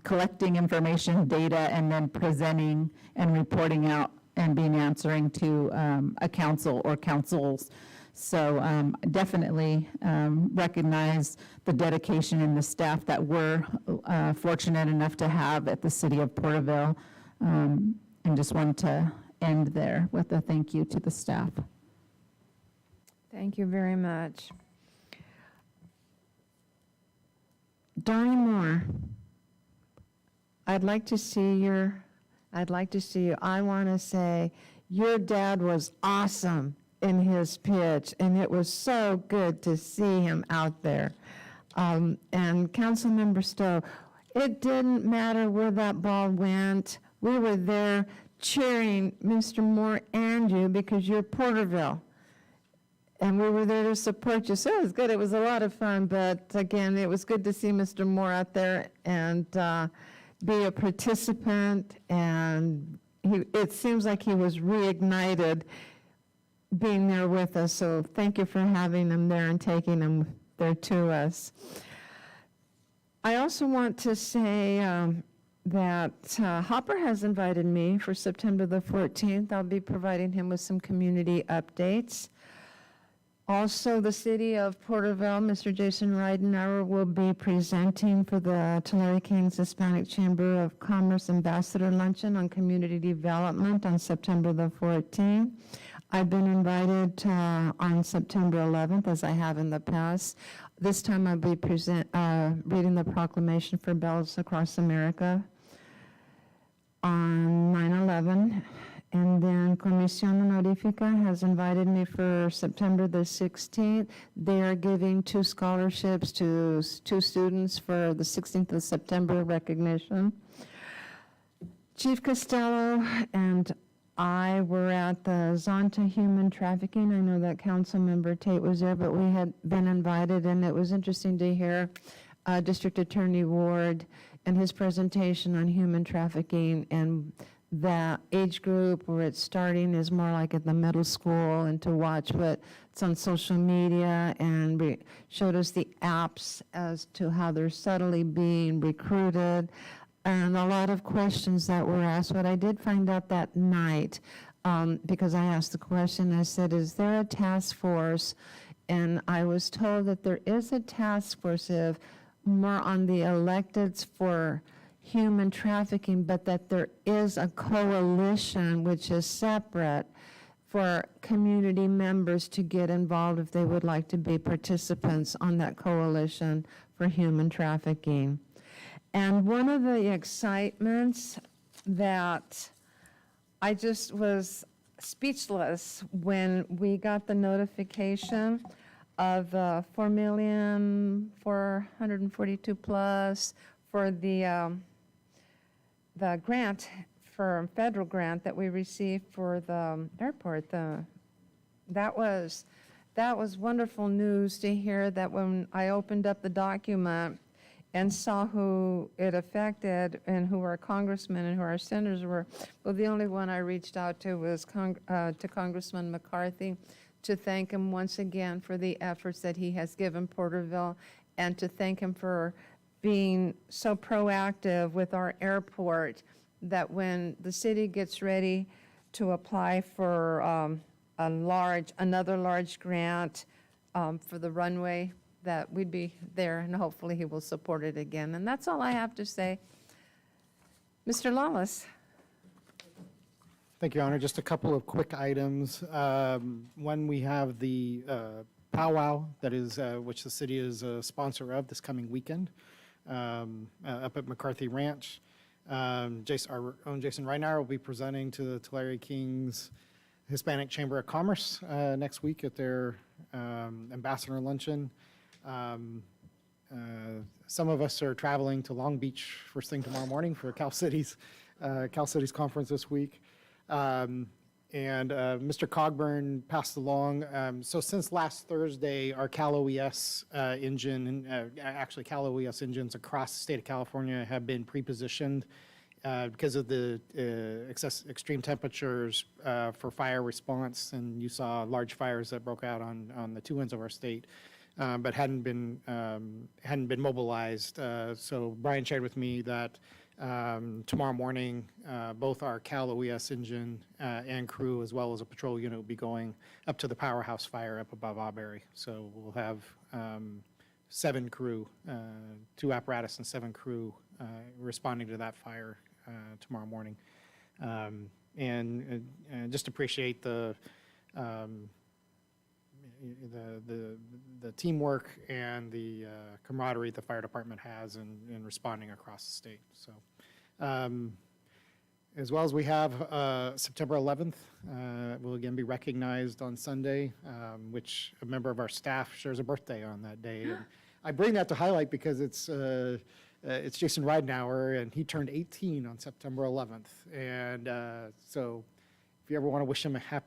Speaker 16: collecting information, data, and then presenting and reporting out and being answering to a council or councils. So definitely recognize the dedication and the staff that we're fortunate enough to have at the city of Porterville. And just want to end there with a thank you to the staff.
Speaker 1: Thank you very much. Donnie Moore, I'd like to see you. I want to say your dad was awesome in his pitch, and it was so good to see him out there. And Councilmember Stowe, it didn't matter where that ball went. We were there cheering Mr. Moore and you because you're Porterville. And we were there to support you. So it was good. It was a lot of fun. But again, it was good to see Mr. Moore out there and be a participant. And it seems like he was reignited being there with us. So thank you for having him there and taking him there to us. I also want to say that Hopper has invited me for September the 14th. I'll be providing him with some community updates. Also, the city of Porterville, Mr. Jason Reidenauer will be presenting for the Tulare Kings Hispanic Chamber of Commerce Ambassador Luncheon on Community Development on September the 14th. I've been invited on September 11th, as I have in the past. This time I'll be reading the proclamation for Bells Across America on 9/11. And then Comisión Honorífica has invited me for September the 16th. They are giving 2 scholarships to 2 students for the 16th of September recognition. Chief Costello and I were at the Zonta Human Trafficking. I know that Councilmember Tate was there, but we had been invited, and it was interesting to hear District Attorney Ward and his presentation on human trafficking, and the age group where it's starting is more like at the middle school, and to watch what's on social media, and showed us the apps as to how they're subtly being recruited, and a lot of questions that were asked. What I did find out that night, because I asked the question, I said, is there a task force? And I was told that there is a task force of more on the electeds for human trafficking, but that there is a coalition which is separate for community members to get involved if they would like to be participants on that coalition for human trafficking. And one of the excitements that I just was speechless when we got the notification of 4,442 plus for the grant, for federal grant that we received for the airport. That was wonderful news to hear that when I opened up the document, and saw who it affected and who our congressmen and who our senators were. Well, the only one I reached out to was to Congressman McCarthy to thank him once again for the efforts that he has given Porterville and to thank him for being so proactive with our airport that when the city gets ready to apply for another large grant for the runway, that we'd be there, and hopefully he will support it again. And that's all I have to say. Mr. Lawless.
Speaker 6: Thank you, Your Honor. Just a couple of quick items. One, we have the powwow that is, which the city is a sponsor of this coming weekend up at McCarthy Ranch. Our own Jason Reinauer will be presenting to the Tulare Kings Hispanic Chamber of Commerce next week at their ambassador luncheon. Some of us are traveling to Long Beach first thing tomorrow morning for Cal City's conference this week. And Mr. Cogburn passed along. So since last Thursday, our Cal OES engine, actually Cal OES engines across the state of California have been pre-positioned because of the extreme temperatures for fire response. And you saw large fires that broke out on the two ends of our state, but hadn't been mobilized. So Brian shared with me that tomorrow morning, both our Cal OES engine and crew, as well as a patrol unit, will be going up to the powerhouse fire up above Auberry. So we'll have 7 crew, 2 apparatus and 7 crew responding to that fire tomorrow morning. And just appreciate the teamwork and the camaraderie the fire department has in responding across the state. So, as well as we have September 11th, will again be recognized on Sunday, which a member of our staff shares a birthday on that day. And I bring that to highlight because it's Jason Ridenauer, and he turned 18 on September 11th. And so if you ever want to wish him a happy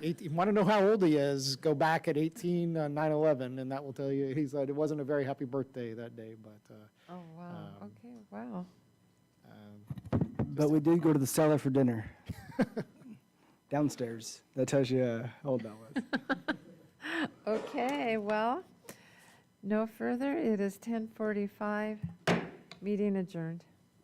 Speaker 6: 18, want to know how old he is, go back at 18 on 9/11, and that will tell you. He said it wasn't a very happy birthday that day, but.
Speaker 1: Oh, wow. Okay, wow.
Speaker 15: But we did go to the cellar for dinner. Downstairs. That tells you how old that was.
Speaker 1: Okay, well, no further. It is 10:45. Meeting adjourned.